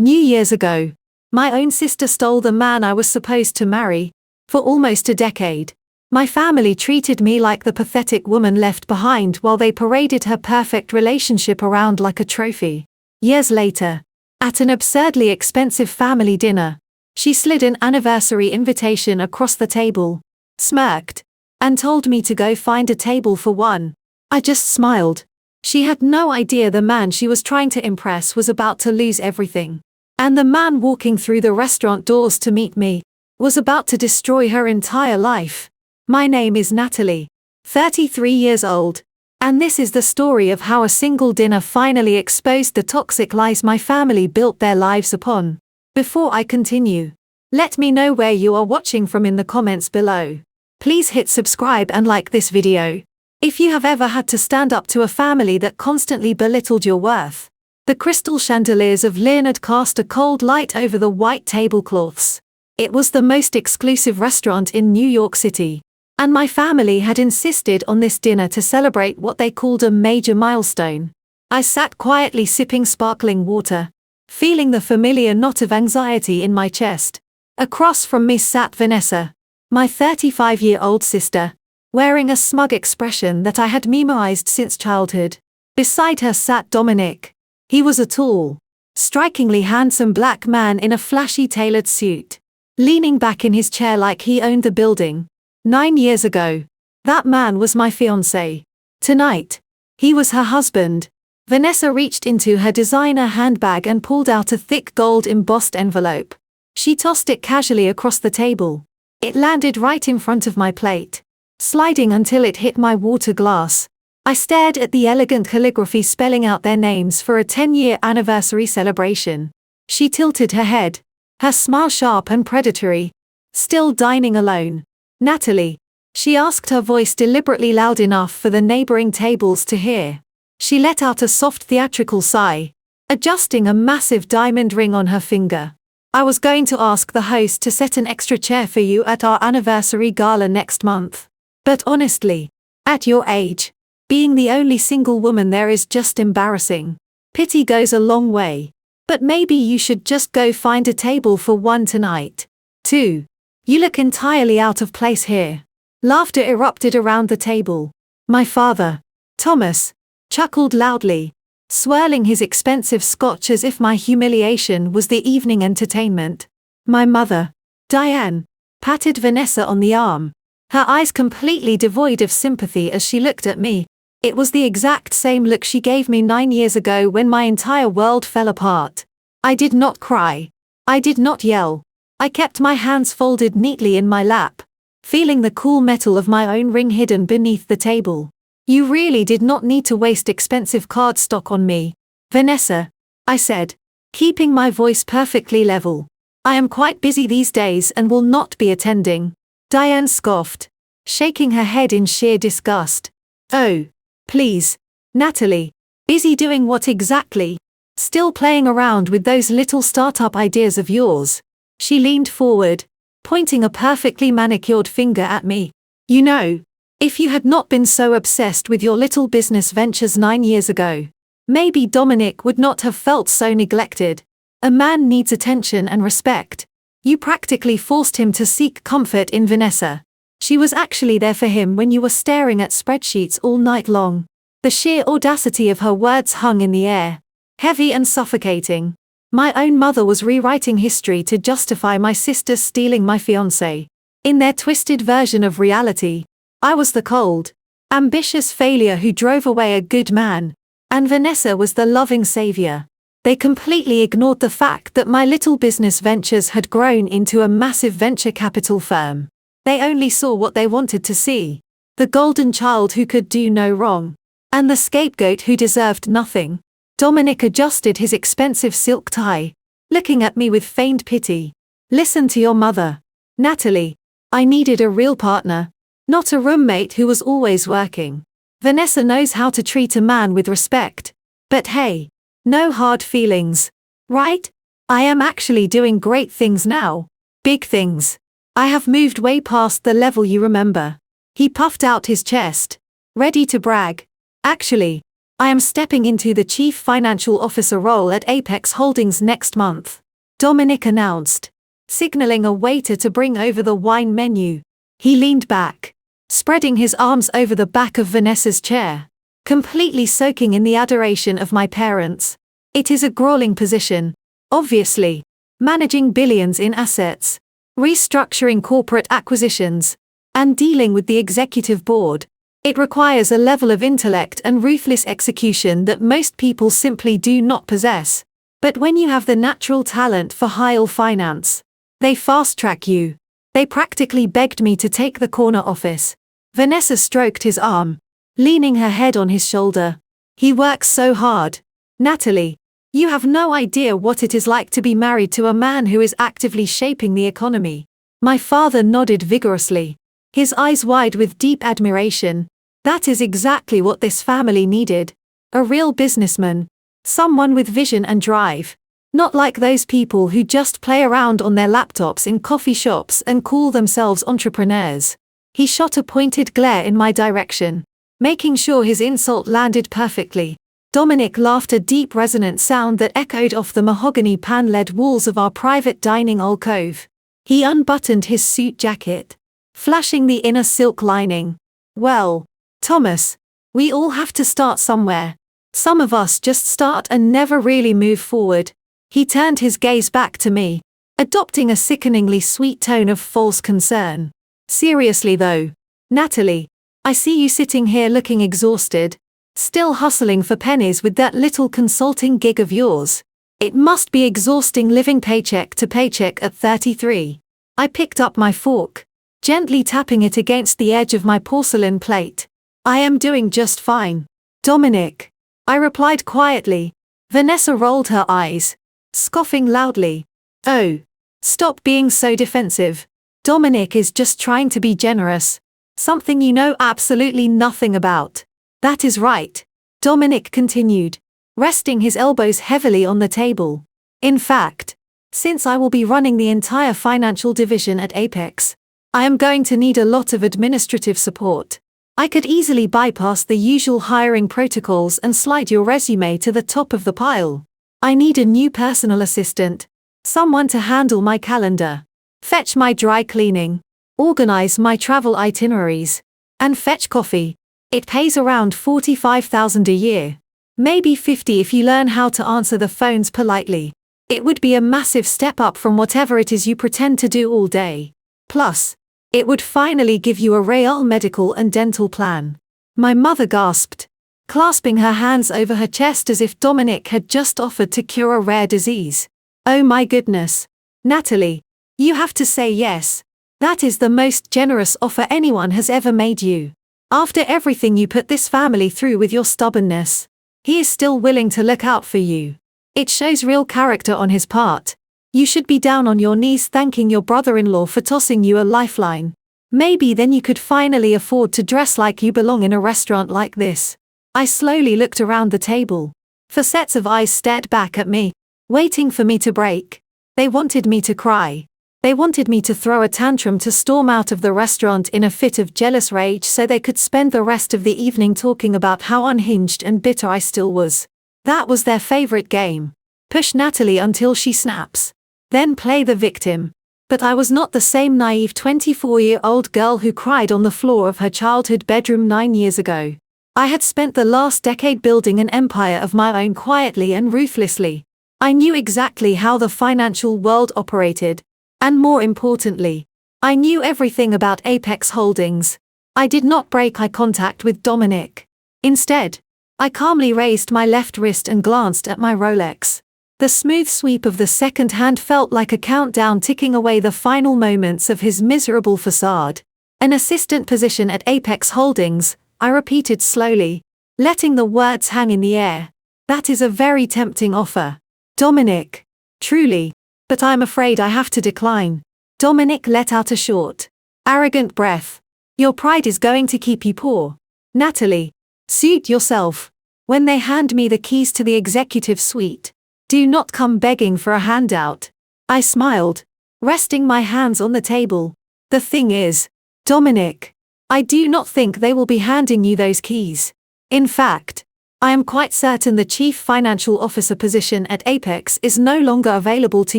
Years ago, my own sister stole the man I was supposed to marry. For almost a decade, my family treated me like the pathetic woman left behind while they paraded her perfect relationship around like a trophy. Years later, at an absurdly expensive family dinner, she slid an anniversary invitation across the table, smirked, and told me to go find a table for one. I just smiled. She had no idea the man she was trying to impress was about to lose everything. And the man walking through the restaurant doors to meet me was about to destroy her entire life. My name is Natalie, 33 years old, and this is the story of how a single dinner finally exposed the toxic lies my family built their lives upon. Before I continue, let me know where you are watching from in the comments below. Please hit subscribe and like this video. If you have ever had to stand up to a family that constantly belittled your worth. The crystal chandeliers of Leonard cast a cold light over the white tablecloths. It was the most exclusive restaurant in New York City, and my family had insisted on this dinner to celebrate what they called a major milestone. I sat quietly sipping sparkling water, feeling the familiar knot of anxiety in my chest. Across from me sat Vanessa, my 35-year-old sister, wearing a smug expression that I had memorized since childhood. Beside her sat Dominic. He was a tall, strikingly handsome black man in a flashy tailored suit, leaning back in his chair like he owned the building. 9 years ago, that man was my fiancé. Tonight, he was her husband. Vanessa reached into her designer handbag and pulled out a thick gold embossed envelope. She tossed it casually across the table. It landed right in front of my plate, sliding until it hit my water glass. I stared at the elegant calligraphy spelling out their names for a 10-year anniversary celebration. She tilted her head, her smile sharp and predatory. Still dining alone, Natalie? She asked, her voice deliberately loud enough for the neighboring tables to hear. She let out a soft theatrical sigh, adjusting a massive diamond ring on her finger. I was going to ask the host to set an extra chair for you at our anniversary gala next month. But honestly, at your age, being the only single woman there is just embarrassing. Pity goes a long way. But maybe you should just go find a table for one tonight. 2. You look entirely out of place here. Laughter erupted around the table. My father, Thomas, chuckled loudly, swirling his expensive scotch as if my humiliation was the evening entertainment. My mother, Diane, patted Vanessa on the arm, her eyes completely devoid of sympathy as she looked at me. It was the exact same look she gave me 9 years ago when my entire world fell apart. I did not cry. I did not yell. I kept my hands folded neatly in my lap, feeling the cool metal of my own ring hidden beneath the table. You really did not need to waste expensive cardstock on me, Vanessa, I said, keeping my voice perfectly level. I am quite busy these days and will not be attending. Diane scoffed, shaking her head in sheer disgust. Oh, please, Natalie. Busy doing what exactly? Still playing around with those little startup ideas of yours? She leaned forward, pointing a perfectly manicured finger at me. You know, if you had not been so obsessed with your little business ventures 9 years ago, maybe Dominic would not have felt so neglected. A man needs attention and respect. You practically forced him to seek comfort in Vanessa. She was actually there for him when you were staring at spreadsheets all night long. The sheer audacity of her words hung in the air, heavy and suffocating. My own mother was rewriting history to justify my sisters stealing my fiancé. In their twisted version of reality, I was the cold, ambitious failure who drove away a good man, and Vanessa was the loving savior. They completely ignored the fact that my little business ventures had grown into a massive venture capital firm. They only saw what they wanted to see. The golden child who could do no wrong. And the scapegoat who deserved nothing. Dominic adjusted his expensive silk tie, looking at me with feigned pity. Listen to your mother, Natalie. I needed a real partner, not a roommate who was always working. Vanessa knows how to treat a man with respect. But hey, no hard feelings, right? I am actually doing great things now. Big things. I have moved way past the level you remember. He puffed out his chest, ready to brag. Actually, I am stepping into the Chief Financial Officer role at Apex Holdings next month, Dominic announced, signaling a waiter to bring over the wine menu. He leaned back, spreading his arms over the back of Vanessa's chair, completely soaking in the adoration of my parents. It is a grueling position, obviously, managing billions in assets, restructuring corporate acquisitions, and dealing with the executive board. It requires a level of intellect and ruthless execution that most people simply do not possess. But when you have the natural talent for high finance, they fast-track you. They practically begged me to take the corner office. Vanessa stroked his arm, leaning her head on his shoulder. He works so hard. Natalie, you have no idea what it is like to be married to a man who is actively shaping the economy. My father nodded vigorously, his eyes wide with deep admiration. That is exactly what this family needed. A real businessman. Someone with vision and drive. Not like those people who just play around on their laptops in coffee shops and call themselves entrepreneurs. He shot a pointed glare in my direction, making sure his insult landed perfectly. Dominic laughed, a deep resonant sound that echoed off the mahogany pan-led walls of our private dining alcove. He unbuttoned his suit jacket, flashing the inner silk lining. Well, Thomas, we all have to start somewhere. Some of us just start and never really move forward. He turned his gaze back to me, adopting a sickeningly sweet tone of false concern. Seriously though, Natalie, I see you sitting here looking exhausted, still hustling for pennies with that little consulting gig of yours. It must be exhausting living paycheck to paycheck at 33. I picked up my fork, gently tapping it against the edge of my porcelain plate. I am doing just fine, Dominic, I replied quietly. Vanessa rolled her eyes, scoffing loudly. Oh, stop being so defensive. Dominic is just trying to be generous, something you know absolutely nothing about. That is right, Dominic continued, resting his elbows heavily on the table. In fact, since I will be running the entire financial division at Apex, I am going to need a lot of administrative support. I could easily bypass the usual hiring protocols and slide your resume to the top of the pile. I need a new personal assistant, someone to handle my calendar, fetch my dry cleaning, organize my travel itineraries, and fetch coffee. It pays around $45,000 a year. Maybe 50 if you learn how to answer the phones politely. It would be a massive step up from whatever it is you pretend to do all day. Plus, it would finally give you a real medical and dental plan. My mother gasped, clasping her hands over her chest as if Dominic had just offered to cure a rare disease. Oh my goodness. Natalie, you have to say yes. That is the most generous offer anyone has ever made you. After everything you put this family through with your stubbornness, he is still willing to look out for you. It shows real character on his part. You should be down on your knees thanking your brother-in-law for tossing you a lifeline. Maybe then you could finally afford to dress like you belong in a restaurant like this. I slowly looked around the table. 4 sets of eyes stared back at me, waiting for me to break. They wanted me to cry. They wanted me to throw a tantrum, to storm out of the restaurant in a fit of jealous rage so they could spend the rest of the evening talking about how unhinged and bitter I still was. That was their favorite game. Push Natalie until she snaps. Then play the victim. But I was not the same naive 24-year-old girl who cried on the floor of her childhood bedroom 9 years ago. I had spent the last decade building an empire of my own quietly and ruthlessly. I knew exactly how the financial world operated. And more importantly, I knew everything about Apex Holdings. I did not break eye contact with Dominic. Instead, I calmly raised my left wrist and glanced at my Rolex. The smooth sweep of the second hand felt like a countdown ticking away the final moments of his miserable facade. An assistant position at Apex Holdings, I repeated slowly, letting the words hang in the air. That is a very tempting offer, Dominic. Truly. But I'm afraid I have to decline. Dominic let out a short, arrogant breath. Your pride is going to keep you poor. Natalie, suit yourself. When they hand me the keys to the executive suite, do not come begging for a handout. I smiled, resting my hands on the table. The thing is, Dominic, I do not think they will be handing you those keys. In fact, I am quite certain the Chief Financial Officer position at Apex is no longer available to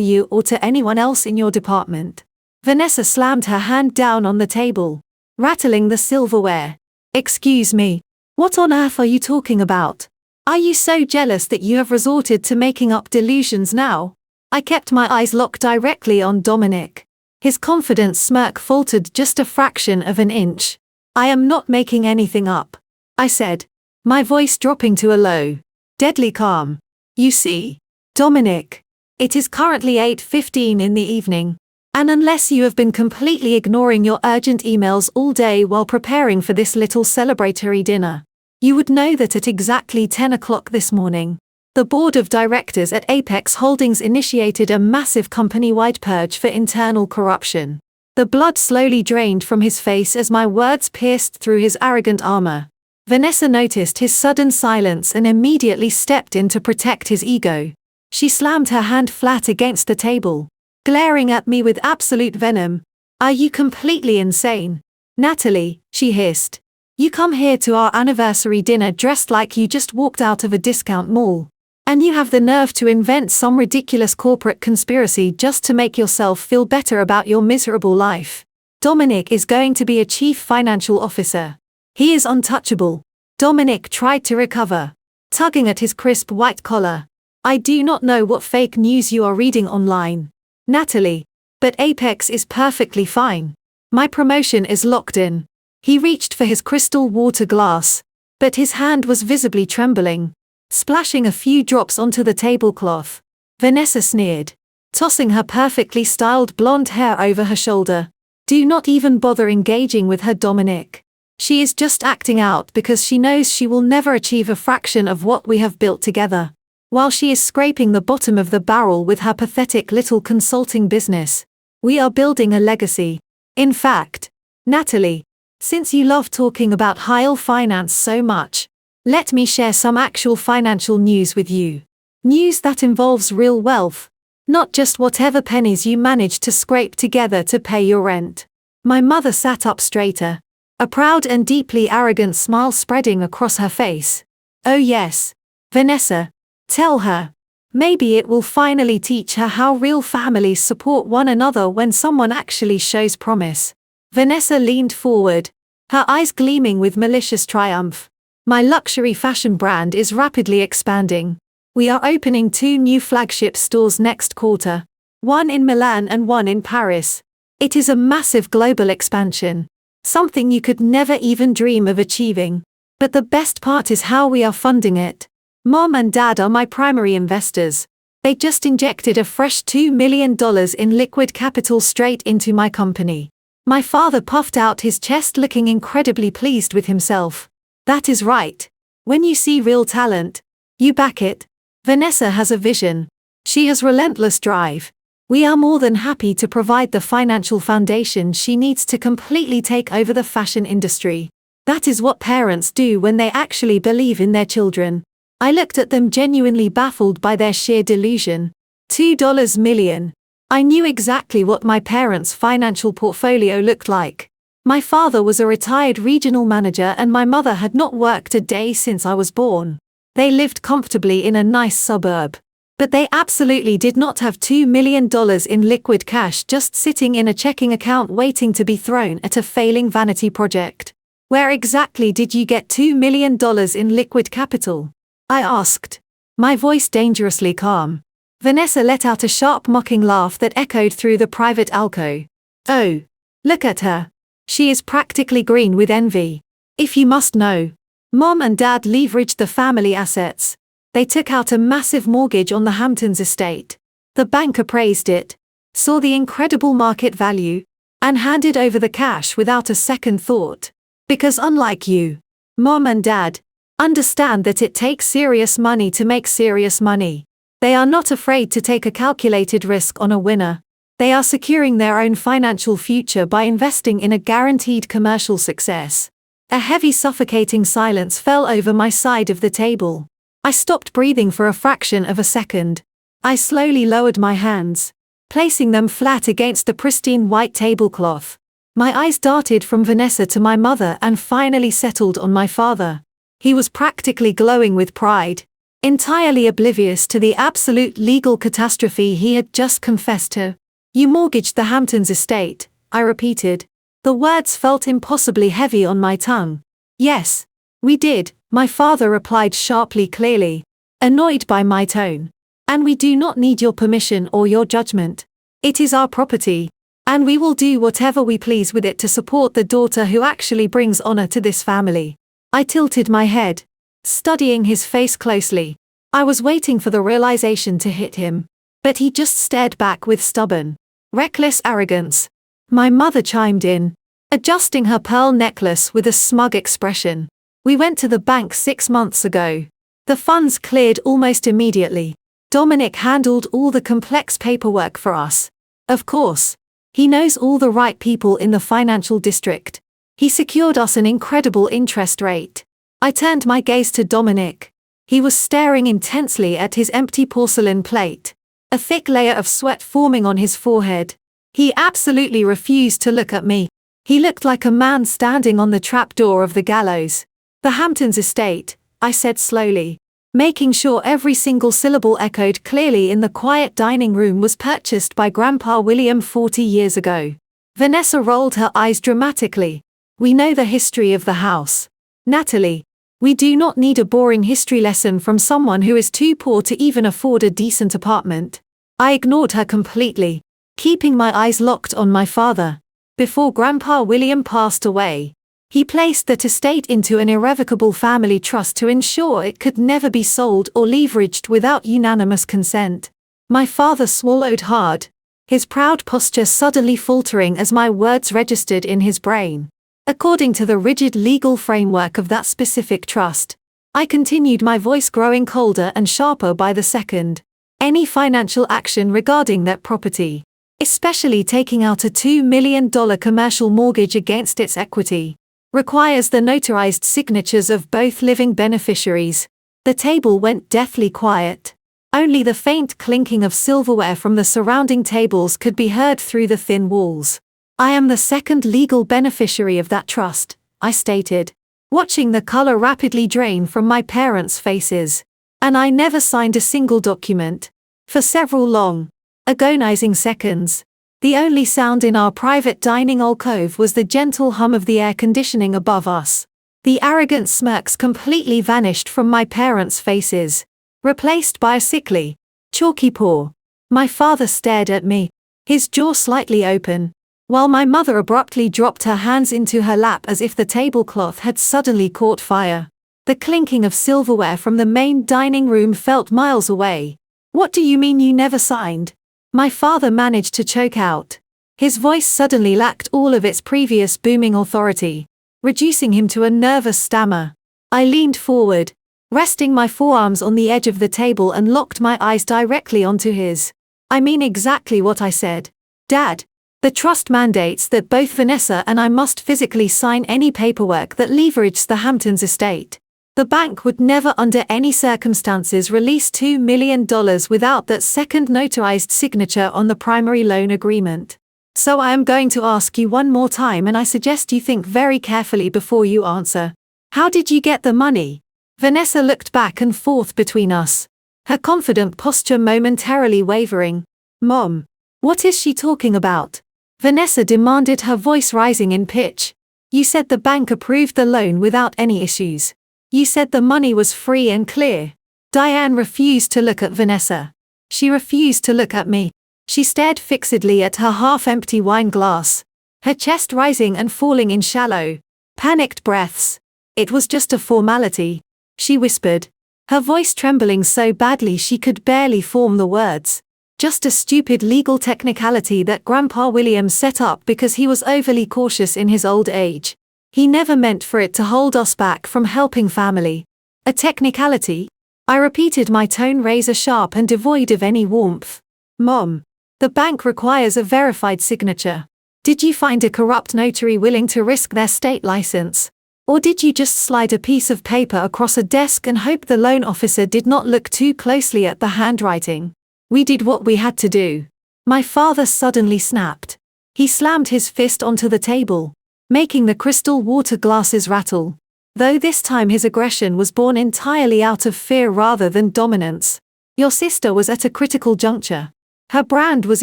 you or to anyone else in your department." Vanessa slammed her hand down on the table, rattling the silverware. "Excuse me. What on earth are you talking about? Are you so jealous that you have resorted to making up delusions now?" I kept my eyes locked directly on Dominic. His confident smirk faltered just a fraction of an inch. "I am not making anything up," I said, my voice dropping to a low, deadly calm. "You see, Dominic, it is currently 8:15 in the evening, and unless you have been completely ignoring your urgent emails all day while preparing for this little celebratory dinner, you would know that at exactly 10 o'clock this morning, the board of directors at Apex Holdings initiated a massive company-wide purge for internal corruption." The blood slowly drained from his face as my words pierced through his arrogant armor. Vanessa noticed his sudden silence and immediately stepped in to protect his ego. She slammed her hand flat against the table, glaring at me with absolute venom. "Are you completely insane? Natalie," she hissed. "You come here to our anniversary dinner dressed like you just walked out of a discount mall. And you have the nerve to invent some ridiculous corporate conspiracy just to make yourself feel better about your miserable life. Dominic is going to be a chief financial officer. He is untouchable." Dominic tried to recover, tugging at his crisp white collar. "I do not know what fake news you are reading online, Natalie, but Apex is perfectly fine. My promotion is locked in." He reached for his crystal water glass, but his hand was visibly trembling, splashing a few drops onto the tablecloth. Vanessa sneered, tossing her perfectly styled blonde hair over her shoulder. "Do not even bother engaging with her, Dominic. She is just acting out because she knows she will never achieve a fraction of what we have built together. While she is scraping the bottom of the barrel with her pathetic little consulting business, we are building a legacy. In fact, Natalie, since you love talking about high finance so much, let me share some actual financial news with you. News that involves real wealth, not just whatever pennies you managed to scrape together to pay your rent." My mother sat up straighter, a proud and deeply arrogant smile spreading across her face. "Oh yes, Vanessa, tell her. Maybe it will finally teach her how real families support one another when someone actually shows promise." Vanessa leaned forward, her eyes gleaming with malicious triumph. "My luxury fashion brand is rapidly expanding. We are opening 2 new flagship stores next quarter, one in Milan and one in Paris. It is a massive global expansion, something you could never even dream of achieving. But the best part is how we are funding it. Mom and Dad are my primary investors. They just injected a fresh $2 million in liquid capital straight into my company." My father puffed out his chest, looking incredibly pleased with himself. "That is right. When you see real talent, you back it. Vanessa has a vision. She has relentless drive. We are more than happy to provide the financial foundation she needs to completely take over the fashion industry. That is what parents do when they actually believe in their children." I looked at them, genuinely baffled by their sheer delusion. $2 million. I knew exactly what my parents' financial portfolio looked like. My father was a retired regional manager and my mother had not worked a day since I was born. They lived comfortably in a nice suburb. But they absolutely did not have $2 million in liquid cash just sitting in a checking account waiting to be thrown at a failing vanity project. "Where exactly did you get $2 million in liquid capital?" I asked, my voice dangerously calm. Vanessa let out a sharp mocking laugh that echoed through the private alcove. "Oh, look at her. She is practically green with envy. If you must know, Mom and Dad leveraged the family assets. They took out a massive mortgage on the Hamptons estate. The bank appraised it, saw the incredible market value, and handed over the cash without a second thought. Because unlike you, Mom and Dad understand that it takes serious money to make serious money. They are not afraid to take a calculated risk on a winner. They are securing their own financial future by investing in a guaranteed commercial success." A heavy, suffocating silence fell over my side of the table. I stopped breathing for a fraction of a second. I slowly lowered my hands, placing them flat against the pristine white tablecloth. My eyes darted from Vanessa to my mother and finally settled on my father. He was practically glowing with pride, entirely oblivious to the absolute legal catastrophe he had just confessed to. "You mortgaged the Hamptons estate," I repeated. The words felt impossibly heavy on my tongue. "Yes, we did," my father replied sharply, clearly annoyed by my tone. "And we do not need your permission or your judgment. It is our property, and we will do whatever we please with it to support the daughter who actually brings honor to this family." I tilted my head, studying his face closely. I was waiting for the realization to hit him, but he just stared back with stubborn, reckless arrogance. My mother chimed in, adjusting her pearl necklace with a smug expression. "We went to the bank 6 months ago. The funds cleared almost immediately. Dominic handled all the complex paperwork for us. Of course, he knows all the right people in the financial district. He secured us an incredible interest rate." I turned my gaze to Dominic. He was staring intensely at his empty porcelain plate, a thick layer of sweat forming on his forehead. He absolutely refused to look at me. He looked like a man standing on the trapdoor of the gallows. "The Hamptons estate," I said slowly, making sure every single syllable echoed clearly in the quiet dining room, "was purchased by Grandpa William 40 years ago." Vanessa rolled her eyes dramatically. "We know the history of the house, Natalie. We do not need a boring history lesson from someone who is too poor to even afford a decent apartment." I ignored her completely, keeping my eyes locked on my father. "Before Grandpa William passed away, he placed that estate into an irrevocable family trust to ensure it could never be sold or leveraged without unanimous consent." My father swallowed hard, his proud posture suddenly faltering as my words registered in his brain. "According to the rigid legal framework of that specific trust," I continued, my voice growing colder and sharper by the second, "any financial action regarding that property, especially taking out a $2 million commercial mortgage against its equity, requires the notarized signatures of both living beneficiaries." The table went deathly quiet. Only the faint clinking of silverware from the surrounding tables could be heard through the thin walls. "I am the second legal beneficiary of that trust," I stated, watching the color rapidly drain from my parents' faces. "And I never signed a single document." For several long, agonizing seconds, the only sound in our private dining alcove was the gentle hum of the air conditioning above us. The arrogant smirks completely vanished from my parents' faces, replaced by a sickly, chalky pore. My father stared at me, his jaw slightly open, while my mother abruptly dropped her hands into her lap as if the tablecloth had suddenly caught fire. The clinking of silverware from the main dining room felt miles away. "What do you mean you never signed?" my father managed to choke out. His voice suddenly lacked all of its previous booming authority, reducing him to a nervous stammer. I leaned forward, resting my forearms on the edge of the table and locked my eyes directly onto his. "I mean exactly what I said, Dad. The trust mandates that both Vanessa and I must physically sign any paperwork that leverages the Hamptons estate. The bank would never under any circumstances release $2 million without that second notarized signature on the primary loan agreement. So I am going to ask you one more time, and I suggest you think very carefully before you answer. How did you get the money?" Vanessa looked back and forth between us, her confident posture momentarily wavering. "Mom, what is she talking about?" Vanessa demanded, her voice rising in pitch. "You said the bank approved the loan without any issues. You said the money was free and clear." Diane refused to look at Vanessa. She refused to look at me. She stared fixedly at her half-empty wine glass, her chest rising and falling in shallow, panicked breaths. "It was just a formality," she whispered, her voice trembling so badly she could barely form the words. "Just a stupid legal technicality that Grandpa William set up because he was overly cautious in his old age. He never meant for it to hold us back from helping family." "A technicality?" I repeated, my tone razor sharp and devoid of any warmth. "Mom, the bank requires a verified signature. Did you find a corrupt notary willing to risk their state license? Or did you just slide a piece of paper across a desk and hope the loan officer did not look too closely at the handwriting?" "We did what we had to do." My father suddenly snapped. He slammed his fist onto the table, making the crystal water glasses rattle. though this time his aggression was born entirely out of fear rather than dominance. Your sister was at a critical juncture. Her brand was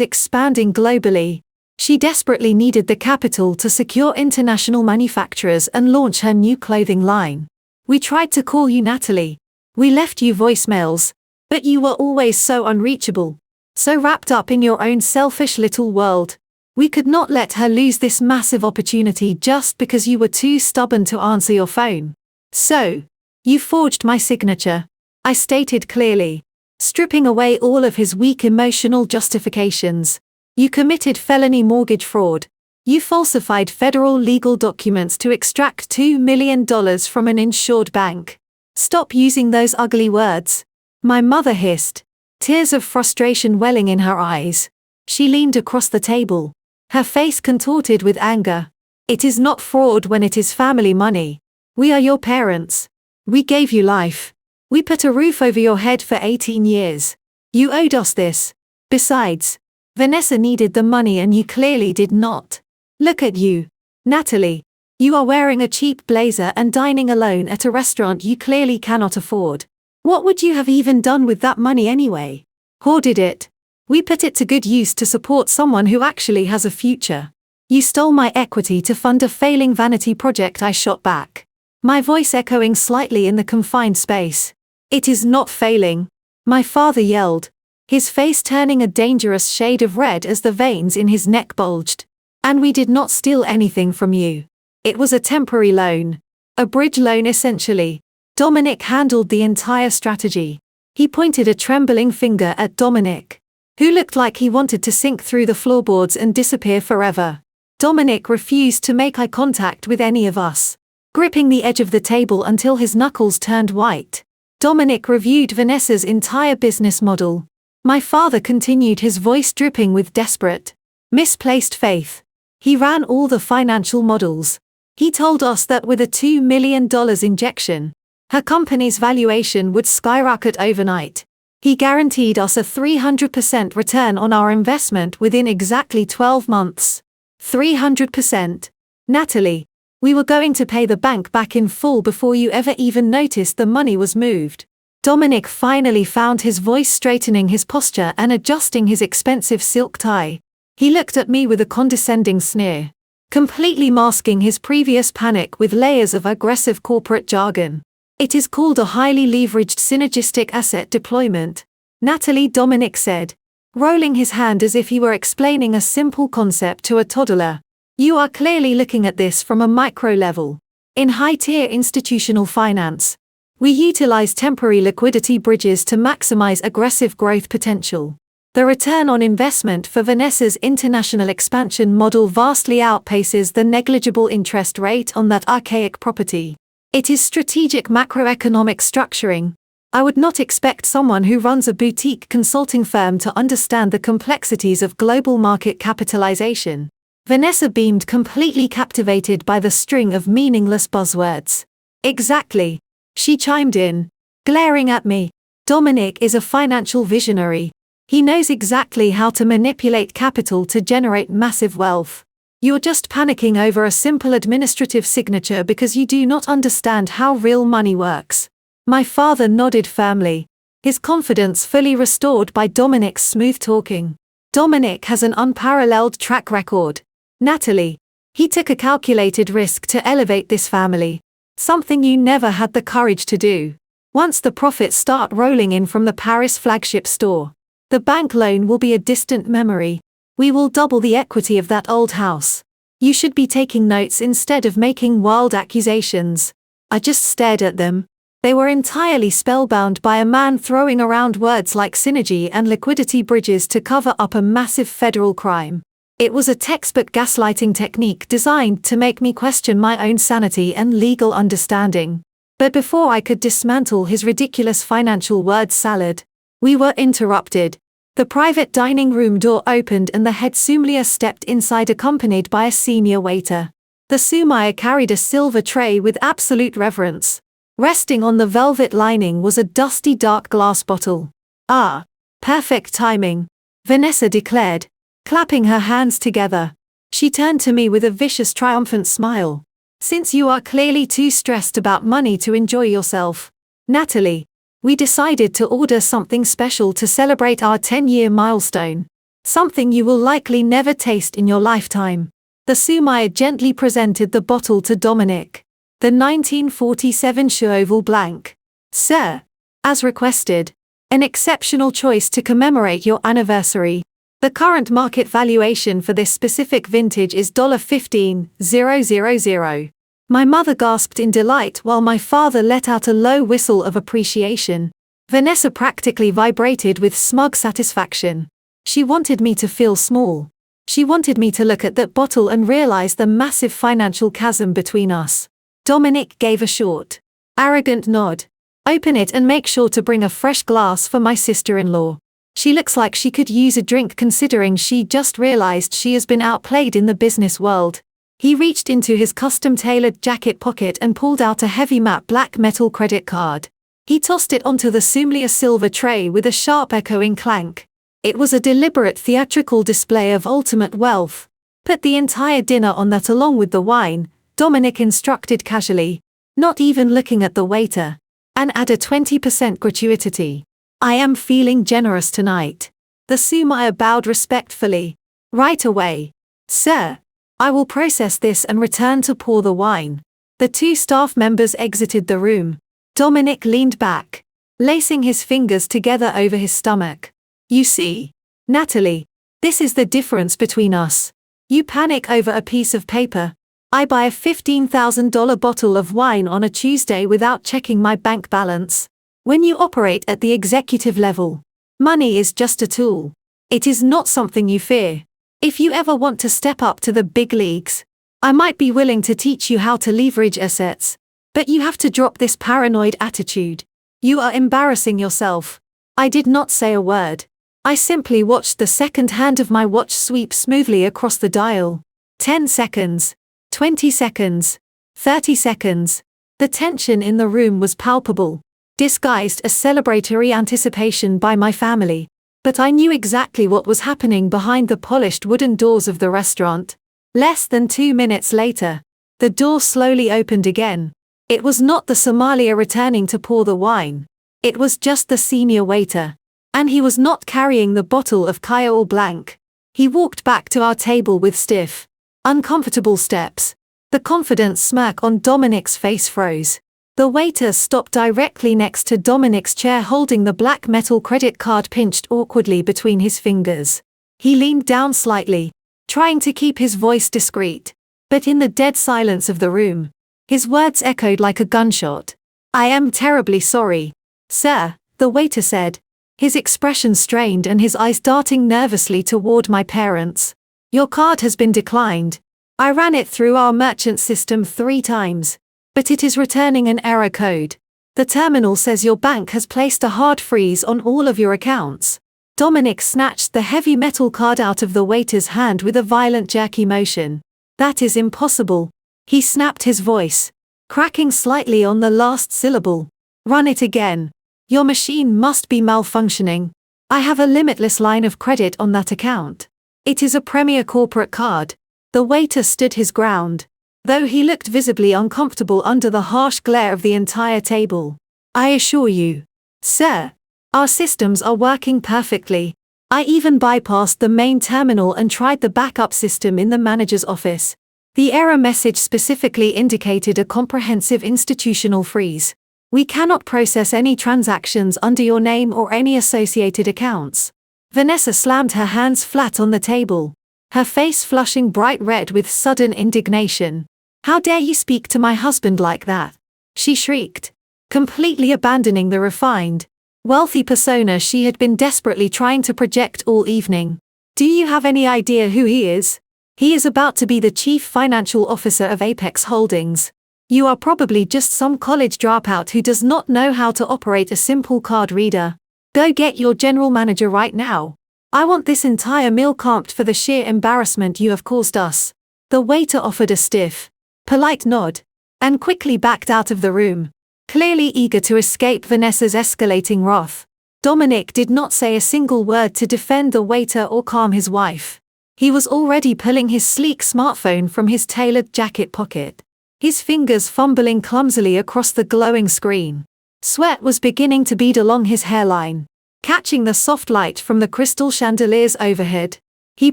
expanding globally. She desperately needed the capital to secure international manufacturers and launch her new clothing line. We tried to call you, Natalie. We left you voicemails, but you were always so unreachable, so wrapped up in your own selfish little world. We could not let her lose this massive opportunity just because you were too stubborn to answer your phone. So, you forged my signature, I stated clearly, stripping away all of his weak emotional justifications. You committed felony mortgage fraud. You falsified federal legal documents to extract $2 million from an insured bank. Stop using those ugly words. My mother hissed, tears of frustration welling in her eyes. She leaned across the table, her face contorted with anger. It is not fraud when it is family money. We are your parents. We gave you life. We put a roof over your head for 18 years. You owed us this. Besides, Vanessa needed the money and you clearly did not. Look at you, Natalie. You are wearing a cheap blazer and dining alone at a restaurant you clearly cannot afford. What would you have even done with that money anyway? Hoarded it. We put it to good use to support someone who actually has a future. You stole my equity to fund a failing vanity project, I shot back, my voice echoing slightly in the confined space. It is not failing, my father yelled, his face turning a dangerous shade of red as the veins in his neck bulged. And we did not steal anything from you. It was a temporary loan. A bridge loan essentially. Dominic handled the entire strategy. He pointed a trembling finger at Dominic, who looked like he wanted to sink through the floorboards and disappear forever. Dominic refused to make eye contact with any of us, gripping the edge of the table until his knuckles turned white. Dominic reviewed Vanessa's entire business model. My father continued, his voice dripping with desperate, misplaced faith. He ran all the financial models. He told us that with a $2 million injection, her company's valuation would skyrocket overnight. He guaranteed us a 300% return on our investment within exactly 12 months. 300%. Natalie, we were going to pay the bank back in full before you ever even noticed the money was moved. Dominic finally found his voice, straightening his posture and adjusting his expensive silk tie. He looked at me with a condescending sneer, completely masking his previous panic with layers of aggressive corporate jargon. It is called a highly leveraged synergistic asset deployment, Natalie, Dominic said, rolling his hand as if he were explaining a simple concept to a toddler. You are clearly looking at this from a micro level. In high-tier institutional finance, we utilize temporary liquidity bridges to maximize aggressive growth potential. The return on investment for Vanessa's international expansion model vastly outpaces the negligible interest rate on that archaic property. It is strategic macroeconomic structuring. I would not expect someone who runs a boutique consulting firm to understand the complexities of global market capitalization. Vanessa beamed, completely captivated by the string of meaningless buzzwords. Exactly, she chimed in, glaring at me. Dominic is a financial visionary. He knows exactly how to manipulate capital to generate massive wealth. You're just panicking over a simple administrative signature because you do not understand how real money works. My father nodded firmly, his confidence fully restored by Dominic's smooth talking. Dominic has an unparalleled track record. Natalie, he took a calculated risk to elevate this family, something you never had the courage to do. Once the profits start rolling in from the Paris flagship store, the bank loan will be a distant memory. We will double the equity of that old house. You should be taking notes instead of making wild accusations. I just stared at them. They were entirely spellbound by a man throwing around words like synergy and liquidity bridges to cover up a massive federal crime. It was a textbook gaslighting technique designed to make me question my own sanity and legal understanding. But before I could dismantle his ridiculous financial word salad, we were interrupted. The private dining room door opened and the head sommelier stepped inside, accompanied by a senior waiter. The sommelier carried a silver tray with absolute reverence. Resting on the velvet lining was a dusty dark glass bottle. Ah, perfect timing, Vanessa declared, clapping her hands together. She turned to me with a vicious triumphant smile. Since you are clearly too stressed about money to enjoy yourself, Natalie, we decided to order something special to celebrate our 10-year milestone. Something you will likely never taste in your lifetime. The Sumaya gently presented the bottle to Dominic. The 1947 Cheval Blanc. Sir. As requested. An exceptional choice to commemorate your anniversary. The current market valuation for this specific vintage is $15,000. My mother gasped in delight while my father let out a low whistle of appreciation. Vanessa practically vibrated with smug satisfaction. She wanted me to feel small. She wanted me to look at that bottle and realize the massive financial chasm between us. Dominic gave a short, arrogant nod. Open it and make sure to bring a fresh glass for my sister-in-law. She looks like she could use a drink considering she just realized she has been outplayed in the business world. He reached into his custom-tailored jacket pocket and pulled out a heavy matte black metal credit card. He tossed it onto the Sumaya silver tray with a sharp echoing clank. It was a deliberate theatrical display of ultimate wealth. Put the entire dinner on that along with the wine, Dominic instructed casually, not even looking at the waiter. And add a 20% gratuity. I am feeling generous tonight. The Sumaya bowed respectfully. Right away. Sir. I will process this and return to pour the wine. The two staff members exited the room. Dominic leaned back, lacing his fingers together over his stomach. You see, Natalie, this is the difference between us. You panic over a piece of paper. I buy a $15,000 bottle of wine on a Tuesday without checking my bank balance. When you operate at the executive level, money is just a tool. It is not something you fear. If you ever want to step up to the big leagues, I might be willing to teach you how to leverage assets, but you have to drop this paranoid attitude. You are embarrassing yourself. I did not say a word. I simply watched the second hand of my watch sweep smoothly across the dial. 10 seconds. 20 seconds. 30 seconds. The tension in the room was palpable, disguised as celebratory anticipation by my family. But I knew exactly what was happening behind the polished wooden doors of the restaurant. Less than 2 minutes later, the door slowly opened again. It was not the sommelier returning to pour the wine. It was just the senior waiter. And he was not carrying the bottle of Cheval Blanc. He walked back to our table with stiff, uncomfortable steps. The confident smirk on Dominic's face froze. The waiter stopped directly next to Dominic's chair holding the black metal credit card pinched awkwardly between his fingers. He leaned down slightly, trying to keep his voice discreet. But in the dead silence of the room, his words echoed like a gunshot. I am terribly sorry, sir, the waiter said, his expression strained and his eyes darting nervously toward my parents. Your card has been declined. I ran it through our merchant system 3 times. But it is returning an error code. The terminal says your bank has placed a hard freeze on all of your accounts. Dominic snatched the heavy metal card out of the waiter's hand with a violent jerky motion. That is impossible. He snapped his voice, cracking slightly on the last syllable. Run it again. Your machine must be malfunctioning. I have a limitless line of credit on that account. It is a premier corporate card. The waiter stood his ground, though he looked visibly uncomfortable under the harsh glare of the entire table. I assure you, sir, our systems are working perfectly. I even bypassed the main terminal and tried the backup system in the manager's office. The error message specifically indicated a comprehensive institutional freeze. We cannot process any transactions under your name or any associated accounts. Vanessa slammed her hands flat on the table, her face flushing bright red with sudden indignation. How dare you speak to my husband like that? She shrieked, completely abandoning the refined, wealthy persona she had been desperately trying to project all evening. Do you have any idea who he is? He is about to be the chief financial officer of Apex Holdings. You are probably just some college dropout who does not know how to operate a simple card reader. Go get your general manager right now. I want this entire meal comped for the sheer embarrassment you have caused us. The waiter offered a stiff, polite nod, and quickly backed out of the room, clearly eager to escape Vanessa's escalating wrath. Dominic did not say a single word to defend the waiter or calm his wife. He was already pulling his sleek smartphone from his tailored jacket pocket. his fingers fumbling clumsily across the glowing screen. Sweat was beginning to bead along his hairline, catching the soft light from the crystal chandeliers overhead. He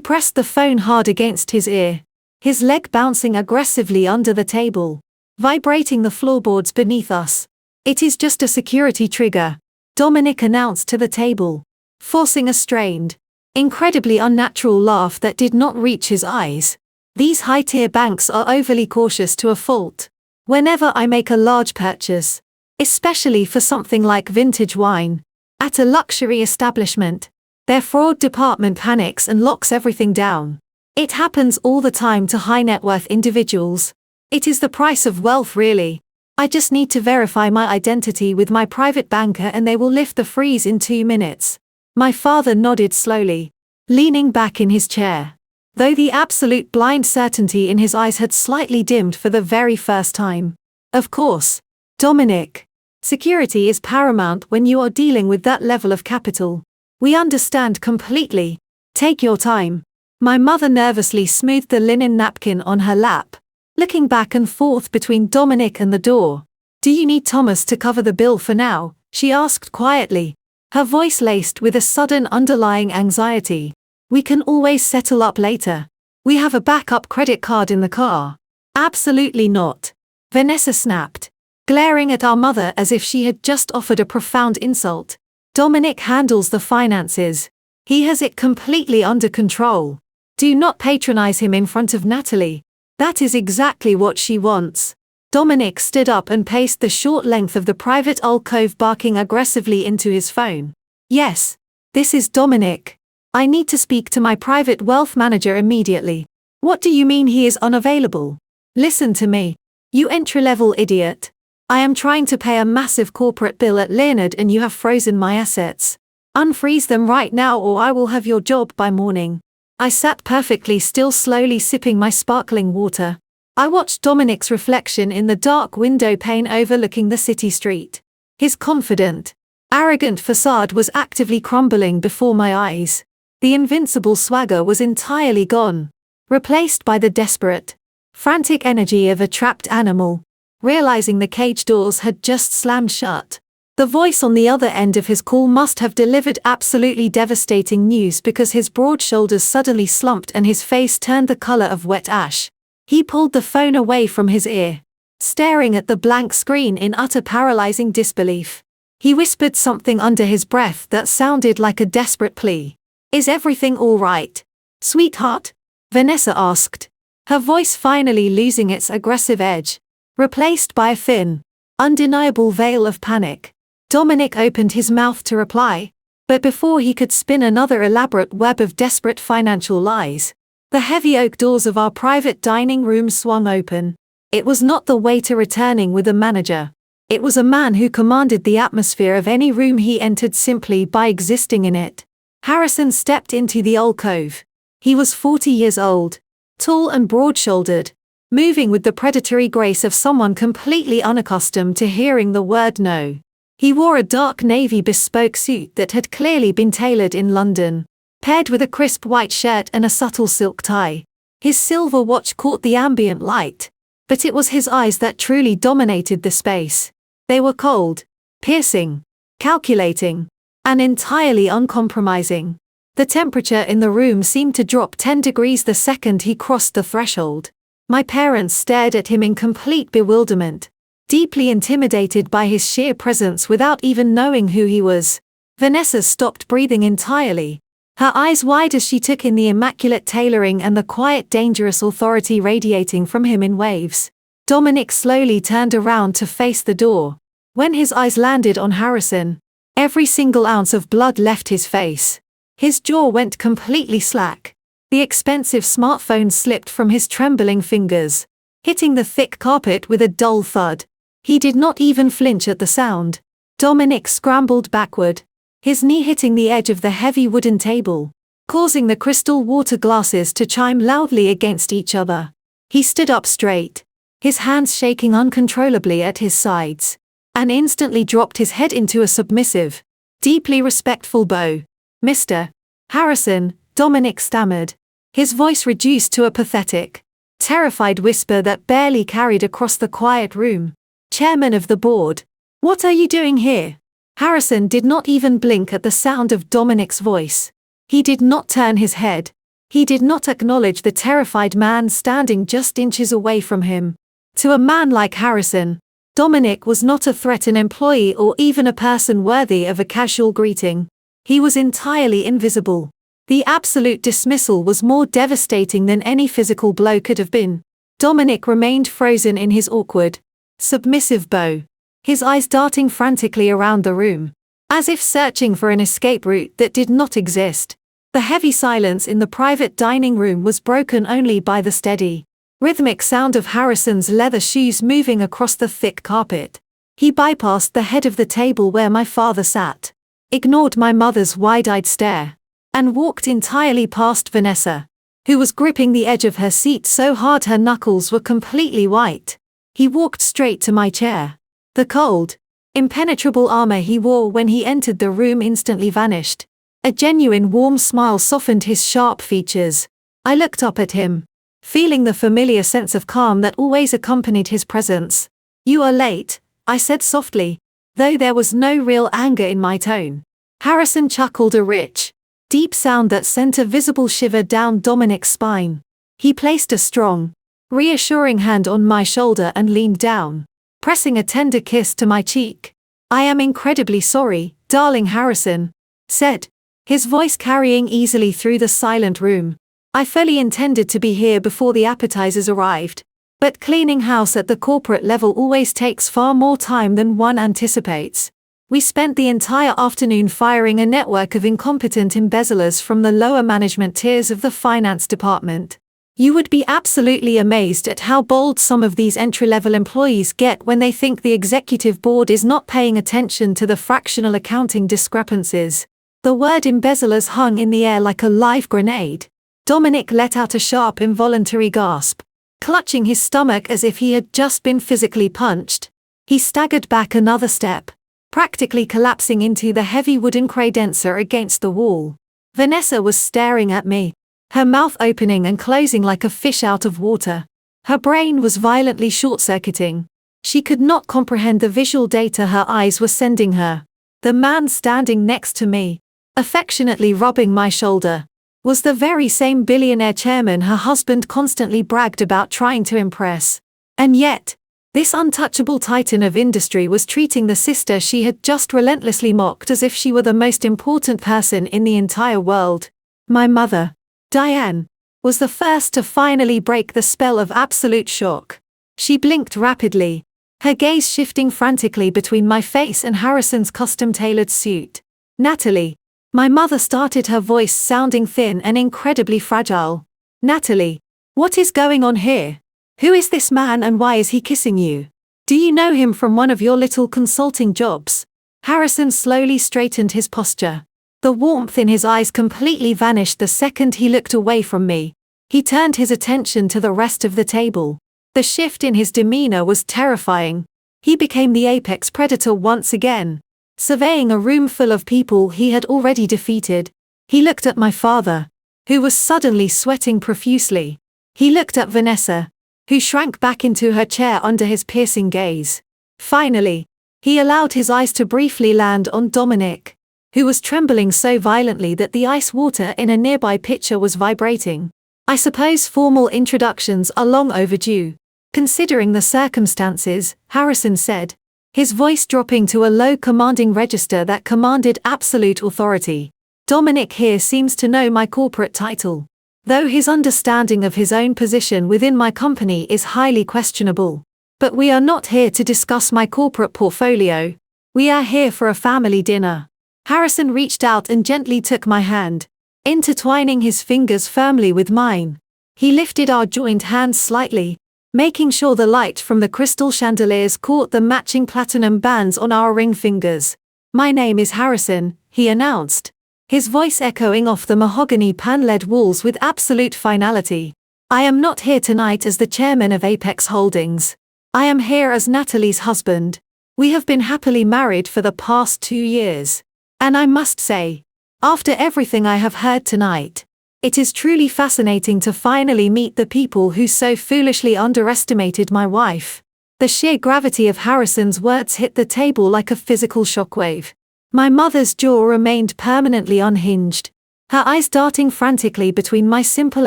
pressed the phone hard against his ear, his leg bouncing aggressively under the table, vibrating the floorboards beneath us. "It is just a security trigger," Dominic announced to the table, forcing a strained, incredibly unnatural laugh that did not reach his eyes. "These high-tier banks are overly cautious to a fault. Whenever I make a large purchase, especially for something like vintage wine, at a luxury establishment, their fraud department panics and locks everything down. It happens all the time to high-net-worth individuals. It is the price of wealth, really. I just need to verify my identity with my private banker and they will lift the freeze in 2 minutes." My father nodded slowly, leaning back in his chair, though the absolute blind certainty in his eyes had slightly dimmed for the very first time. "Of course, Dominic. Security is paramount when you are dealing with that level of capital. We understand completely. Take your time." My mother nervously smoothed the linen napkin on her lap, looking back and forth between Dominic and the door. "Do you need Thomas to cover the bill for now?" she asked quietly, her voice laced with a sudden underlying anxiety. "We can always settle up later. We have a backup credit card in the car." "Absolutely not," Vanessa snapped, glaring at our mother as if she had just offered a profound insult. "Dominic handles the finances. He has it completely under control. Do not patronize him in front of Natalie. That is exactly what she wants." Dominic stood up and paced the short length of the private alcove, barking aggressively into his phone. "Yes, this is Dominic. I need to speak to my private wealth manager immediately." "What do you mean he is unavailable?" "Listen to me, you entry-level idiot. I am trying to pay a massive corporate bill at Leonard and you have frozen my assets. Unfreeze them right now or I will have your job by morning." I sat perfectly still, slowly sipping my sparkling water. I watched Dominic's reflection in the dark window pane overlooking the city street. His confident, arrogant facade was actively crumbling before my eyes. The invincible swagger was entirely gone, replaced by the desperate, frantic energy of a trapped animal, realizing the cage doors had just slammed shut. The voice on the other end of his call must have delivered absolutely devastating news because his broad shoulders suddenly slumped and his face turned the color of wet ash. He pulled the phone away from his ear, staring at the blank screen in utter paralyzing disbelief. He whispered something under his breath that sounded like a desperate plea. "Is everything all right, sweetheart?" Vanessa asked, her voice finally losing its aggressive edge, replaced by a thin, undeniable veil of panic. Dominic opened his mouth to reply, but before he could spin another elaborate web of desperate financial lies, the heavy oak doors of our private dining room swung open. It was not the waiter returning with a manager. It was a man who commanded the atmosphere of any room he entered simply by existing in it. Harrison stepped into the alcove. He was 40 years old, tall and broad-shouldered, moving with the predatory grace of someone completely unaccustomed to hearing the word no. He wore a dark navy bespoke suit that had clearly been tailored in London, paired with a crisp white shirt and a subtle silk tie. His silver watch caught the ambient light, but it was his eyes that truly dominated the space. They were cold, piercing, calculating, and entirely uncompromising. The temperature in the room seemed to drop 10 degrees the second he crossed the threshold. My parents stared at him in complete bewilderment, deeply intimidated by his sheer presence without even knowing who he was. Vanessa stopped breathing entirely, her eyes wide as she took in the immaculate tailoring and the quiet, dangerous authority radiating from him in waves. Dominic slowly turned around to face the door. When his eyes landed on Harrison, every single ounce of blood left his face. His jaw went completely slack. The expensive smartphone slipped from his trembling fingers, hitting the thick carpet with a dull thud. He did not even flinch at the sound. Dominic scrambled backward, his knee hitting the edge of the heavy wooden table, causing the crystal water glasses to chime loudly against each other. He stood up straight, his hands shaking uncontrollably at his sides, and instantly dropped his head into a submissive, deeply respectful bow. "Mr. Harrison," Dominic stammered, his voice reduced to a pathetic terrified whisper that barely carried across the quiet room. "Chairman of the board. What are you doing here?" Harrison did not even blink at the sound of Dominic's voice. He did not turn his head. He did not acknowledge the terrified man standing just inches away from him. To a man like Harrison, Dominic was not a threat, an employee, or even a person worthy of a casual greeting. He was entirely invisible. The absolute dismissal was more devastating than any physical blow could have been. Dominic remained frozen in his awkward, submissive bow, his eyes darting frantically around the room, as if searching for an escape route that did not exist. The heavy silence in the private dining room was broken only by the steady, rhythmic sound of Harrison's leather shoes moving across the thick carpet. He bypassed the head of the table where my father sat, ignored my mother's wide-eyed stare, and walked entirely past Vanessa, who was gripping the edge of her seat so hard her knuckles were completely white. He walked straight to my chair. The cold, impenetrable armor he wore when he entered the room instantly vanished. A genuine warm smile softened his sharp features. I looked up at him, feeling the familiar sense of calm that always accompanied his presence. "You are late," I said softly, though there was no real anger in my tone. Harrison chuckled, a rich, deep sound that sent a visible shiver down Dominic's spine. He placed a strong, reassuring hand on my shoulder and leaned down, pressing a tender kiss to my cheek. "I am incredibly sorry, darling," Harrison said, his voice carrying easily through the silent room. "I fully intended to be here before the appetizers arrived, but cleaning house at the corporate level always takes far more time than one anticipates. We spent the entire afternoon firing a network of incompetent embezzlers from the lower management tiers of the finance department. You would be absolutely amazed at how bold some of these entry-level employees get when they think the executive board is not paying attention to the fractional accounting discrepancies." The word embezzlers hung in the air like a live grenade. Dominic let out a sharp, involuntary gasp. Clutching his stomach as if he had just been physically punched, he staggered back another step, practically collapsing into the heavy wooden credenza against the wall. Vanessa was staring at me, her mouth opening and closing like a fish out of water. Her brain was violently short-circuiting. She could not comprehend the visual data her eyes were sending her. The man standing next to me, affectionately rubbing my shoulder, was the very same billionaire chairman her husband constantly bragged about trying to impress. And yet, this untouchable titan of industry was treating the sister she had just relentlessly mocked as if she were the most important person in the entire world. My mother, Diane, was the first to finally break the spell of absolute shock. She blinked rapidly, her gaze shifting frantically between my face and Harrison's custom-tailored suit. "Natalie," my mother started, her voice sounding thin and incredibly fragile. "Natalie, what is going on here? Who is this man and why is he kissing you? Do you know him from one of your little consulting jobs?" Harrison slowly straightened his posture. The warmth in his eyes completely vanished the second he looked away from me. He turned his attention to the rest of the table. The shift in his demeanor was terrifying. He became the apex predator once again, surveying a room full of people he had already defeated. He looked at my father, who was suddenly sweating profusely. He looked at Vanessa, who shrank back into her chair under his piercing gaze. Finally, he allowed his eyes to briefly land on Dominic, who was trembling so violently that the ice water in a nearby pitcher was vibrating. "I suppose formal introductions are long overdue, considering the circumstances," Harrison said, his voice dropping to a low commanding register that commanded absolute authority. "Dominic here seems to know my corporate title, though his understanding of his own position within my company is highly questionable. But we are not here to discuss my corporate portfolio. We are here for a family dinner." Harrison reached out and gently took my hand, intertwining his fingers firmly with mine. He lifted our joined hands slightly, making sure the light from the crystal chandeliers caught the matching platinum bands on our ring fingers. "My name is Harrison," he announced, his voice echoing off the mahogany pan-led walls with absolute finality. "I am not here tonight as the chairman of Apex Holdings. I am here as Natalie's husband. We have been happily married for the past 2 years. And I must say, after everything I have heard tonight, It is truly fascinating to finally meet the people who so foolishly underestimated my wife. The sheer gravity of Harrison's words hit the table like a physical shockwave. My mother's jaw remained permanently unhinged, her eyes darting frantically between my simple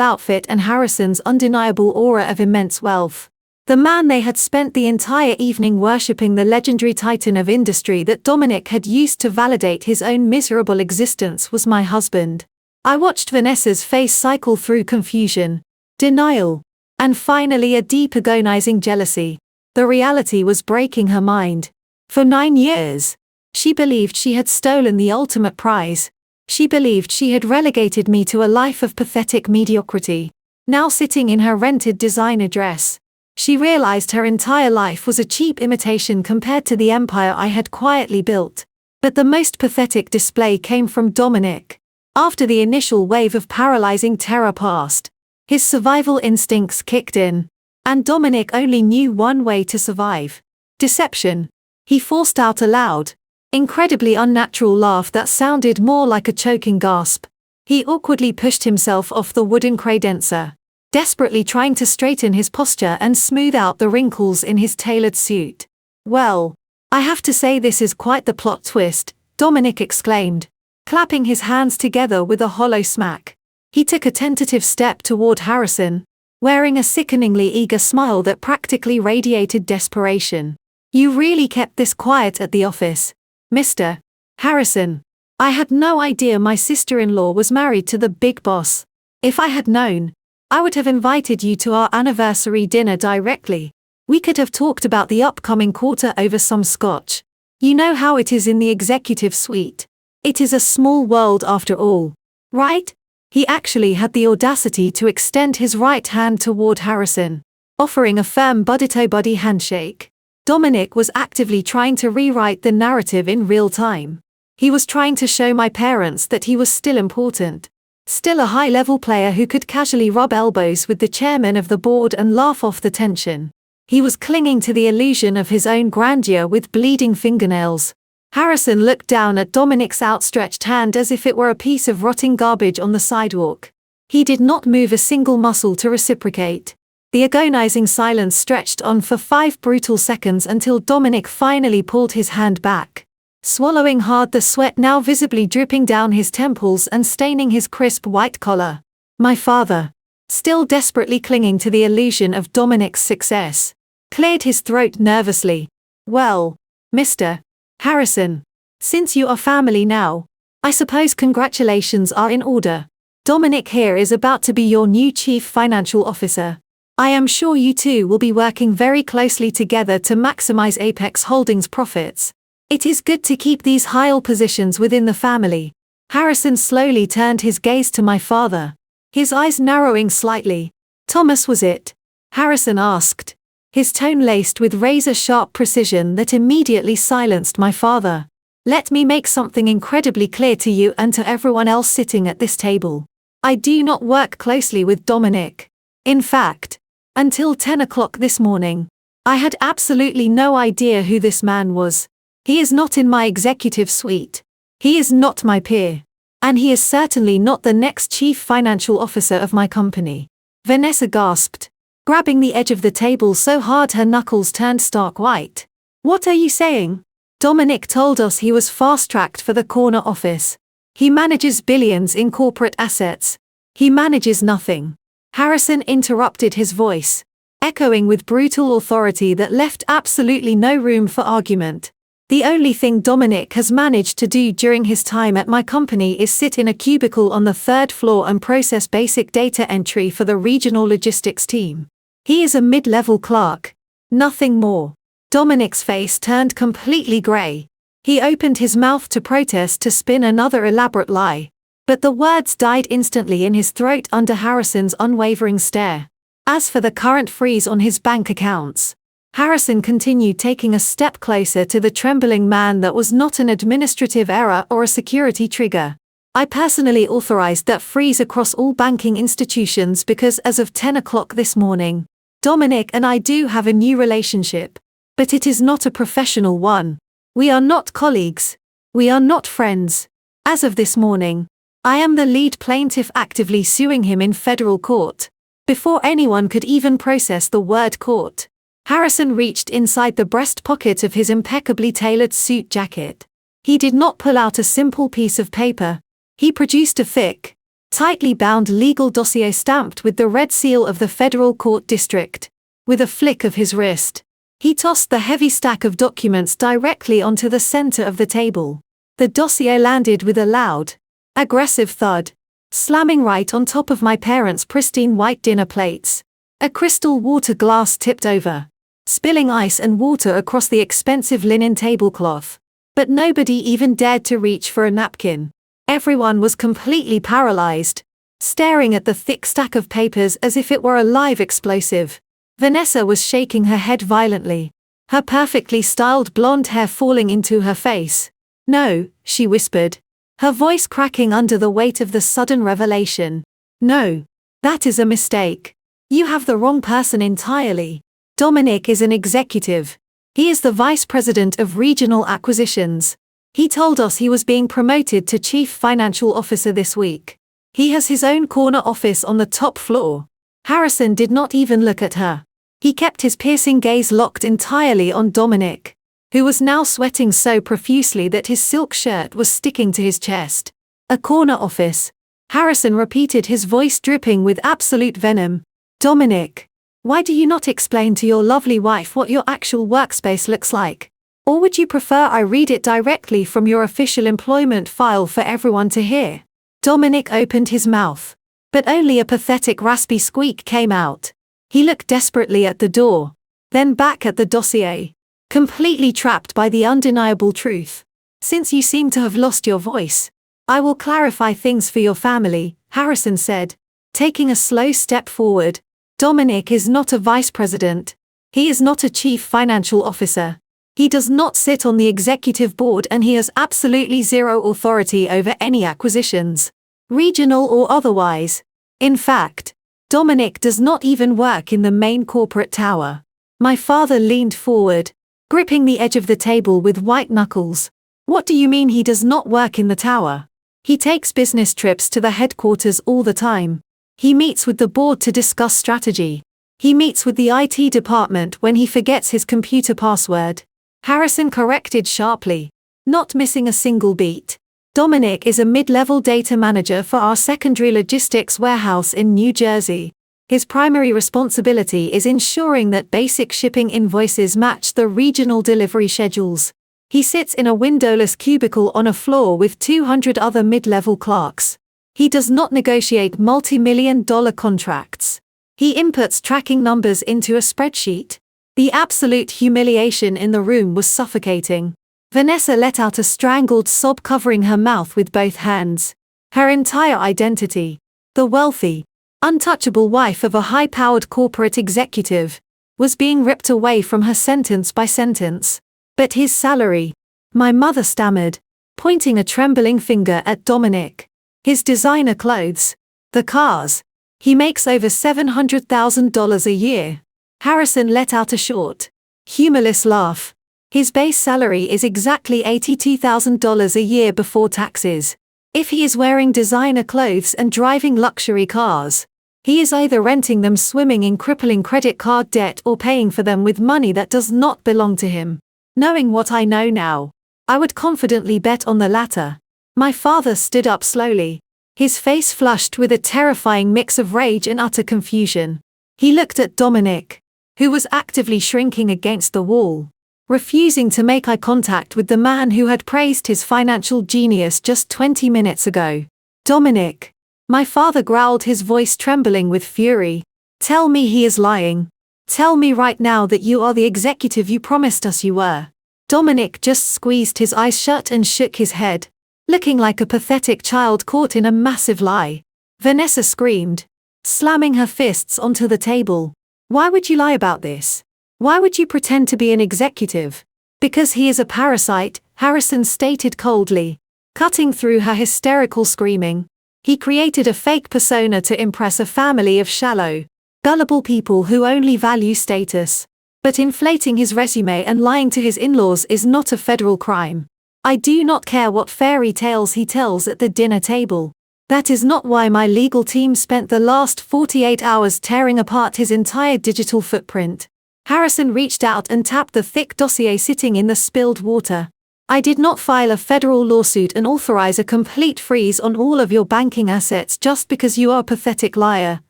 outfit and Harrison's undeniable aura of immense wealth. The man they had spent the entire evening worshipping, the legendary titan of industry that Dominic had used to validate his own miserable existence, was my husband. I watched Vanessa's face cycle through confusion, denial, and finally a deep agonizing jealousy. The reality was breaking her mind. For 9 years, she believed she had stolen the ultimate prize. She believed she had relegated me to a life of pathetic mediocrity. Now sitting in her rented designer dress, she realized her entire life was a cheap imitation compared to the empire I had quietly built. But the most pathetic display came from Dominic. After the initial wave of paralyzing terror passed, his survival instincts kicked in, and Dominic only knew one way to survive: deception. He forced out a loud, incredibly unnatural laugh that sounded more like a choking gasp. He awkwardly pushed himself off the wooden credenza, desperately trying to straighten his posture and smooth out the wrinkles in his tailored suit. "Well, I have to say this is quite the plot twist," Dominic exclaimed, clapping his hands together with a hollow smack. He took a tentative step toward Harrison, wearing a sickeningly eager smile that practically radiated desperation. "You really kept this quiet at the office, Mr. Harrison. I had no idea my sister-in-law was married to the big boss. If I had known, I would have invited you to our anniversary dinner directly. We could have talked about the upcoming quarter over some scotch. You know how it is in the executive suite. It is a small world after all, right?" He actually had the audacity to extend his right hand toward Harrison, offering a firm buddy-to-buddy handshake. Dominic was actively trying to rewrite the narrative in real time. He was trying to show my parents that he was still important, still a high-level player who could casually rub elbows with the chairman of the board and laugh off the tension. He was clinging to the illusion of his own grandeur with bleeding fingernails. Harrison looked down at Dominic's outstretched hand as if it were a piece of rotting garbage on the sidewalk. He did not move a single muscle to reciprocate. The agonizing silence stretched on for 5 brutal seconds until Dominic finally pulled his hand back, swallowing hard, the sweat now visibly dripping down his temples and staining his crisp white collar. My father, still desperately clinging to the illusion of Dominic's success, cleared his throat nervously. "Well, Mr. Harrison, since you are family now, I suppose congratulations are in order. Dominic here is about to be your new chief financial officer. I am sure you two will be working very closely together to maximize Apex Holdings' profits. It is good to keep these high positions within the family." Harrison slowly turned his gaze to my father, his eyes narrowing slightly. "Thomas, was it?" Harrison asked, his tone laced with razor-sharp precision that immediately silenced my father. "Let me make something incredibly clear to you and to everyone else sitting at this table. I do not work closely with Dominic. In fact, until 10 o'clock this morning, I had absolutely no idea who this man was. He is not in my executive suite. He is not my peer. And he is certainly not the next chief financial officer of my company." Vanessa gasped, grabbing the edge of the table so hard her knuckles turned stark white. "What are you saying?" "Dominic told us he was fast-tracked for the corner office. He manages billions in corporate assets. He manages nothing." Harrison interrupted, his voice echoing with brutal authority that left absolutely no room for argument. "The only thing Dominic has managed to do during his time at my company is sit in a cubicle on the 3rd floor and process basic data entry for the regional logistics team. He is a mid-level clerk. Nothing more." Dominic's face turned completely grey. He opened his mouth to protest, to spin another elaborate lie, but the words died instantly in his throat under Harrison's unwavering stare. As for the current freeze on his bank accounts, Harrison continued, taking a step closer to the trembling man. "That was not an administrative error or a security trigger. I personally authorized that freeze across all banking institutions because as of 10 o'clock this morning, Dominic and I do have a new relationship, but it is not a professional one. We are not colleagues. We are not friends. As of this morning, I am the lead plaintiff actively suing him in federal court. Before anyone could even process the word court, Harrison reached inside the breast pocket of his impeccably tailored suit jacket. He did not pull out a simple piece of paper. He produced a thick, tightly bound legal dossier stamped with the red seal of the federal court district. With a flick of his wrist, he tossed the heavy stack of documents directly onto the center of the table. The dossier landed with a loud, aggressive thud, slamming right on top of my parents' pristine white dinner plates. A crystal water glass tipped over, spilling ice and water across the expensive linen tablecloth. But nobody even dared to reach for a napkin. Everyone was completely paralyzed, staring at the thick stack of papers as if it were a live explosive. Vanessa was shaking her head violently, her perfectly styled blonde hair falling into her face. "No," she whispered, her voice cracking under the weight of the sudden revelation. "No. That is a mistake. You have the wrong person entirely. Dominic is an executive. He is the vice president of regional acquisitions. He told us he was being promoted to chief financial officer this week. He has his own corner office on the top floor." Harrison did not even look at her. He kept his piercing gaze locked entirely on Dominic, who was now sweating so profusely that his silk shirt was sticking to his chest. "A corner office," Harrison repeated, his voice dripping with absolute venom. "Dominic, why do you not explain to your lovely wife what your actual workspace looks like? Or would you prefer I read it directly from your official employment file for everyone to hear?" Dominic opened his mouth, but only a pathetic raspy squeak came out. He looked desperately at the door, then back at the dossier, completely trapped by the undeniable truth. "Since you seem to have lost your voice, I will clarify things for your family," Harrison said, taking a slow step forward. "Dominic is not a vice president. He is not a chief financial officer. He does not sit on the executive board, and he has absolutely zero authority over any acquisitions, regional or otherwise. In fact, Dominic does not even work in the main corporate tower." My father leaned forward, gripping the edge of the table with white knuckles. "What do you mean he does not work in the tower?" "He takes business trips to the headquarters all the time. He meets with the board to discuss strategy. He meets with the IT department when he forgets his computer password," Harrison corrected sharply, not missing a single beat. "Dominic is a mid-level data manager for our secondary logistics warehouse in New Jersey. His primary responsibility is ensuring that basic shipping invoices match the regional delivery schedules. He sits in a windowless cubicle on a floor with 200 other mid-level clerks. He does not negotiate multi-million-dollar contracts. He inputs tracking numbers into a spreadsheet." The absolute humiliation in the room was suffocating. Vanessa let out a strangled sob, covering her mouth with both hands. Her entire identity, the wealthy, untouchable wife of a high-powered corporate executive, was being ripped away from her sentence by sentence. "But his salary," my mother stammered, pointing a trembling finger at Dominic. "His designer clothes, the cars. He makes over $700,000 a year." Harrison let out a short, humorless laugh. "His base salary is exactly $82,000 a year before taxes. If he is wearing designer clothes and driving luxury cars, he is either renting them, swimming in crippling credit card debt, or paying for them with money that does not belong to him. Knowing what I know now, I would confidently bet on the latter." My father stood up slowly, his face flushed with a terrifying mix of rage and utter confusion. He looked at Dominic, who was actively shrinking against the wall, refusing to make eye contact with the man who had praised his financial genius just 20 minutes ago. "Dominic," my father growled, his voice trembling with fury, "tell me he is lying. Tell me right now that you are the executive you promised us you were." Dominic just squeezed his eyes shut and shook his head, looking like a pathetic child caught in a massive lie. Vanessa screamed, slamming her fists onto the table. "Why would you lie about this? Why would you pretend to be an executive?" "Because he is a parasite," Harrison stated coldly, cutting through her hysterical screaming. "He created a fake persona to impress a family of shallow, gullible people who only value status. But inflating his resume and lying to his in-laws is not a federal crime. I do not care what fairy tales he tells at the dinner table. That is not why my legal team spent the last 48 hours tearing apart his entire digital footprint. Harrison reached out and tapped the thick dossier sitting in the spilled water. I did not file a federal lawsuit and authorize a complete freeze on all of your banking assets just because you are a pathetic liar,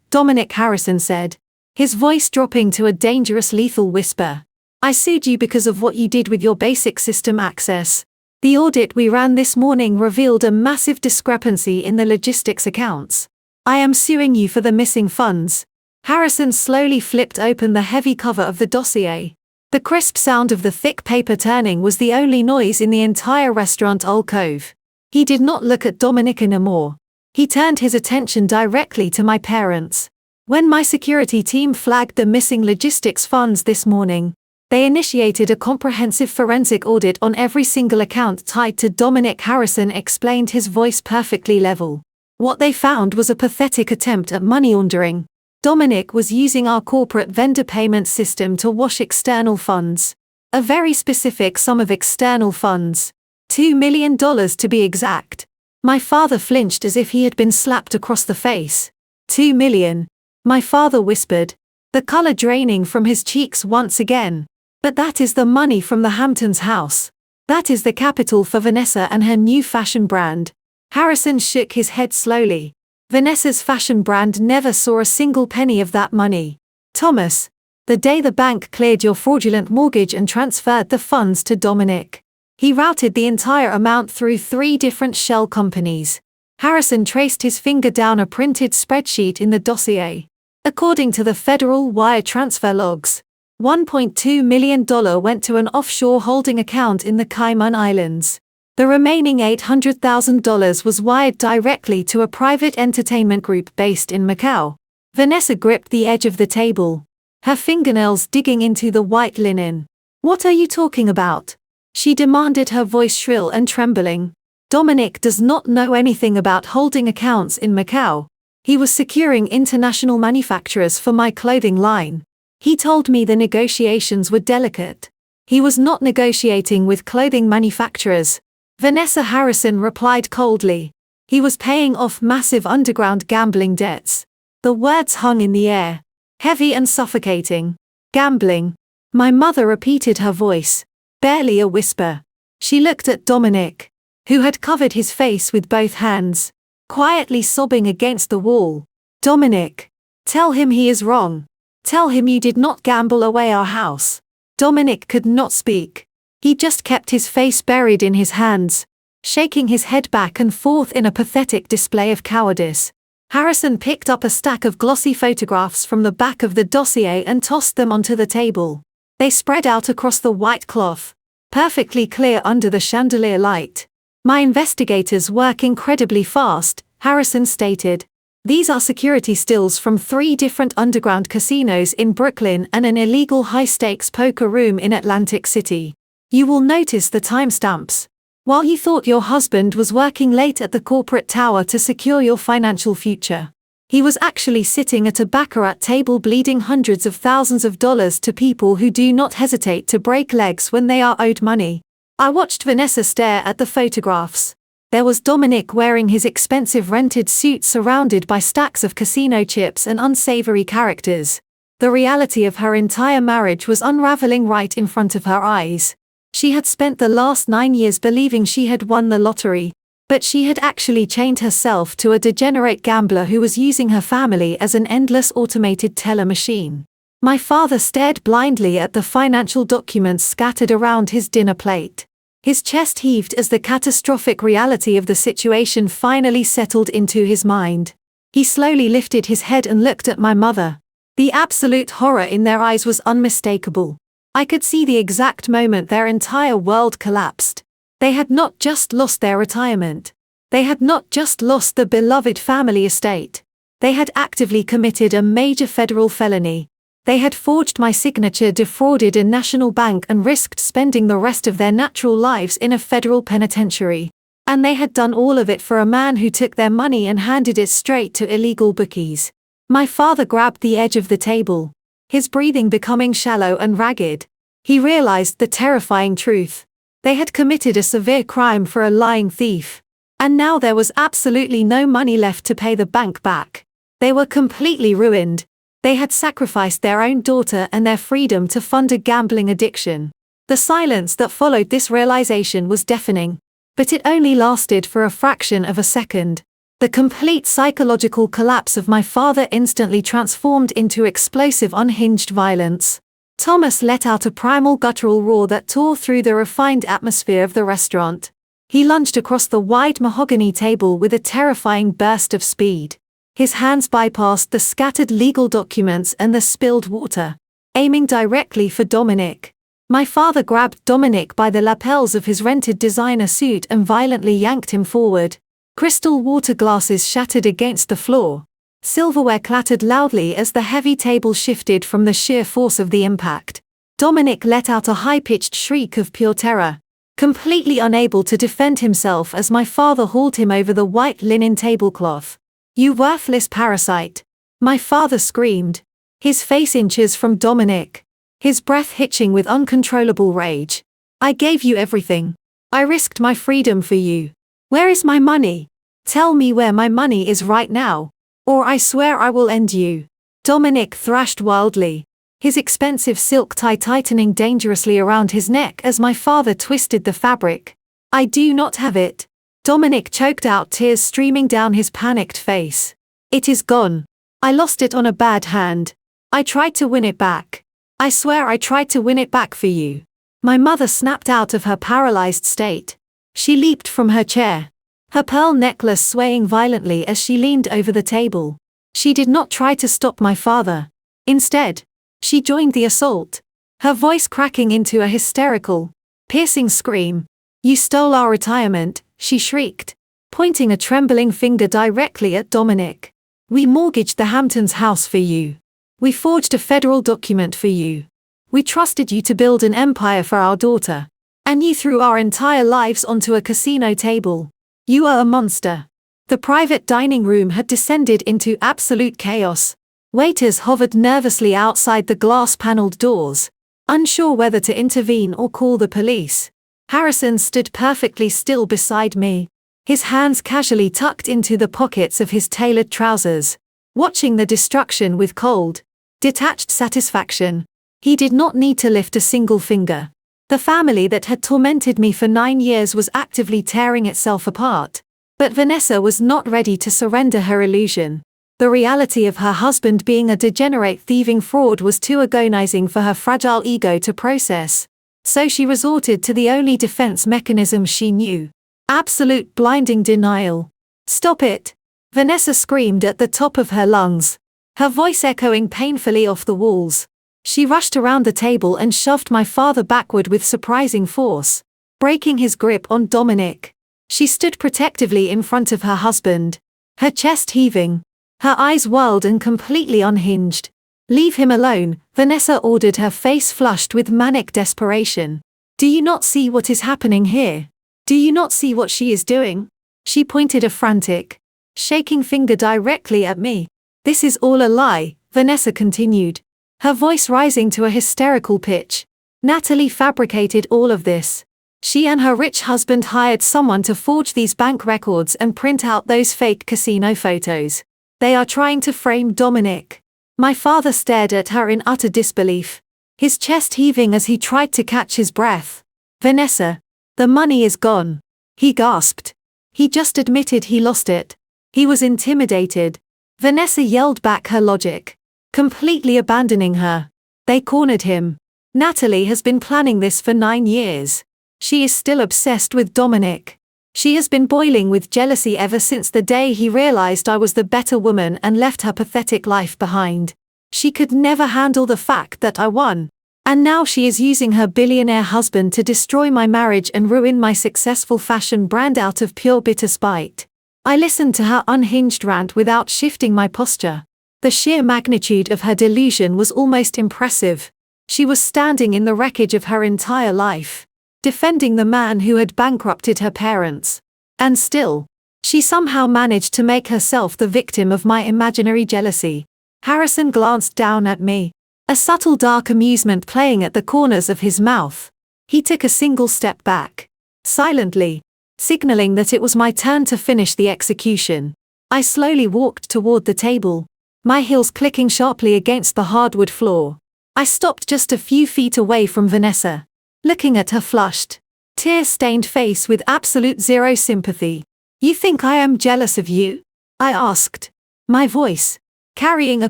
Dominic Harrison said, his voice dropping to a dangerous lethal whisper. I sued you because of what you did with your basic system access. The audit we ran this morning revealed a massive discrepancy in the logistics accounts. I am suing you for the missing funds. Harrison slowly flipped open the heavy cover of the dossier. The crisp sound of the thick paper turning was the only noise in the entire restaurant alcove. He did not look at Dominic anymore. He turned his attention directly to my parents. When my security team flagged the missing logistics funds this morning, they initiated a comprehensive forensic audit on every single account tied to Dominic Harrison, explained, his voice perfectly level. What they found was a pathetic attempt at money laundering. Dominic was using our corporate vendor payment system to wash external funds. A very specific sum of external funds. $2 million to be exact. My father flinched as if he had been slapped across the face. $2 million. My father whispered, the color draining from his cheeks once again. But that is the money from the Hamptons house. That is the capital for Vanessa and her new fashion brand. Harrison shook his head slowly. Vanessa's fashion brand never saw a single penny of that money. Thomas, the day the bank cleared your fraudulent mortgage and transferred the funds to Dominic, he routed the entire amount through 3 different shell companies. Harrison traced his finger down a printed spreadsheet in the dossier. According to the federal wire transfer logs, $1.2 million went to an offshore holding account in the Cayman Islands. The remaining $800,000 was wired directly to a private entertainment group based in Macau. Vanessa gripped the edge of the table, her fingernails digging into the white linen. What are you talking about? She demanded, her voice shrill and trembling. Dominic does not know anything about holding accounts in Macau. He was securing international manufacturers for my clothing line. He told me the negotiations were delicate. He was not negotiating with clothing manufacturers. Vanessa Harrison replied coldly. He was paying off massive underground gambling debts. The words hung in the air, heavy and suffocating. Gambling. My mother repeated, her voice, barely a whisper. She looked at Dominic, who had covered his face with both hands, quietly sobbing against the wall. Dominic, tell him he is wrong. Tell him you did not gamble away our house. Dominic could not speak. He just kept his face buried in his hands, shaking his head back and forth in a pathetic display of cowardice. Harrison picked up a stack of glossy photographs from the back of the dossier and tossed them onto the table. They spread out across the white cloth, perfectly clear under the chandelier light. My investigators work incredibly fast, Harrison stated. These are security stills from 3 different underground casinos in Brooklyn and an illegal high-stakes poker room in Atlantic City. You will notice the timestamps. While you thought your husband was working late at the corporate tower to secure your financial future, he was actually sitting at a baccarat table bleeding hundreds of thousands of dollars to people who do not hesitate to break legs when they are owed money. I watched Vanessa stare at the photographs. There was Dominic wearing his expensive rented suit surrounded by stacks of casino chips and unsavory characters. The reality of her entire marriage was unraveling right in front of her eyes. She had spent the last 9 years believing she had won the lottery, but she had actually chained herself to a degenerate gambler who was using her family as an endless automated teller machine. My father stared blindly at the financial documents scattered around his dinner plate. His chest heaved as the catastrophic reality of the situation finally settled into his mind. He slowly lifted his head and looked at my mother. The absolute horror in their eyes was unmistakable. I could see the exact moment their entire world collapsed. They had not just lost their retirement. They had not just lost the beloved family estate. They had actively committed a major federal felony. They had forged my signature, defrauded a national bank, and risked spending the rest of their natural lives in a federal penitentiary. And they had done all of it for a man who took their money and handed it straight to illegal bookies. My father grabbed the edge of the table, his breathing becoming shallow and ragged. He realized the terrifying truth. They had committed a severe crime for a lying thief. And now there was absolutely no money left to pay the bank back. They were completely ruined. They had sacrificed their own daughter and their freedom to fund a gambling addiction. The silence that followed this realization was deafening. But it only lasted for a fraction of a second. The complete psychological collapse of my father instantly transformed into explosive unhinged violence. Thomas let out a primal guttural roar that tore through the refined atmosphere of the restaurant. He lunged across the wide mahogany table with a terrifying burst of speed. His hands bypassed the scattered legal documents and the spilled water, aiming directly for Dominic. My father grabbed Dominic by the lapels of his rented designer suit and violently yanked him forward. Crystal water glasses shattered against the floor. Silverware clattered loudly as the heavy table shifted from the sheer force of the impact. Dominic let out a high-pitched shriek of pure terror, completely unable to defend himself as my father hauled him over the white linen tablecloth. "You worthless parasite!" my father screamed, his face inches from Dominic, his breath hitching with uncontrollable rage. "I gave you everything. I risked my freedom for you. Where is my money? Tell me where my money is right now, or I swear I will end you." Dominic thrashed wildly, his expensive silk tie tightening dangerously around his neck as my father twisted the fabric. "I do not have it." Dominic choked out, tears streaming down his panicked face. "It is gone. I lost it on a bad hand. I tried to win it back. I swear I tried to win it back for you." My mother snapped out of her paralyzed state. She leaped from her chair, her pearl necklace swaying violently as she leaned over the table. She did not try to stop my father. Instead, she joined the assault, her voice cracking into a hysterical, piercing scream. "You stole our retirement," she shrieked, pointing a trembling finger directly at Dominic. "We mortgaged the Hamptons house for you. We forged a federal document for you. We trusted you to build an empire for our daughter. And you threw our entire lives onto a casino table. You are a monster." The private dining room had descended into absolute chaos. Waiters hovered nervously outside the glass-paneled doors, unsure whether to intervene or call the police. Harrison stood perfectly still beside me, his hands casually tucked into the pockets of his tailored trousers, watching the destruction with cold, detached satisfaction. He did not need to lift a single finger. The family that had tormented me for 9 years was actively tearing itself apart. But Vanessa was not ready to surrender her illusion. The reality of her husband being a degenerate thieving fraud was too agonizing for her fragile ego to process. So she resorted to the only defense mechanism she knew: absolute blinding denial. "Stop it!" Vanessa screamed at the top of her lungs, her voice echoing painfully off the walls. She rushed around the table and shoved my father backward with surprising force, breaking his grip on Dominic. She stood protectively in front of her husband, her chest heaving, her eyes wild and completely unhinged. "Leave him alone," Vanessa ordered, her face flushed with manic desperation. "Do you not see what is happening here? Do you not see what she is doing?" She pointed a frantic, shaking finger directly at me. "This is all a lie," Vanessa continued, her voice rising to a hysterical pitch. "Natalie fabricated all of this. She and her rich husband hired someone to forge these bank records and print out those fake casino photos. They are trying to frame Dominic." My father stared at her in utter disbelief, his chest heaving as he tried to catch his breath. "Vanessa, the money is gone," he gasped. He just admitted he lost it. He was intimidated. Vanessa yelled back her logic, completely abandoning her. They cornered him. "Natalie has been planning this for 9 years. She is still obsessed with Dominic. She has been boiling with jealousy ever since the day he realized I was the better woman and left her pathetic life behind. She could never handle the fact that I won. And now she is using her billionaire husband to destroy my marriage and ruin my successful fashion brand out of pure bitter spite." I listened to her unhinged rant without shifting my posture. The sheer magnitude of her delusion was almost impressive. She was standing in the wreckage of her entire life, defending the man who had bankrupted her parents. And still, she somehow managed to make herself the victim of my imaginary jealousy. Harrison glanced down at me, a subtle dark amusement playing at the corners of his mouth. He took a single step back, silently, signaling that it was my turn to finish the execution. I slowly walked toward the table, my heels clicking sharply against the hardwood floor. I stopped just a few feet away from Vanessa, looking at her flushed, tear-stained face with absolute zero sympathy. "You think I am jealous of you?" I asked, my voice carrying a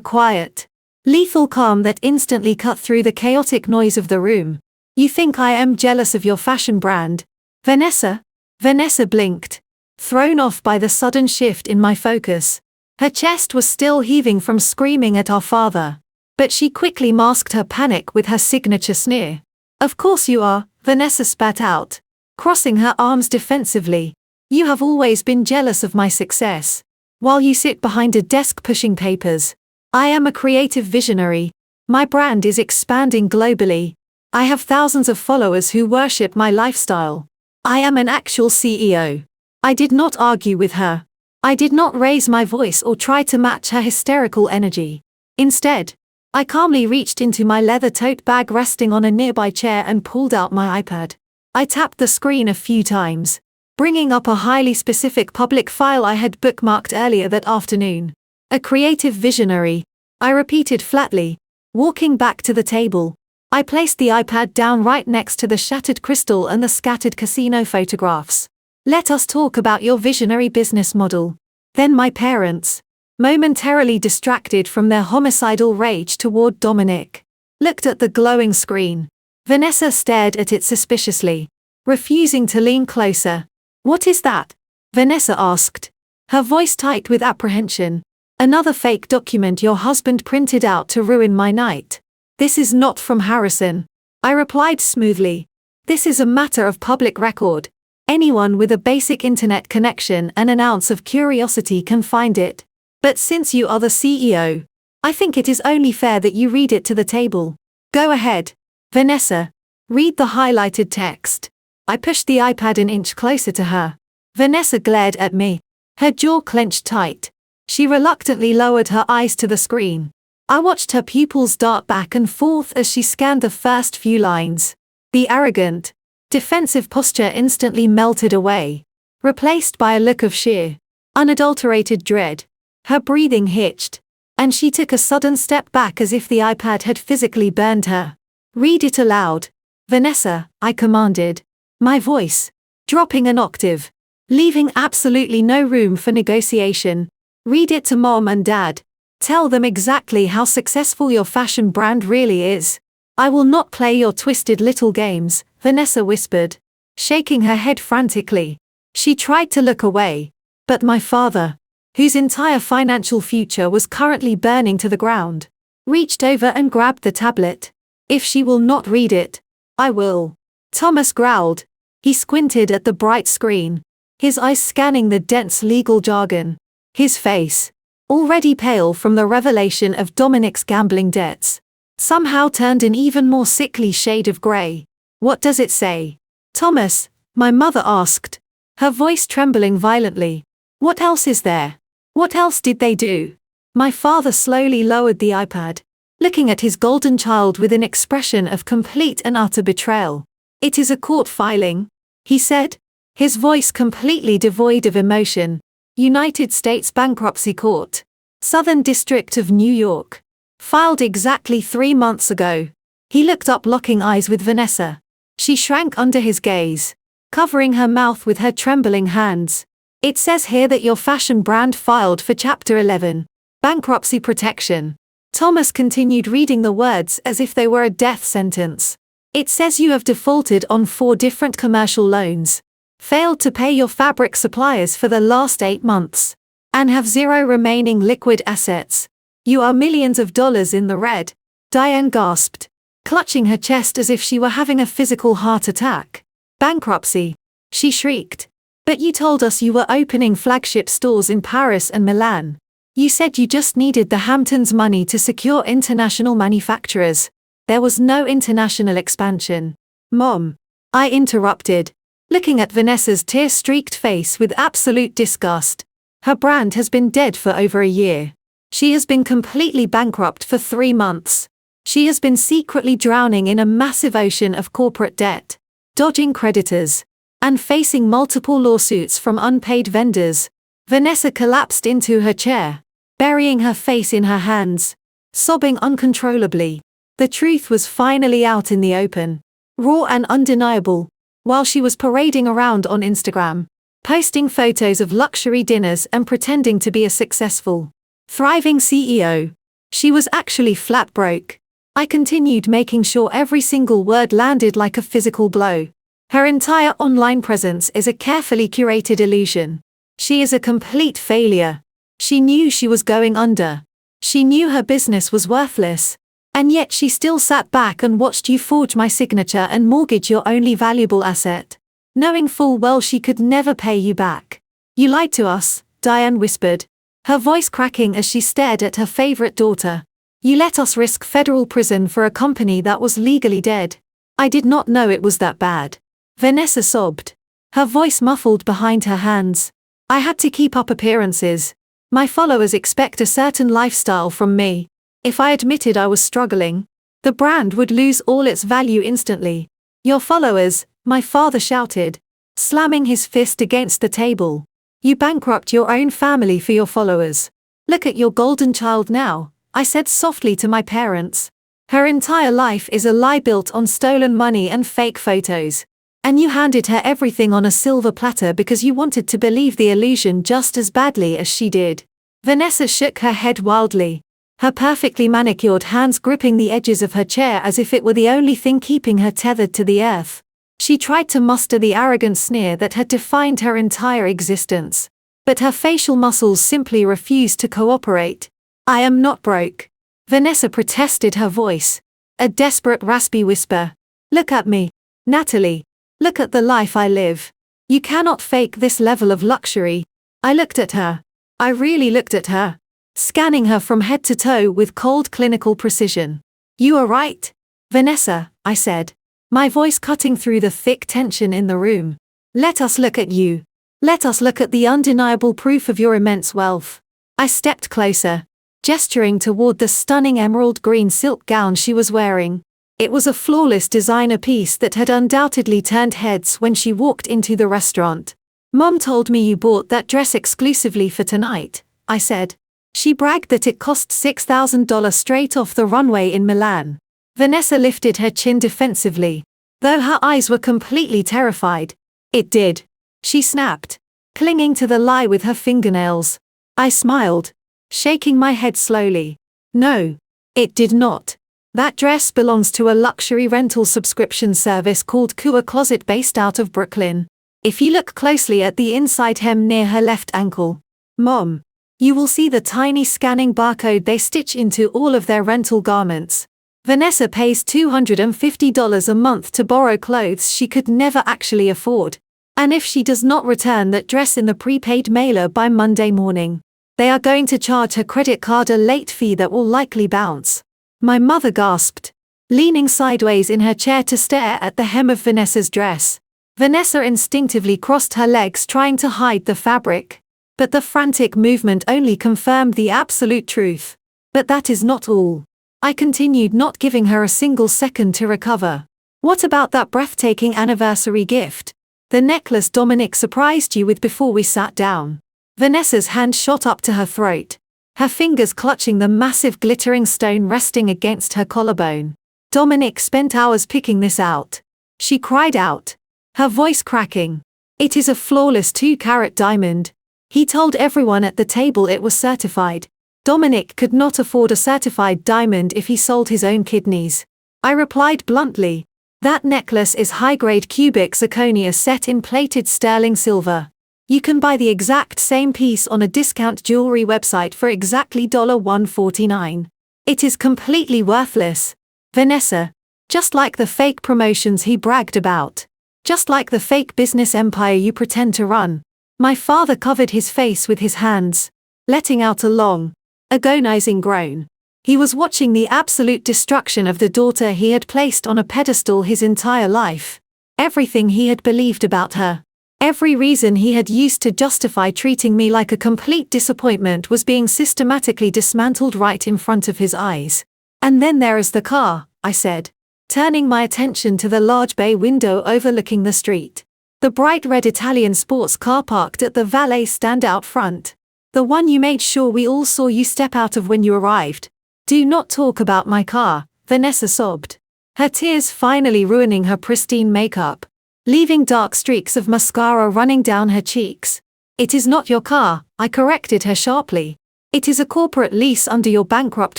quiet, lethal calm that instantly cut through the chaotic noise of the room. "You think I am jealous of your fashion brand, Vanessa?" Vanessa blinked, thrown off by the sudden shift in my focus. Her chest was still heaving from screaming at our father, but she quickly masked her panic with her signature sneer. "Of course you are," Vanessa spat out, crossing her arms defensively. "You have always been jealous of my success, while you sit behind a desk pushing papers. I am a creative visionary. My brand is expanding globally. I have thousands of followers who worship my lifestyle. I am an actual CEO." I did not argue with her. I did not raise my voice or try to match her hysterical energy. Instead, I calmly reached into my leather tote bag resting on a nearby chair and pulled out my iPad. I tapped the screen a few times, bringing up a highly specific public file I had bookmarked earlier that afternoon. "A creative visionary," I repeated flatly, walking back to the table. I placed the iPad down right next to the shattered crystal and the scattered casino photographs. "Let us talk about your visionary business model." Then my parents, momentarily distracted from their homicidal rage toward Dominic, looked at the glowing screen. Vanessa stared at it suspiciously, refusing to lean closer. "What is that?" Vanessa asked, her voice tight with apprehension. "Another fake document your husband printed out to ruin my night." "This is not from Harrison," I replied smoothly. "This is a matter of public record. Anyone with a basic internet connection and an ounce of curiosity can find it. But since you are the CEO, I think it is only fair that you read it to the table. Go ahead, Vanessa. Read the highlighted text." I pushed the iPad an inch closer to her. Vanessa glared at me, her jaw clenched tight. She reluctantly lowered her eyes to the screen. I watched her pupils dart back and forth as she scanned the first few lines. The arrogant, defensive posture instantly melted away, replaced by a look of sheer, unadulterated dread. Her breathing hitched, and she took a sudden step back as if the iPad had physically burned her. "Read it aloud, Vanessa," I commanded, my voice dropping an octave, leaving absolutely no room for negotiation. "Read it to Mom and Dad. Tell them exactly how successful your fashion brand really is." "I will not play your twisted little games," Vanessa whispered, shaking her head frantically. She tried to look away, but my father, whose entire financial future was currently burning to the ground, reached over and grabbed the tablet. "If she will not read it, I will," Thomas growled. He squinted at the bright screen, his eyes scanning the dense legal jargon. His face, already pale from the revelation of Dominic's gambling debts, somehow turned an even more sickly shade of grey. "What does it say?" "Thomas," my mother asked, her voice trembling violently. "What else is there? What else did they do?" My father slowly lowered the iPad, looking at his golden child with an expression of complete and utter betrayal. "It is a court filing," he said, his voice completely devoid of emotion. "United States Bankruptcy Court, Southern District of New York. Filed exactly 3 months ago." He looked up, locking eyes with Vanessa. She shrank under his gaze, covering her mouth with her trembling hands. "It says here that your fashion brand filed for Chapter 11, bankruptcy protection." Thomas continued reading the words as if they were a death sentence. "It says you have defaulted on 4 different commercial loans, failed to pay your fabric suppliers for the last 8 months, and have 0 remaining liquid assets. You are millions of dollars in the red." Diane gasped, clutching her chest as if she were having a physical heart attack. "Bankruptcy?" she shrieked. "But you told us you were opening flagship stores in Paris and Milan. You said you just needed the Hamptons' money to secure international manufacturers. There was no international expansion." "Mom," I interrupted, looking at Vanessa's tear-streaked face with absolute disgust. "Her brand has been dead for over a year. She has been completely bankrupt for 3 months. She has been secretly drowning in a massive ocean of corporate debt, dodging creditors, and facing multiple lawsuits from unpaid vendors. Vanessa collapsed into her chair, burying her face in her hands, sobbing uncontrollably. The truth was finally out in the open, raw and undeniable, while she was parading around on Instagram, posting photos of luxury dinners and pretending to be a successful, thriving CEO. She was actually flat broke. I continued making sure every single word landed like a physical blow. Her entire online presence is a carefully curated illusion. She is a complete failure. She knew she was going under. She knew her business was worthless. And yet she still sat back and watched you forge my signature and mortgage your only valuable asset, knowing full well she could never pay you back. You lied to us, Diane whispered, her voice cracking as she stared at her favorite daughter. You let us risk federal prison for a company that was legally dead. I did not know it was that bad. Vanessa sobbed, her voice muffled behind her hands. I had to keep up appearances. My followers expect a certain lifestyle from me. If I admitted I was struggling, the brand would lose all its value instantly. Your followers, my father shouted, slamming his fist against the table. You bankrupt your own family for your followers. Look at your golden child now, I said softly to my parents. Her entire life is a lie built on stolen money and fake photos. And you handed her everything on a silver platter because you wanted to believe the illusion just as badly as she did. Vanessa shook her head wildly, her perfectly manicured hands gripping the edges of her chair as if it were the only thing keeping her tethered to the earth. She tried to muster the arrogant sneer that had defined her entire existence. But her facial muscles simply refused to cooperate. I am not broke. Vanessa protested, her voice a desperate raspy whisper. Look at me, Natalie. Look at the life I live. You cannot fake this level of luxury. I looked at her. I really looked at her, scanning her from head to toe with cold clinical precision. You are right, Vanessa, I said, my voice cutting through the thick tension in the room. Let us look at you. Let us look at the undeniable proof of your immense wealth. I stepped closer, gesturing toward the stunning emerald green silk gown she was wearing. It was a flawless designer piece that had undoubtedly turned heads when she walked into the restaurant. Mom told me you bought that dress exclusively for tonight, I said. She bragged that it cost $6,000 straight off the runway in Milan. Vanessa lifted her chin defensively, though her eyes were completely terrified. It did, she snapped, clinging to the lie with her fingernails. I smiled, shaking my head slowly. No, it did not. That dress belongs to a luxury rental subscription service called Kua Closet based out of Brooklyn. If you look closely at the inside hem near her left ankle, Mom, you will see the tiny scanning barcode they stitch into all of their rental garments. Vanessa pays $250 a month to borrow clothes she could never actually afford. And if she does not return that dress in the prepaid mailer by Monday morning, they are going to charge her credit card a late fee that will likely bounce. My mother gasped, leaning sideways in her chair to stare at the hem of Vanessa's dress. Vanessa instinctively crossed her legs trying to hide the fabric. But the frantic movement only confirmed the absolute truth. But that is not all. I continued, not giving her a single second to recover. What about that breathtaking anniversary gift? The necklace Dominic surprised you with before we sat down. Vanessa's hand shot up to her throat, her fingers clutching the massive glittering stone resting against her collarbone. Dominic spent hours picking this out. She cried out, her voice cracking. It is a flawless 2-carat diamond. He told everyone at the table it was certified. Dominic could not afford a certified diamond if he sold his own kidneys. I replied bluntly, that necklace is high-grade cubic zirconia set in plated sterling silver. You can buy the exact same piece on a discount jewelry website for exactly $149. It is completely worthless, Vanessa. Just like the fake promotions he bragged about. Just like the fake business empire you pretend to run. My father covered his face with his hands, letting out a long, agonizing groan. He was watching the absolute destruction of the daughter he had placed on a pedestal his entire life. Everything he had believed about her, every reason he had used to justify treating me like a complete disappointment was being systematically dismantled right in front of his eyes. And then there is the car, I said, turning my attention to the large bay window overlooking the street. The bright red Italian sports car parked at the valet stand out front. The one you made sure we all saw you step out of when you arrived. Do not talk about my car, Vanessa sobbed. Her tears finally ruining her pristine makeup, leaving dark streaks of mascara running down her cheeks. It is not your car, I corrected her sharply. It is a corporate lease under your bankrupt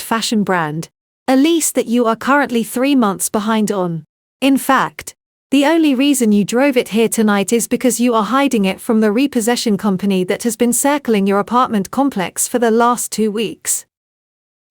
fashion brand. A lease that you are currently 3 months behind on. In fact, the only reason you drove it here tonight is because you are hiding it from the repossession company that has been circling your apartment complex for the last 2 weeks.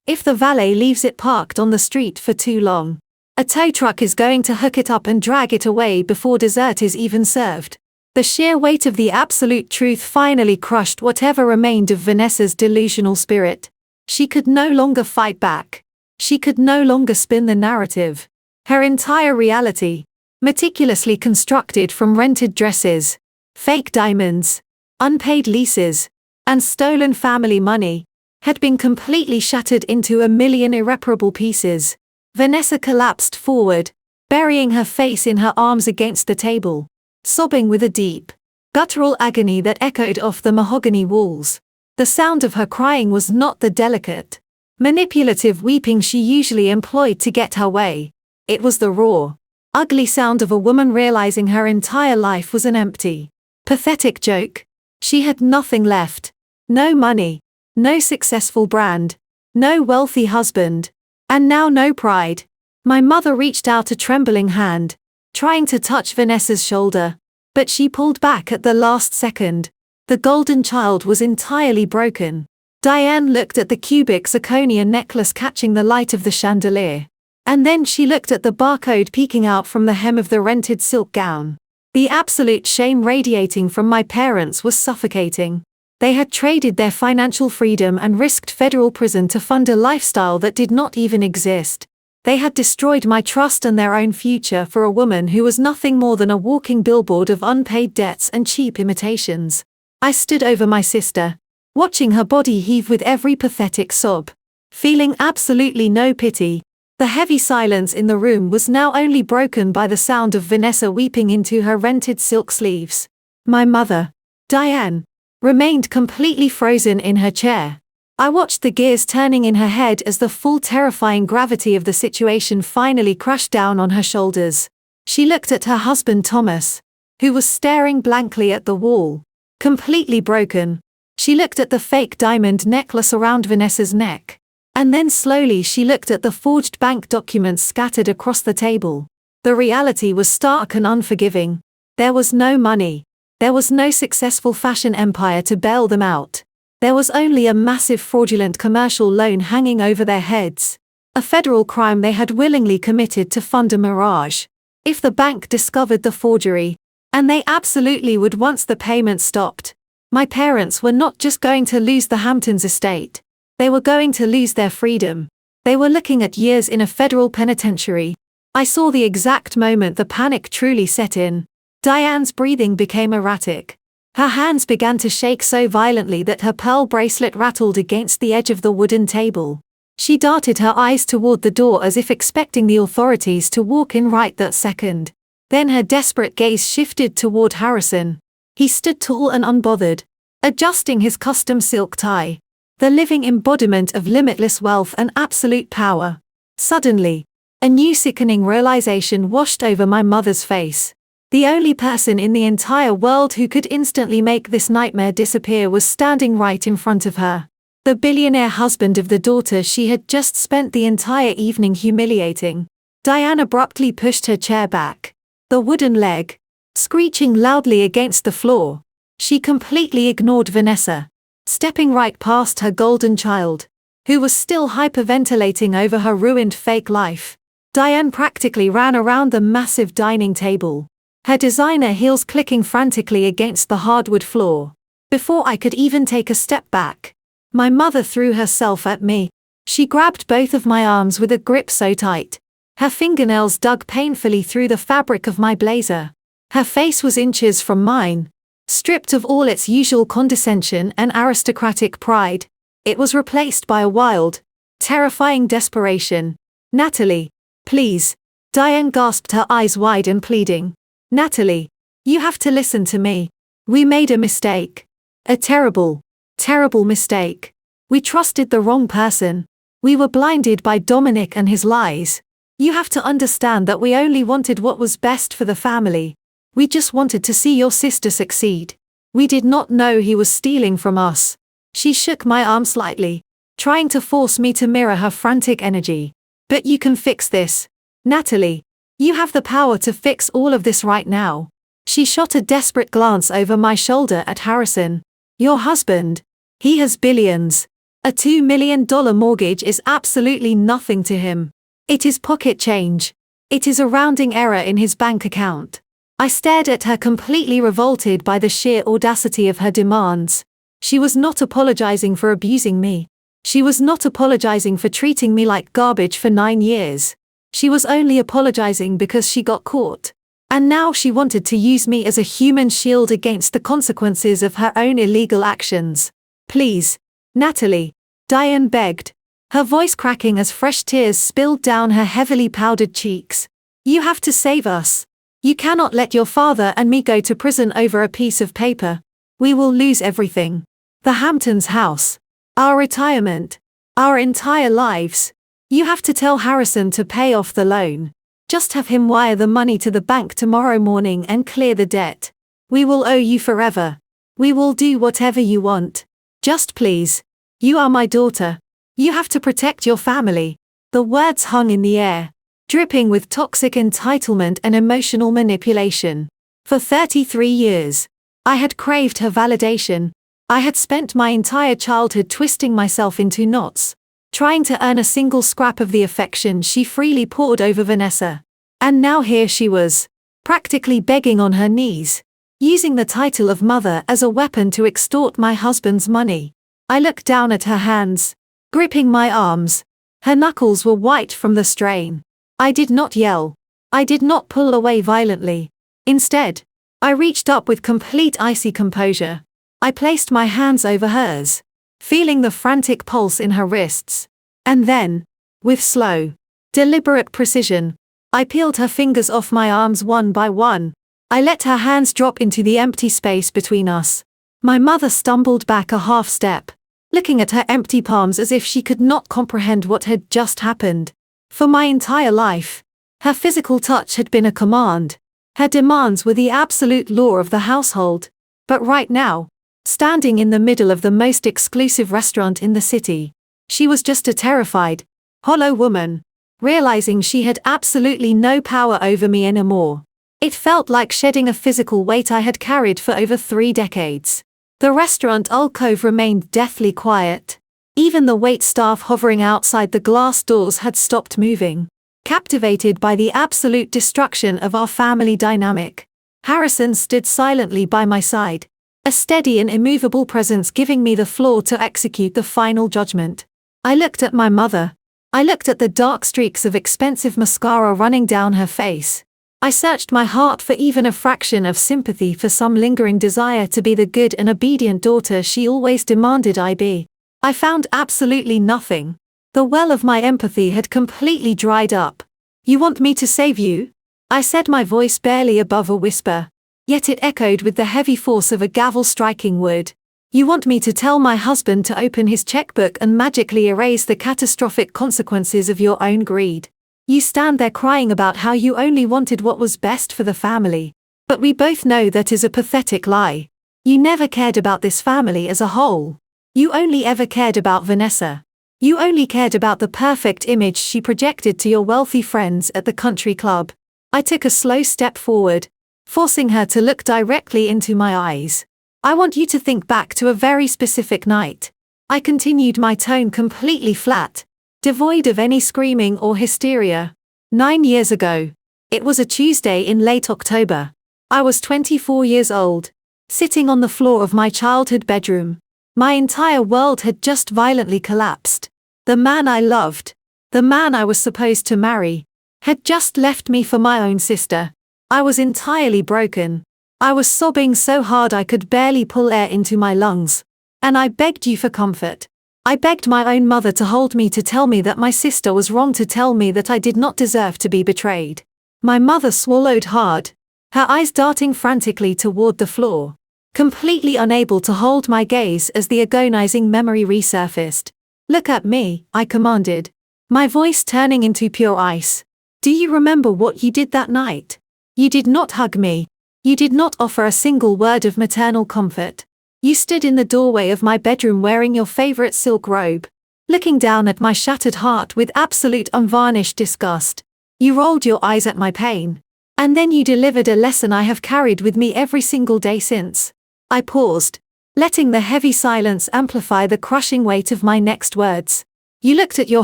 If the valet leaves it parked on the street for too long, a tow truck is going to hook it up and drag it away before dessert is even served. The sheer weight of the absolute truth finally crushed whatever remained of Vanessa's delusional spirit. She could no longer fight back. She could no longer spin the narrative. Her entire reality, meticulously constructed from rented dresses, fake diamonds, unpaid leases, and stolen family money, had been completely shattered into a million irreparable pieces. Vanessa collapsed forward, burying her face in her arms against the table, sobbing with a deep, guttural agony that echoed off the mahogany walls. The sound of her crying was not the delicate, manipulative weeping she usually employed to get her way. It was the raw, ugly sound of a woman realizing her entire life was an empty, pathetic joke. She had nothing left. No money, no successful brand, no wealthy husband, and now no pride. My mother reached out a trembling hand, trying to touch Vanessa's shoulder, but she pulled back at the last second. The golden child was entirely broken. Diane looked at the cubic zirconia necklace catching the light of the chandelier. And then she looked at the barcode peeking out from the hem of the rented silk gown. The absolute shame radiating from my parents was suffocating. They had traded their financial freedom and risked federal prison to fund a lifestyle that did not even exist. They had destroyed my trust and their own future for a woman who was nothing more than a walking billboard of unpaid debts and cheap imitations. I stood over my sister, watching her body heave with every pathetic sob, feeling absolutely no pity. The heavy silence in the room was now only broken by the sound of Vanessa weeping into her rented silk sleeves. My mother, Diane, remained completely frozen in her chair. I watched the gears turning in her head as the full terrifying gravity of the situation finally crashed down on her shoulders. She looked at her husband Thomas, who was staring blankly at the wall, completely broken. She looked at the fake diamond necklace around Vanessa's neck. And then slowly she looked at the forged bank documents scattered across the table. The reality was stark and unforgiving. There was no money. There was no successful fashion empire to bail them out. There was only a massive fraudulent commercial loan hanging over their heads. A federal crime they had willingly committed to fund a mirage. If the bank discovered the forgery, and they absolutely would once the payment stopped, my parents were not just going to lose the Hamptons estate. They were going to lose their freedom. They were looking at years in a federal penitentiary. I saw the exact moment the panic truly set in. Diane's breathing became erratic. Her hands began to shake so violently that her pearl bracelet rattled against the edge of the wooden table. She darted her eyes toward the door as if expecting the authorities to walk in right that second. Then her desperate gaze shifted toward Harrison. He stood tall and unbothered, adjusting his custom silk tie. The living embodiment of limitless wealth and absolute power. Suddenly, a new sickening realization washed over my mother's face. The only person in the entire world who could instantly make this nightmare disappear was standing right in front of her. The billionaire husband of the daughter she had just spent the entire evening humiliating. Diane abruptly pushed her chair back, the wooden leg screeching loudly against the floor. She completely ignored Vanessa, stepping right past her golden child, who was still hyperventilating over her ruined fake life. Diane practically ran around the massive dining table, her designer heels clicking frantically against the hardwood floor. Before I could even take a step back, my mother threw herself at me. She grabbed both of my arms with a grip so tight, her fingernails dug painfully through the fabric of my blazer. Her face was inches from mine, stripped of all its usual condescension and aristocratic pride. It was replaced by a wild, terrifying desperation. Natalie, please. Diane gasped, her eyes wide and pleading. Natalie, You have to listen to me. We made a mistake. A terrible, terrible mistake. We trusted the wrong person. We were blinded by Dominic and his lies. You have to understand that we only wanted what was best for the family. We just wanted to see your sister succeed. We did not know he was stealing from us. She shook my arm slightly, trying to force me to mirror her frantic energy. But you can fix this. Natalie, you have the power to fix all of this right now. She shot a desperate glance over my shoulder at Harrison. Your husband. He has billions. A $2 million mortgage is absolutely nothing to him. It is pocket change. It is a rounding error in his bank account. I stared at her, completely revolted by the sheer audacity of her demands. She was not apologizing for abusing me. She was not apologizing for treating me like garbage for 9 years. She was only apologizing because she got caught. And now she wanted to use me as a human shield against the consequences of her own illegal actions. Please, Natalie, Diane begged, her voice cracking as fresh tears spilled down her heavily powdered cheeks. You have to save us. You cannot let your father and me go to prison over a piece of paper. We will lose everything. The Hamptons house. Our retirement. Our entire lives. You have to tell Harrison to pay off the loan. Just have him wire the money to the bank tomorrow morning and clear the debt. We will owe you forever. We will do whatever you want. Just please. You are my daughter. You have to protect your family. The words hung in the air, dripping with toxic entitlement and emotional manipulation. For 33 years, I had craved her validation. I had spent my entire childhood twisting myself into knots, trying to earn a single scrap of the affection she freely poured over Vanessa. And now here she was, practically begging on her knees, using the title of mother as a weapon to extort my husband's money. I looked down at her hands, gripping my arms. Her knuckles were white from the strain. I did not yell. I did not pull away violently. Instead, I reached up with complete icy composure. I placed my hands over hers, feeling the frantic pulse in her wrists. And then, with slow, deliberate precision, I peeled her fingers off my arms one by one. I let her hands drop into the empty space between us. My mother stumbled back a half step, looking at her empty palms as if she could not comprehend what had just happened. For my entire life, her physical touch had been a command. Her demands were the absolute law of the household. But right now, standing in the middle of the most exclusive restaurant in the city, she was just a terrified, hollow woman, realizing she had absolutely no power over me anymore. It felt like shedding a physical weight I had carried for over 3 decades. The restaurant alcove remained deathly quiet. Even the waitstaff hovering outside the glass doors had stopped moving, captivated by the absolute destruction of our family dynamic. Harrison stood silently by my side, a steady and immovable presence giving me the floor to execute the final judgment. I looked at my mother. I looked at the dark streaks of expensive mascara running down her face. I searched my heart for even a fraction of sympathy, for some lingering desire to be the good and obedient daughter she always demanded I be. I found absolutely nothing. The well of my empathy had completely dried up. You want me to save you? I said, my voice barely above a whisper. Yet it echoed with the heavy force of a gavel striking wood. You want me to tell my husband to open his checkbook and magically erase the catastrophic consequences of your own greed? You stand there crying about how you only wanted what was best for the family. But we both know that is a pathetic lie. You never cared about this family as a whole. You only ever cared about Vanessa. You only cared about the perfect image she projected to your wealthy friends at the country club. I took a slow step forward, forcing her to look directly into my eyes. I want you to think back to a very specific night. I continued, my tone completely flat, devoid of any screaming or hysteria. 9 years ago. It was a Tuesday in late October. I was 24 years old, sitting on the floor of my childhood bedroom. My entire world had just violently collapsed. The man I loved, the man I was supposed to marry, had just left me for my own sister. I was entirely broken. I was sobbing so hard I could barely pull air into my lungs. And I begged you for comfort. I begged my own mother to hold me, to tell me that my sister was wrong, to tell me that I did not deserve to be betrayed. My mother swallowed hard. her eyes darting frantically toward the floor. Completely unable to hold my gaze as the agonizing memory resurfaced. "Look at me," I commanded, my voice turning into pure ice. "Do you remember what you did that night? You did not hug me. You did not offer a single word of maternal comfort. You stood in the doorway of my bedroom wearing your favorite silk robe, looking down at my shattered heart with absolute unvarnished disgust. You rolled your eyes at my pain. And then you delivered a lesson I have carried with me every single day since." I paused, letting the heavy silence amplify the crushing weight of my next words. "You looked at your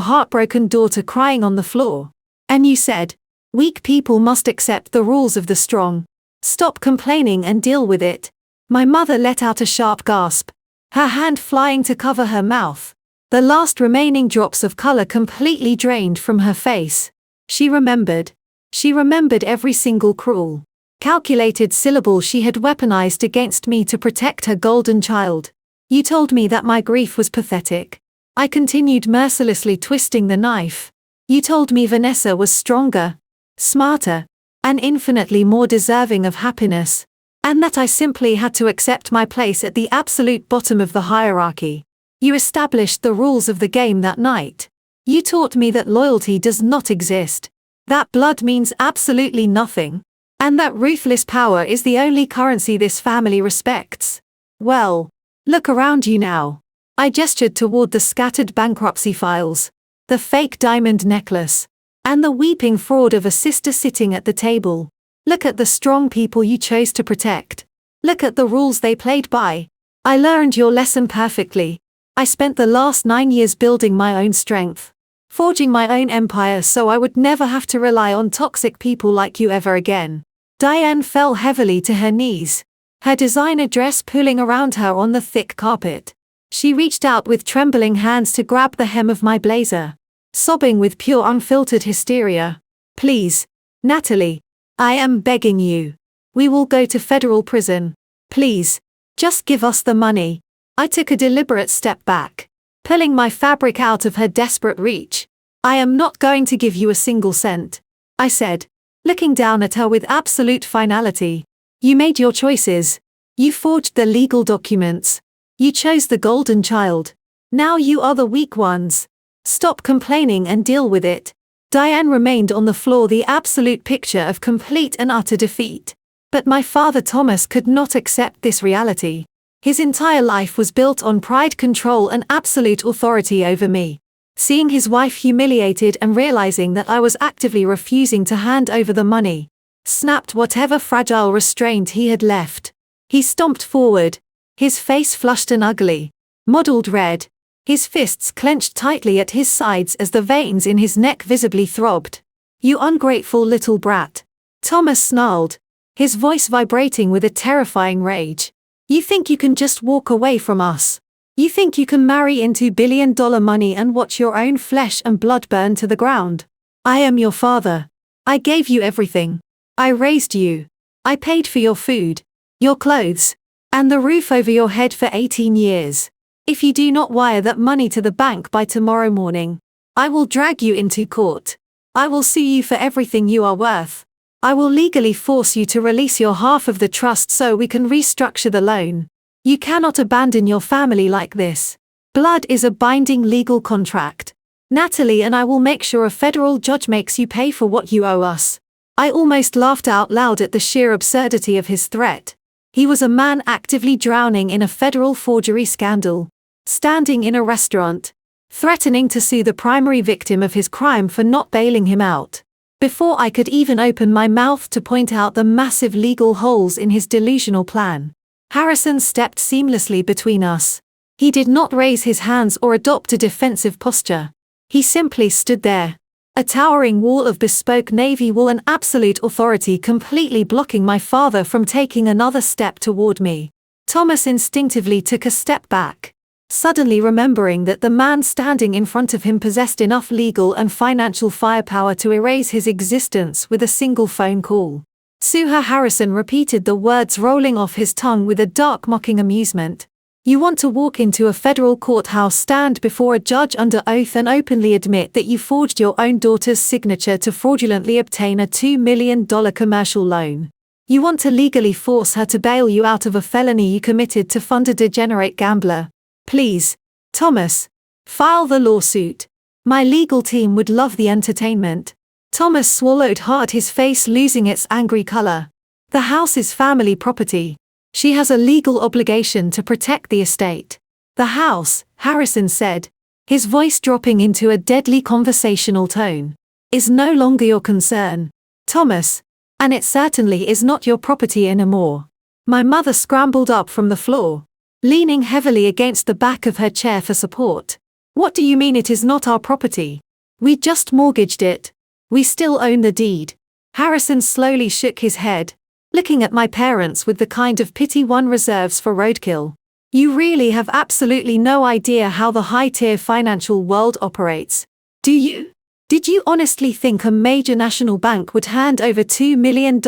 heartbroken daughter crying on the floor. And you said, 'Weak people must accept the rules of the strong. Stop complaining and deal with it.'" My mother let out a sharp gasp, her hand flying to cover her mouth, the last remaining drops of color completely drained from her face. She remembered. She remembered every single cruel, calculated syllable she had weaponized against me to protect her golden child. "You told me that my grief was pathetic." I continued, mercilessly twisting the knife. "You told me Vanessa was stronger, smarter, and infinitely more deserving of happiness, and that I simply had to accept my place at the absolute bottom of the hierarchy. You established the rules of the game that night. You taught me that loyalty does not exist, that blood means absolutely nothing, and that ruthless power is the only currency this family respects. Well, look around you now." I gestured toward the scattered bankruptcy files, the fake diamond necklace, and the weeping fraud of a sister sitting at the table. "Look at the strong people you chose to protect. Look at the rules they played by. I learned your lesson perfectly. I spent the last 9 years building my own strength, forging my own empire so I would never have to rely on toxic people like you ever again." Diane fell heavily to her knees, her designer dress pulling around her on the thick carpet. She reached out with trembling hands to grab the hem of my blazer, sobbing with pure unfiltered hysteria. "Please, Natalie, I am begging you. We will go to federal prison. Please, just give us the money." I took a deliberate step back, pulling my fabric out of her desperate reach. "I am not going to give you a single cent," I said, looking down at her with absolute finality. "You made your choices. You forged the legal documents. You chose the golden child. Now you are the weak ones. Stop complaining and deal with it." Diane remained on the floor, the absolute picture of complete and utter defeat. But my father Thomas could not accept this reality. His entire life was built on pride, control, and absolute authority over me. Seeing his wife humiliated and realizing that I was actively refusing to hand over the money, snapped whatever fragile restraint he had left. He stomped forward, his face flushed and ugly, mottled red, his fists clenched tightly at his sides as the veins in his neck visibly throbbed. "You ungrateful little brat," Thomas snarled, his voice vibrating with a terrifying rage. "You think you can just walk away from us? You think you can marry into billion-dollar money and watch your own flesh and blood burn to the ground? I am your father. I gave you everything. I raised you. I paid for your food, your clothes, and the roof over your head for 18 years. If you do not wire that money to the bank by tomorrow morning, I will drag you into court. I will sue you for everything you are worth. I will legally force you to release your half of the trust so we can restructure the loan. You cannot abandon your family like this. Blood is a binding legal contract. Natalie and I will make sure a federal judge makes you pay for what you owe us." I almost laughed out loud at the sheer absurdity of his threat. He was a man actively drowning in a federal forgery scandal, standing in a restaurant, threatening to sue the primary victim of his crime for not bailing him out. Before I could even open my mouth to point out the massive legal holes in his delusional plan, Harrison stepped seamlessly between us. He did not raise his hands or adopt a defensive posture. He simply stood there, a towering wall of bespoke navy wool and absolute authority completely blocking my father from taking another step toward me. Thomas instinctively took a step back, suddenly remembering that the man standing in front of him possessed enough legal and financial firepower to erase his existence with a single phone call. "Sue her." Harrison repeated the words rolling off his tongue with a dark mocking amusement. "You want to walk into a federal courthouse, stand before a judge under oath and openly admit that you forged your own daughter's signature to fraudulently obtain a $2 million commercial loan. You want to legally force her to bail you out of a felony you committed to fund a degenerate gambler. Please, Thomas, file the lawsuit. My legal team would love the entertainment. Thomas swallowed hard, his face losing its angry color. The house is family property. She has a legal obligation to protect the estate. The house, Harrison said, his voice dropping into a deadly conversational tone, is no longer your concern, Thomas, and it certainly is not your property anymore. My mother scrambled up from the floor, leaning heavily against the back of her chair for support. What do you mean it is not our property? We just mortgaged it. We still own the deed. Harrison slowly shook his head, looking at my parents with the kind of pity one reserves for roadkill. You really have absolutely no idea how the high-tier financial world operates, do you? Did you honestly think a major national bank would hand over $2 million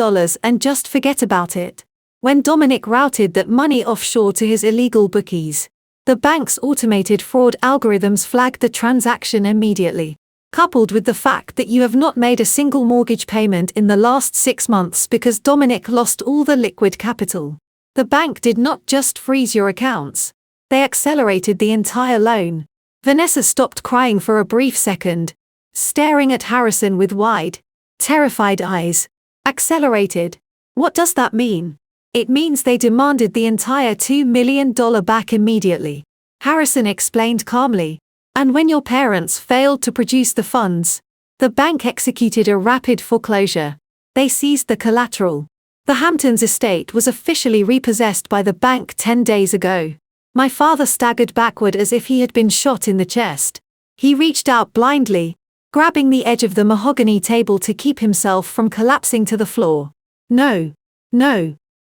and just forget about it? When Dominic routed that money offshore to his illegal bookies, the bank's automated fraud algorithms flagged the transaction immediately. Coupled with the fact that you have not made a single mortgage payment in the last 6 months because Dominic lost all the liquid capital. The bank did not just freeze your accounts, they accelerated the entire loan. Vanessa stopped crying for a brief second, staring at Harrison with wide, terrified eyes. Accelerated? What does that mean? It means they demanded the entire $2 million back immediately, Harrison explained calmly. And when your parents failed to produce the funds, the bank executed a rapid foreclosure. They seized the collateral. The Hamptons estate was officially repossessed by the bank 10 days ago. My father staggered backward as if he had been shot in the chest. He reached out blindly, grabbing the edge of the mahogany table to keep himself from collapsing to the floor. No,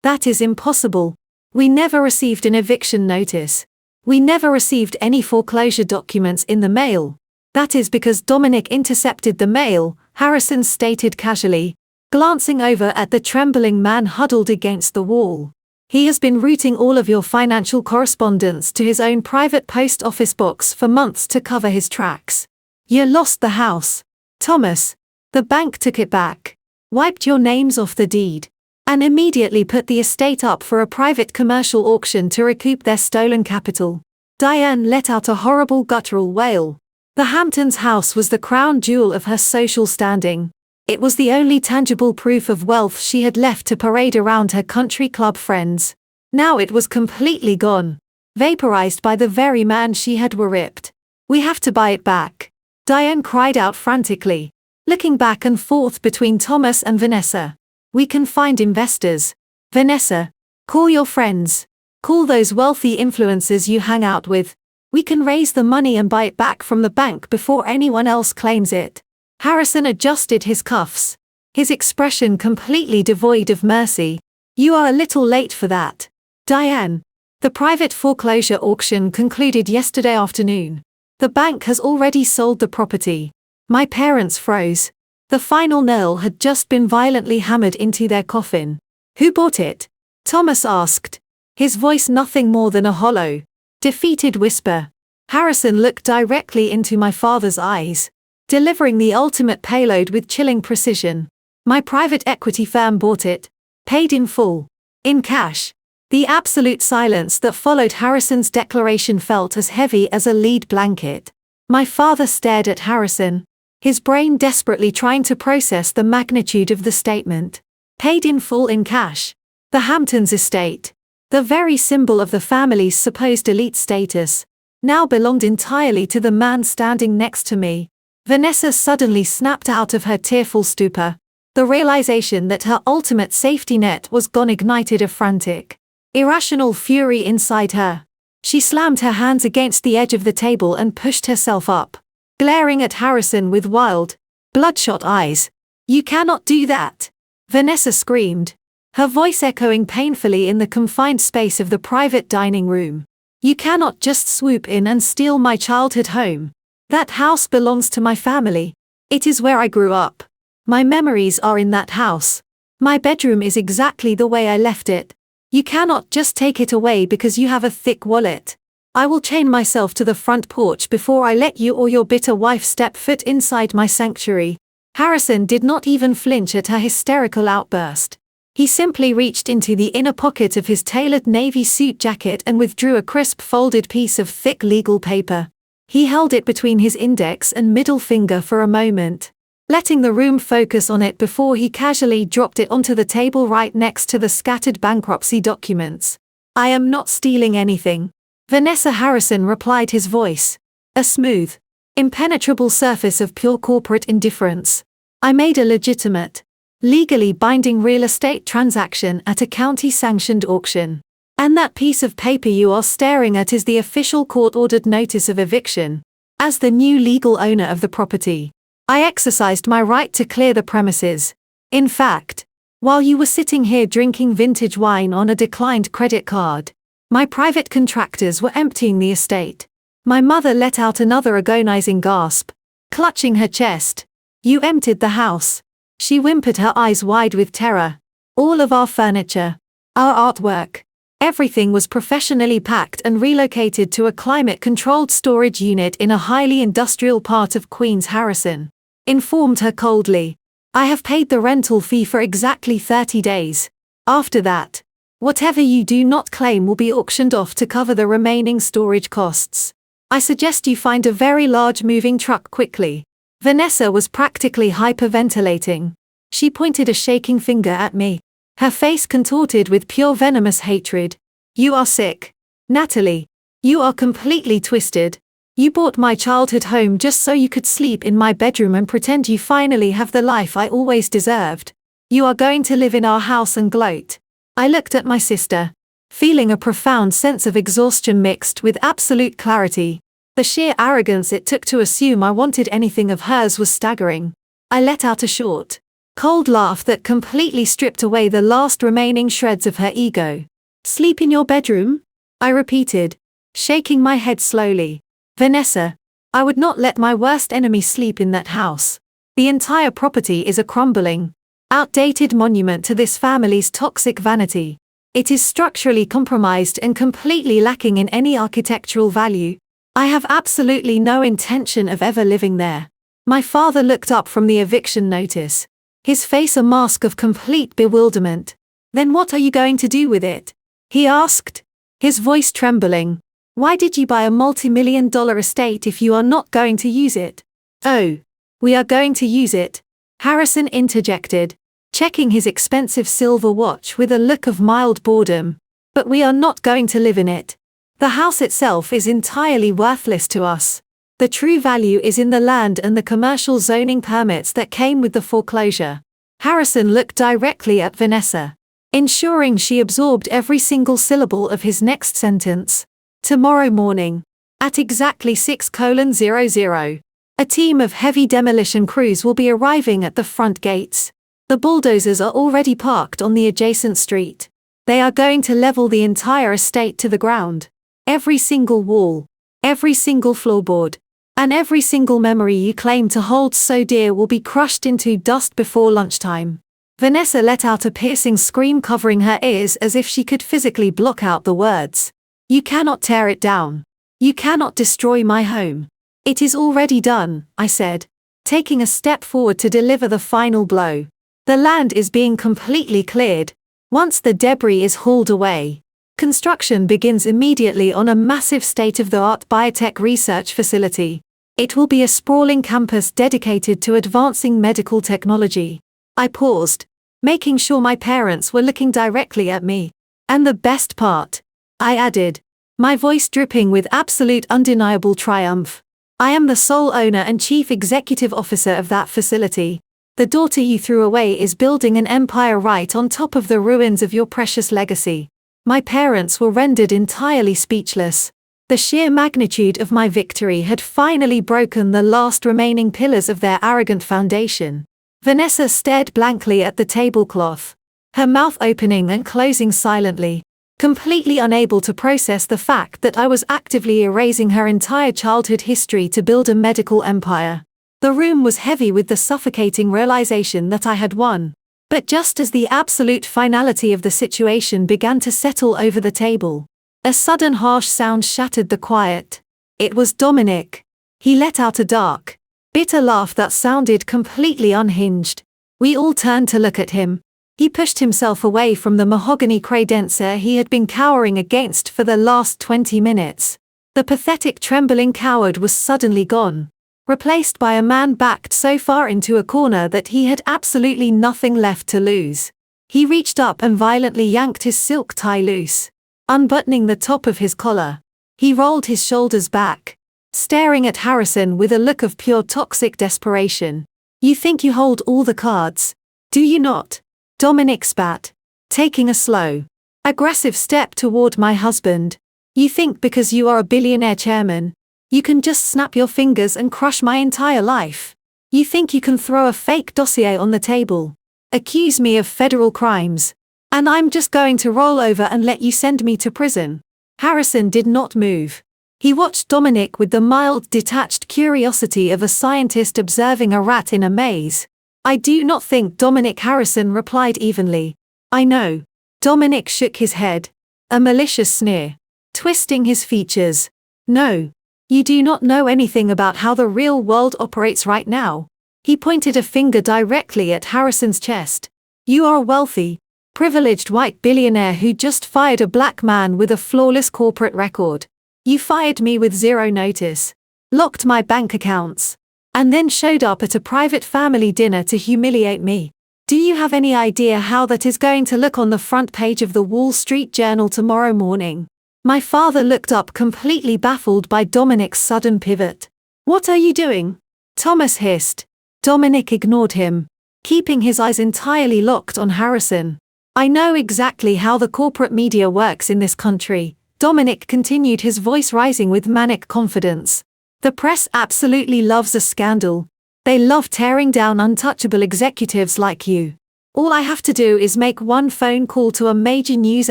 that is impossible. We never received an eviction notice. We never received any foreclosure documents in the mail. That is because Dominic intercepted the mail, Harrison stated casually, glancing over at the trembling man huddled against the wall. He has been routing all of your financial correspondence to his own private post office box for months to cover his tracks. You lost the house, Thomas. The bank took it back, wiped your names off the deed, and immediately put the estate up for a private commercial auction to recoup their stolen capital. Diane let out a horrible guttural wail. The Hamptons house was the crown jewel of her social standing. It was the only tangible proof of wealth she had left to parade around her country club friends. Now it was completely gone, vaporized by the very man she had ripped. We have to buy it back, Diane cried out frantically, looking back and forth between Thomas and Vanessa. We can find investors. Vanessa, call your friends. Call those wealthy influencers you hang out with. We can raise the money and buy it back from the bank before anyone else claims it. Harrison adjusted his cuffs, his expression completely devoid of mercy. You are a little late for that, Diane. The private foreclosure auction concluded yesterday afternoon. The bank has already sold the property. My parents froze. The final nail had just been violently hammered into their coffin. Who bought it? Thomas asked, his voice nothing more than a hollow, defeated whisper. Harrison looked directly into my father's eyes, delivering the ultimate payload with chilling precision. My private equity firm bought it, paid in full, in cash. The absolute silence that followed Harrison's declaration felt as heavy as a lead blanket. My father stared at Harrison, his brain desperately trying to process the magnitude of the statement. Paid in full in cash. The Hamptons estate, the very symbol of the family's supposed elite status, now belonged entirely to the man standing next to me. Vanessa suddenly snapped out of her tearful stupor. The realization that her ultimate safety net was gone ignited a frantic, irrational fury inside her. She slammed her hands against the edge of the table and pushed herself up, glaring at Harrison with wild, bloodshot eyes. You cannot do that, Vanessa screamed, her voice echoing painfully in the confined space of the private dining room. You cannot just swoop in and steal my childhood home. That house belongs to my family. It is where I grew up. My memories are in that house. My bedroom is exactly the way I left it. You cannot just take it away because you have a thick wallet. I will chain myself to the front porch before I let you or your bitter wife step foot inside my sanctuary. Harrison did not even flinch at her hysterical outburst. He simply reached into the inner pocket of his tailored navy suit jacket and withdrew a crisp folded piece of thick legal paper. He held it between his index and middle finger for a moment, letting the room focus on it before he casually dropped it onto the table right next to the scattered bankruptcy documents. "I am not stealing anything," Vanessa Harrison replied, his voice a smooth, impenetrable surface of pure corporate indifference. "I made a legitimate, legally binding real estate transaction at a county-sanctioned auction. And that piece of paper you are staring at is the official court-ordered notice of eviction. As the new legal owner of the property, I exercised my right to clear the premises. In fact, while you were sitting here drinking vintage wine on a declined credit card, my private contractors were emptying the estate." My mother let out another agonizing gasp, clutching her chest. "You emptied the house?" She whimpered, her eyes wide with terror. "All of our furniture, our artwork, everything was professionally packed and relocated to a climate-controlled storage unit in a highly industrial part of Queens." Harrison informed her coldly. "I have paid the rental fee for exactly 30 days. After that, whatever you do not claim will be auctioned off to cover the remaining storage costs. I suggest you find a very large moving truck quickly." Vanessa was practically hyperventilating. She pointed a shaking finger at me, her face contorted with pure venomous hatred. "You are sick, Natalie. You are completely twisted. You bought my childhood home just so you could sleep in my bedroom and pretend you finally have the life I always deserved. You are going to live in our house and gloat." I looked at my sister, feeling a profound sense of exhaustion mixed with absolute clarity. The sheer arrogance it took to assume I wanted anything of hers was staggering. I let out a short, cold laugh that completely stripped away the last remaining shreds of her ego. "Sleep in your bedroom?" I repeated, shaking my head slowly. "Vanessa, I would not let my worst enemy sleep in that house. The entire property is a crumbling, outdated monument to this family's toxic vanity. It is structurally compromised and completely lacking in any architectural value. I have absolutely no intention of ever living there." My father looked up from the eviction notice, his face a mask of complete bewilderment. "Then what are you going to do with it?" he asked, his voice trembling. "Why did you buy a multi-million-dollar estate if you are not going to use it?" "Oh, we are going to use it," Harrison interjected, checking his expensive silver watch with a look of mild boredom. "But we are not going to live in it. The house itself is entirely worthless to us. The true value is in the land and the commercial zoning permits that came with the foreclosure." Harrison looked directly at Vanessa, ensuring she absorbed every single syllable of his next sentence. "Tomorrow morning, at exactly 6:00, a team of heavy demolition crews will be arriving at the front gates. The bulldozers are already parked on the adjacent street. They are going to level the entire estate to the ground. Every single wall, every single floorboard, and every single memory you claim to hold so dear will be crushed into dust before lunchtime." Vanessa let out a piercing scream, covering her ears as if she could physically block out the words. "You cannot tear it down. You cannot destroy my home. It is already done," I said, taking a step forward to deliver the final blow. "The land is being completely cleared. Once the debris is hauled away, construction begins immediately on a massive state-of-the-art biotech research facility. It will be a sprawling campus dedicated to advancing medical technology." I paused, making sure my parents were looking directly at me. "And the best part," I added, my voice dripping with absolute undeniable triumph, "I am the sole owner and chief executive officer of that facility. The daughter you threw away is building an empire right on top of the ruins of your precious legacy." My parents were rendered entirely speechless. The sheer magnitude of my victory had finally broken the last remaining pillars of their arrogant foundation. Vanessa stared blankly at the tablecloth, her mouth opening and closing silently, completely unable to process the fact that I was actively erasing her entire childhood history to build a medical empire. The room was heavy with the suffocating realization that I had won. But just as the absolute finality of the situation began to settle over the table, a sudden harsh sound shattered the quiet. It was Dominic. He let out a dark, bitter laugh that sounded completely unhinged. We all turned to look at him, He pushed himself away from the mahogany credenza he had been cowering against for the last 20 minutes. The pathetic trembling coward was suddenly gone, replaced by a man backed so far into a corner that he had absolutely nothing left to lose. He reached up and violently yanked his silk tie loose, unbuttoning the top of his collar. He rolled his shoulders back, staring at Harrison with a look of pure toxic desperation. "You think you hold all the cards, do you not?" Dominic spat, taking a slow, aggressive step toward my husband. "You think because you are a billionaire chairman, you can just snap your fingers and crush my entire life? You think you can throw a fake dossier on the table, accuse me of federal crimes, and I'm just going to roll over and let you send me to prison?" Harrison did not move. He watched Dominic with the mild, detached curiosity of a scientist observing a rat in a maze. "I do not think," Dominic Harrison replied evenly. "I know." Dominic shook his head, a malicious sneer, twisting his features. "No. You do not know anything about how the real world operates right now." He pointed a finger directly at Harrison's chest. "You are a wealthy, privileged white billionaire who just fired a black man with a flawless corporate record. You fired me with zero notice, locked my bank accounts, and then showed up at a private family dinner to humiliate me. Do you have any idea how that is going to look on the front page of the Wall Street Journal tomorrow morning?" My father looked up, completely baffled by Dominic's sudden pivot. "What are you doing?" Thomas hissed. Dominic ignored him, keeping his eyes entirely locked on Harrison. "I know exactly how the corporate media works in this country," Dominic continued, his voice rising with manic confidence. "The press absolutely loves a scandal. They love tearing down untouchable executives like you. All I have to do is make one phone call to a major news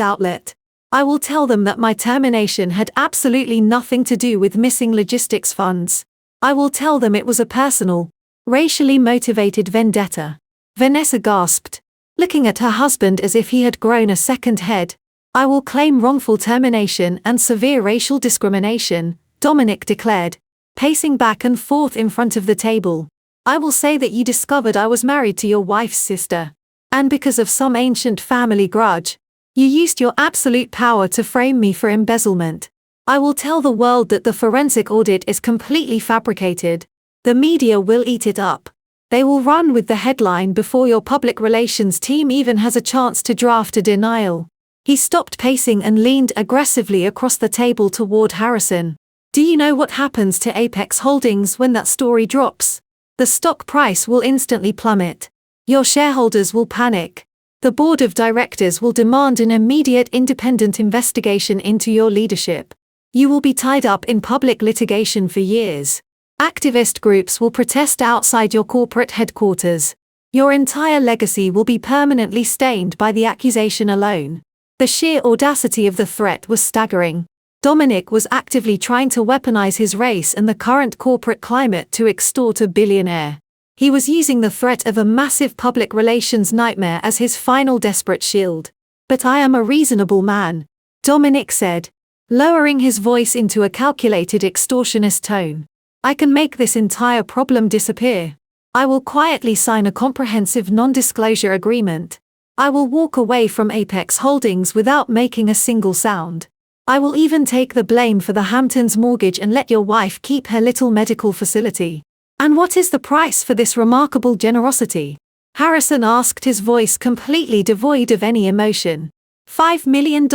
outlet. I will tell them that my termination had absolutely nothing to do with missing logistics funds. I will tell them it was a personal, racially motivated vendetta." Vanessa gasped, looking at her husband as if he had grown a second head. "I will claim wrongful termination and severe racial discrimination," Dominic declared, pacing back and forth in front of the table. "I will say that you discovered I was married to your wife's sister, and because of some ancient family grudge, you used your absolute power to frame me for embezzlement. I will tell the world that the forensic audit is completely fabricated. The media will eat it up. They will run with the headline before your public relations team even has a chance to draft a denial." He stopped pacing and leaned aggressively across the table toward Harrison. "Do you know what happens to Apex Holdings when that story drops? The stock price will instantly plummet. Your shareholders will panic. The board of directors will demand an immediate independent investigation into your leadership. You will be tied up in public litigation for years. Activist groups will protest outside your corporate headquarters. Your entire legacy will be permanently stained by the accusation alone." The sheer audacity of the threat was staggering. Dominic was actively trying to weaponize his race and the current corporate climate to extort a billionaire. He was using the threat of a massive public relations nightmare as his final desperate shield. "But I am a reasonable man," Dominic said, lowering his voice into a calculated extortionist tone. "I can make this entire problem disappear. I will quietly sign a comprehensive non-disclosure agreement. I will walk away from Apex Holdings without making a single sound. I will even take the blame for the Hamptons mortgage and let your wife keep her little medical facility." "And what is the price for this remarkable generosity?" Harrison asked, his voice completely devoid of any emotion. $5 million,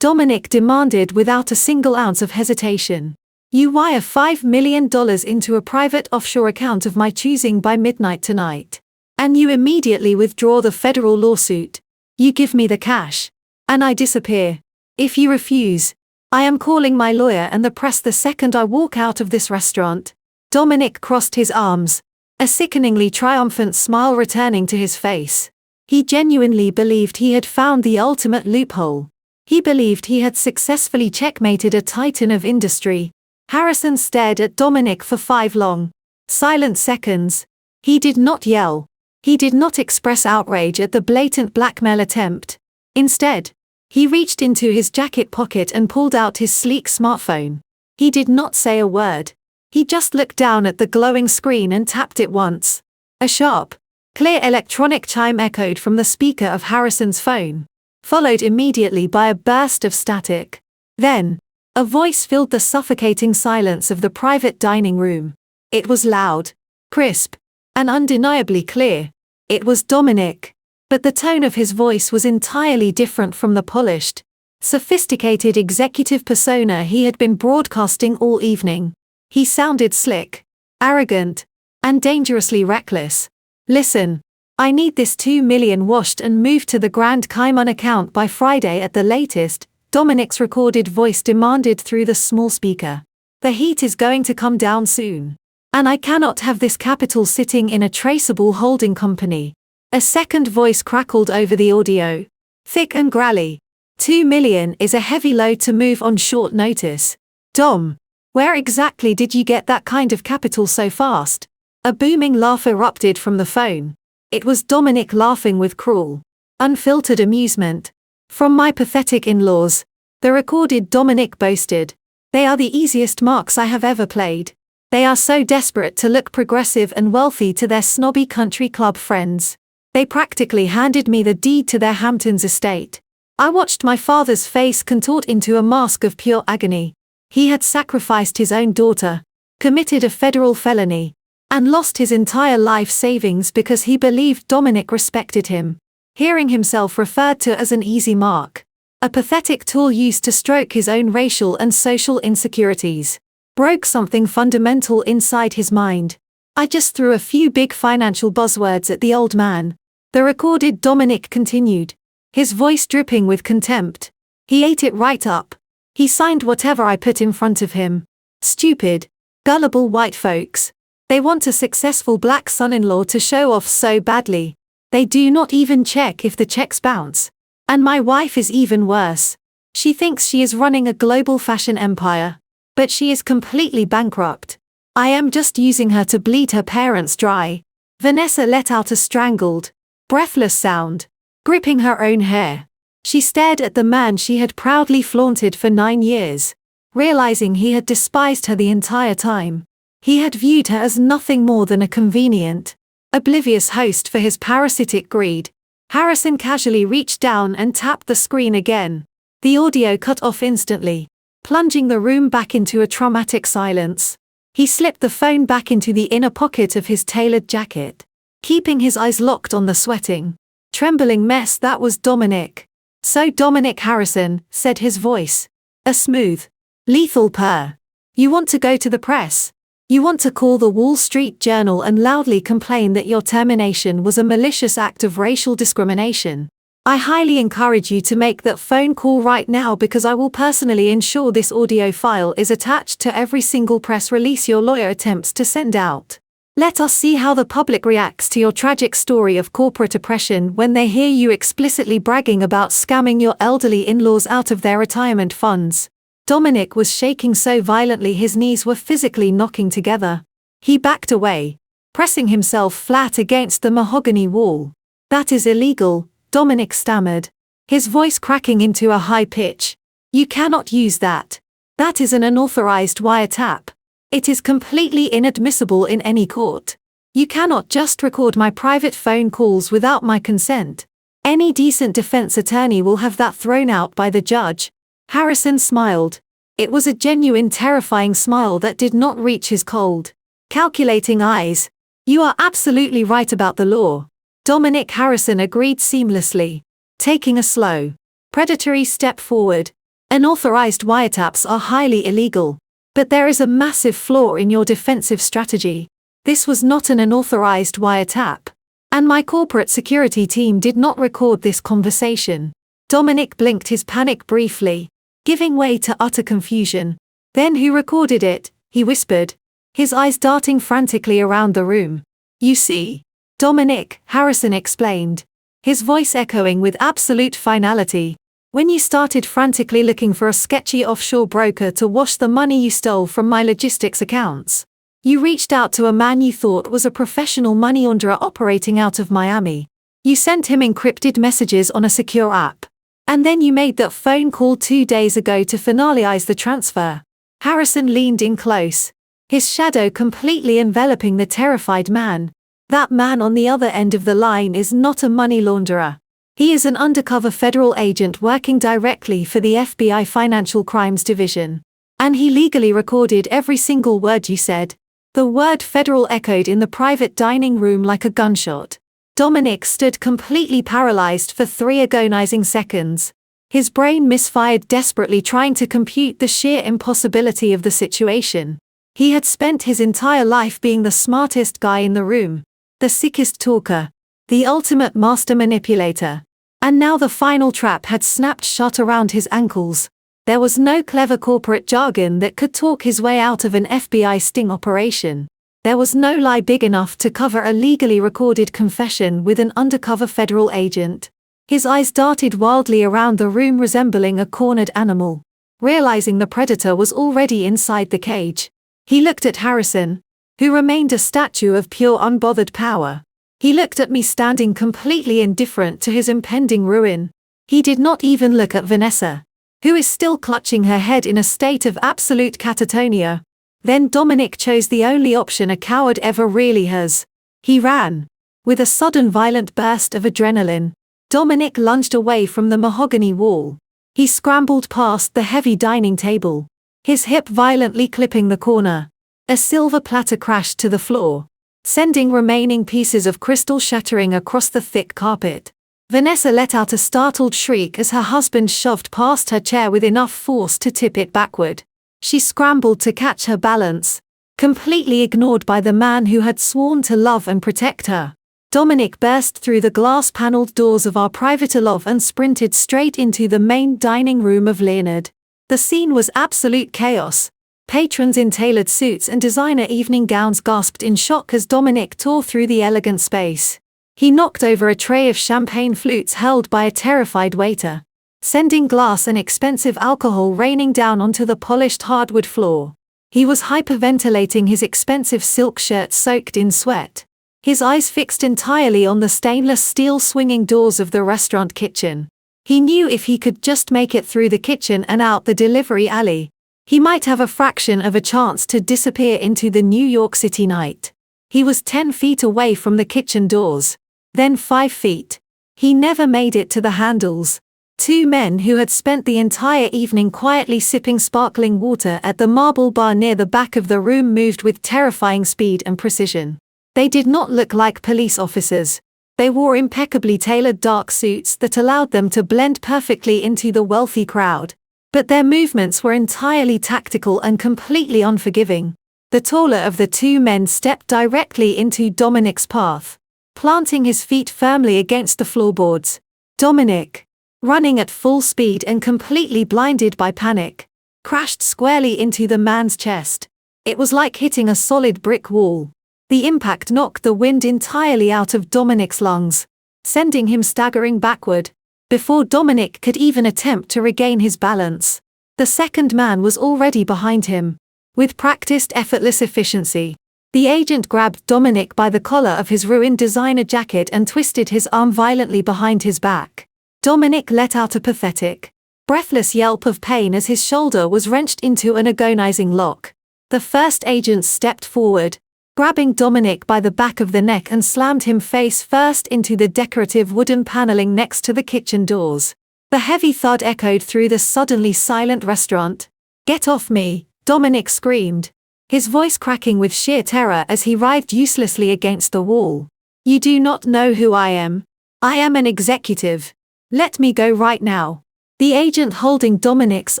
Dominic demanded without a single ounce of hesitation. "You wire $5 million into a private offshore account of my choosing by midnight tonight. And you immediately withdraw the federal lawsuit. You give me the cash, and I disappear. If you refuse, I am calling my lawyer and the press the second I walk out of this restaurant." Dominic crossed his arms, a sickeningly triumphant smile returning to his face. He genuinely believed he had found the ultimate loophole. He believed he had successfully checkmated a titan of industry. Harrison stared at Dominic for 5 long, silent seconds. He did not yell. He did not express outrage at the blatant blackmail attempt. Instead, he reached into his jacket pocket and pulled out his sleek smartphone. He did not say a word. He just looked down at the glowing screen and tapped it once. A sharp, Clear electronic chime echoed from the speaker of Harrison's phone, followed immediately by a burst of static. Then, a voice filled the suffocating silence of the private dining room. It was loud, crisp, and undeniably clear. It was Dominic. But the tone of his voice was entirely different from the polished, sophisticated executive persona he had been broadcasting all evening. He sounded slick, arrogant, and dangerously reckless. "Listen, I need this 2 million washed and moved to the Grand Cayman account by Friday at the latest," Dominic's recorded voice demanded through the small speaker. "The heat is going to come down soon. And I cannot have this capital sitting in a traceable holding company." A second voice crackled over the audio, thick and growly. "2 million is a heavy load to move on short notice. Dom, where exactly did you get that kind of capital so fast?" A booming laugh erupted from the phone. It was Dominic laughing with cruel, unfiltered amusement. "From my pathetic in-laws," the recorded Dominic boasted. "They are the easiest marks I have ever played. They are so desperate to look progressive and wealthy to their snobby country club friends. They practically handed me the deed to their Hamptons estate. I watched my father's face contort into a mask of pure agony. He had sacrificed his own daughter, committed a federal felony, and lost his entire life savings because he believed Dominic respected him. Hearing himself referred to as an easy mark, a pathetic tool used to stroke his own racial and social insecurities, broke something fundamental inside his mind. I just threw a few big financial buzzwords at the old man," the recorded Dominic continued, his voice dripping with contempt. "He ate it right up. He signed whatever I put in front of him. Stupid, gullible white folks. They want a successful black son-in-law to show off so badly. They do not even check if the checks bounce. And my wife is even worse. She thinks she is running a global fashion empire. But she is completely bankrupt. I am just using her to bleed her parents dry." Vanessa let out a strangled, breathless sound, gripping her own hair. She stared at the man she had proudly flaunted for 9 years, realizing he had despised her the entire time. He had viewed her as nothing more than a convenient, oblivious host for his parasitic greed. Harrison casually reached down and tapped the screen again. The audio cut off instantly, plunging the room back into a traumatic silence. He slipped the phone back into the inner pocket of his tailored jacket, keeping his eyes locked on the sweating, trembling mess that was Dominic. "So Dominic Harrison," said his voice, a smooth, lethal purr. "You want to go to the press? You want to call the Wall Street Journal and loudly complain that your termination was a malicious act of racial discrimination? I highly encourage you to make that phone call right now, because I will personally ensure this audio file is attached to every single press release your lawyer attempts to send out. Let us see how the public reacts to your tragic story of corporate oppression when they hear you explicitly bragging about scamming your elderly in-laws out of their retirement funds." Dominic was shaking so violently his knees were physically knocking together. He backed away, pressing himself flat against the mahogany wall. "That is illegal," Dominic stammered, his voice cracking into a high pitch. "You cannot use that. That is an unauthorized wiretap. It is completely inadmissible in any court. You cannot just record my private phone calls without my consent. Any decent defense attorney will have that thrown out by the judge." Harrison smiled. It was a genuine terrifying smile that did not reach his cold, calculating eyes. "You are absolutely right about the law." Dominic Harrison agreed seamlessly, taking a slow, predatory step forward. "Unauthorized wiretaps are highly illegal. But there is a massive flaw in your defensive strategy. This was not an unauthorized wiretap. And my corporate security team did not record this conversation." Dominic blinked his panic briefly, giving way to utter confusion. "Then who recorded it?" he whispered, his eyes darting frantically around the room. "You see," Dominic Harrison explained, his voice echoing with absolute finality, "when you started frantically looking for a sketchy offshore broker to wash the money you stole from my logistics accounts, you reached out to a man you thought was a professional money launderer operating out of Miami. You sent him encrypted messages on a secure app. And then you made that phone call 2 days ago to finalize the transfer." Harrison leaned in close, his shadow completely enveloping the terrified man. That man on the other end of the line is not a money launderer. He is an undercover federal agent working directly for the FBI Financial Crimes Division. And he legally recorded every single word you said. The word federal echoed in the private dining room like a gunshot. Dominic stood completely paralyzed for 3 agonizing seconds. His brain misfired desperately trying to compute the sheer impossibility of the situation. He had spent his entire life being the smartest guy in the room, the sickest talker, the ultimate master manipulator. And now the final trap had snapped shut around his ankles. There was no clever corporate jargon that could talk his way out of an FBI sting operation. There was no lie big enough to cover a legally recorded confession with an undercover federal agent. His eyes darted wildly around the room resembling a cornered animal. Realizing the predator was already inside the cage, he looked at Harrison, who remained a statue of pure unbothered power. He looked at me standing completely indifferent to his impending ruin. He did not even look at Vanessa, who is still clutching her head in a state of absolute catatonia. Then Dominic chose the only option a coward ever really has. He ran. With a sudden violent burst of adrenaline, Dominic lunged away from the mahogany wall. He scrambled past the heavy dining table, his hip violently clipping the corner. A silver platter crashed to the floor, sending remaining pieces of crystal shattering across the thick carpet. Vanessa let out a startled shriek as her husband shoved past her chair with enough force to tip it backward. She scrambled to catch her balance, completely ignored by the man who had sworn to love and protect her. Dominic burst through the glass-paneled doors of our private loft and sprinted straight into the main dining room of Leonard. The scene was absolute chaos. Patrons in tailored suits and designer evening gowns gasped in shock as Dominic tore through the elegant space. He knocked over a tray of champagne flutes held by a terrified waiter, sending glass and expensive alcohol raining down onto the polished hardwood floor. He was hyperventilating, his expensive silk shirt soaked in sweat, his eyes fixed entirely on the stainless steel swinging doors of the restaurant kitchen. He knew if he could just make it through the kitchen and out the delivery alley, he might have a fraction of a chance to disappear into the New York City night. He was 10 feet away from the kitchen doors, then 5 feet. He never made it to the handles. 2 men who had spent the entire evening quietly sipping sparkling water at the marble bar near the back of the room moved with terrifying speed and precision. They did not look like police officers. They wore impeccably tailored dark suits that allowed them to blend perfectly into the wealthy crowd. But their movements were entirely tactical and completely unforgiving. The taller of the 2 men stepped directly into Dominic's path, planting his feet firmly against the floorboards. Dominic, running at full speed and completely blinded by panic, crashed squarely into the man's chest. It was like hitting a solid brick wall. The impact knocked the wind entirely out of Dominic's lungs, sending him staggering backward. Before Dominic could even attempt to regain his balance, the second man was already behind him. With practiced effortless efficiency, the agent grabbed Dominic by the collar of his ruined designer jacket and twisted his arm violently behind his back. Dominic let out a pathetic, breathless yelp of pain as his shoulder was wrenched into an agonizing lock. The first agent stepped forward, grabbing Dominic by the back of the neck and slammed him face first into the decorative wooden paneling next to the kitchen doors. The heavy thud echoed through the suddenly silent restaurant. "Get off me!" Dominic screamed, his voice cracking with sheer terror as he writhed uselessly against the wall. "You do not know who I am. I am an executive. Let me go right now." The agent holding Dominic's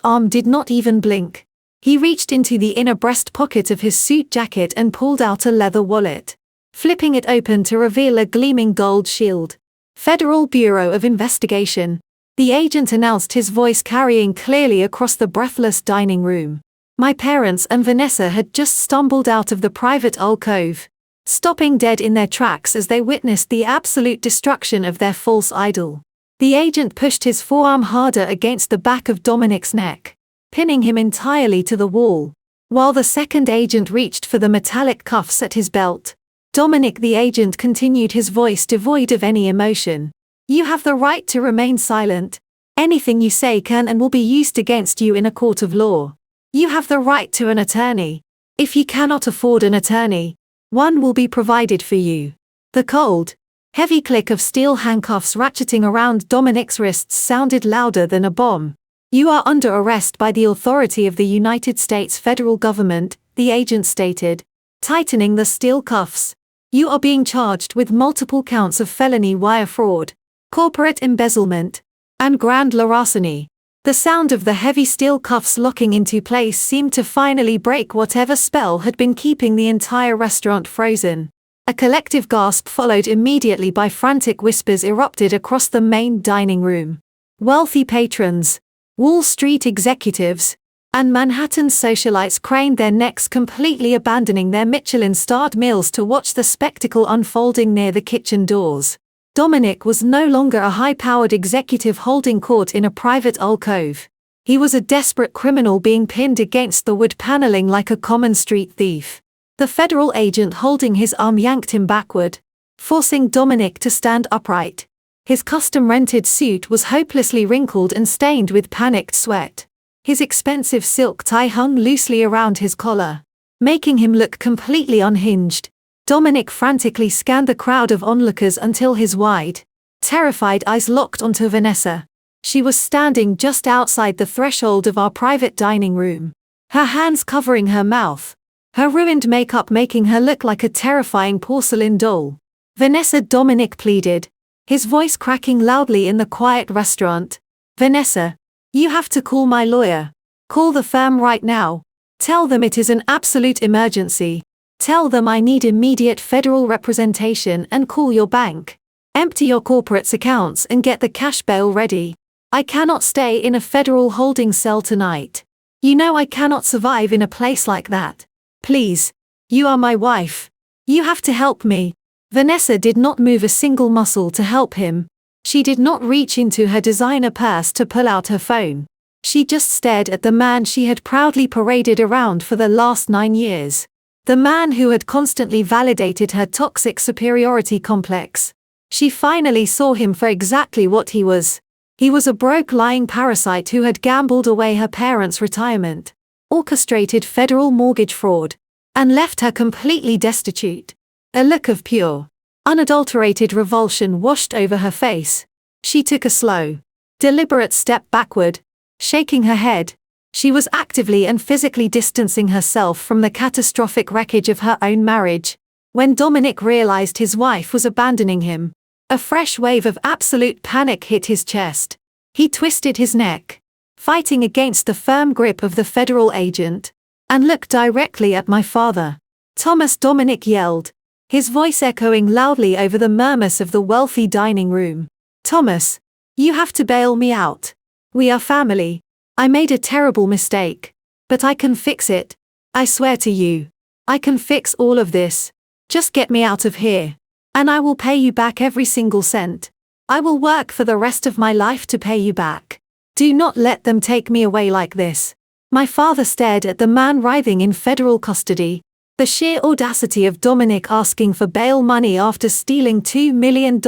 arm did not even blink. He reached into the inner breast pocket of his suit jacket and pulled out a leather wallet, flipping it open to reveal a gleaming gold shield. "Federal Bureau of Investigation," the agent announced, his voice carrying clearly across the breathless dining room. My parents and Vanessa had just stumbled out of the private alcove, stopping dead in their tracks as they witnessed the absolute destruction of their false idol. The agent pushed his forearm harder against the back of Dominic's neck, pinning him entirely to the wall, while the second agent reached for the metallic cuffs at his belt. Dominic, the agent continued, his voice devoid of any emotion. "You have the right to remain silent. Anything you say can and will be used against you in a court of law. You have the right to an attorney. If you cannot afford an attorney, one will be provided for you. The cold, heavy click of steel handcuffs ratcheting around Dominic's wrists sounded louder than a bomb. "You are under arrest by the authority of the United States federal government," the agent stated, tightening the steel cuffs. "You are being charged with multiple counts of felony wire fraud, corporate embezzlement, and grand larceny." The sound of the heavy steel cuffs locking into place seemed to finally break whatever spell had been keeping the entire restaurant frozen. A collective gasp followed immediately by frantic whispers erupted across the main dining room. Wealthy patrons, Wall Street executives, and Manhattan socialites craned their necks, completely abandoning their Michelin-starred meals to watch the spectacle unfolding near the kitchen doors. Dominic was no longer a high-powered executive holding court in a private alcove. He was a desperate criminal being pinned against the wood paneling like a common street thief. The federal agent holding his arm yanked him backward, forcing Dominic to stand upright. His custom-rented suit was hopelessly wrinkled and stained with panicked sweat. His expensive silk tie hung loosely around his collar, making him look completely unhinged. Dominic frantically scanned the crowd of onlookers until his wide, terrified eyes locked onto Vanessa. She was standing just outside the threshold of our private dining room, her hands covering her mouth, her ruined makeup making her look like a terrifying porcelain doll. "Vanessa," Dominic pleaded, his voice cracking loudly in the quiet restaurant. "Vanessa, you have to call my lawyer. Call the firm right now. Tell them it is an absolute emergency. Tell them I need immediate federal representation and call your bank. Empty your corporate's accounts and get the cash bail ready. I cannot stay in a federal holding cell tonight. You know I cannot survive in a place like that. Please, you are my wife. You have to help me." Vanessa did not move a single muscle to help him. She did not reach into her designer purse to pull out her phone. She just stared at the man she had proudly paraded around for the last 9 years. The man who had constantly validated her toxic superiority complex. She finally saw him for exactly what he was. He was a broke, lying parasite who had gambled away her parents' retirement, orchestrated federal mortgage fraud, and left her completely destitute. A look of pure, unadulterated revulsion washed over her face. She took a slow, deliberate step backward, shaking her head. She was actively and physically distancing herself from the catastrophic wreckage of her own marriage. When Dominic realized his wife was abandoning him, a fresh wave of absolute panic hit his chest. He twisted his neck, fighting against the firm grip of the federal agent, and looked directly at "My father, Thomas," Dominic yelled, his voice echoing loudly over the murmurs of the wealthy dining room. "Thomas, you have to bail me out. We are family. I made a terrible mistake, but I can fix it. I swear to you. I can fix all of this. Just get me out of here, and I will pay you back every single cent. I will work for the rest of my life to pay you back. Do not let them take me away like this." My father stared at the man writhing in federal custody. The sheer audacity of Dominic asking for bail money after stealing $2 million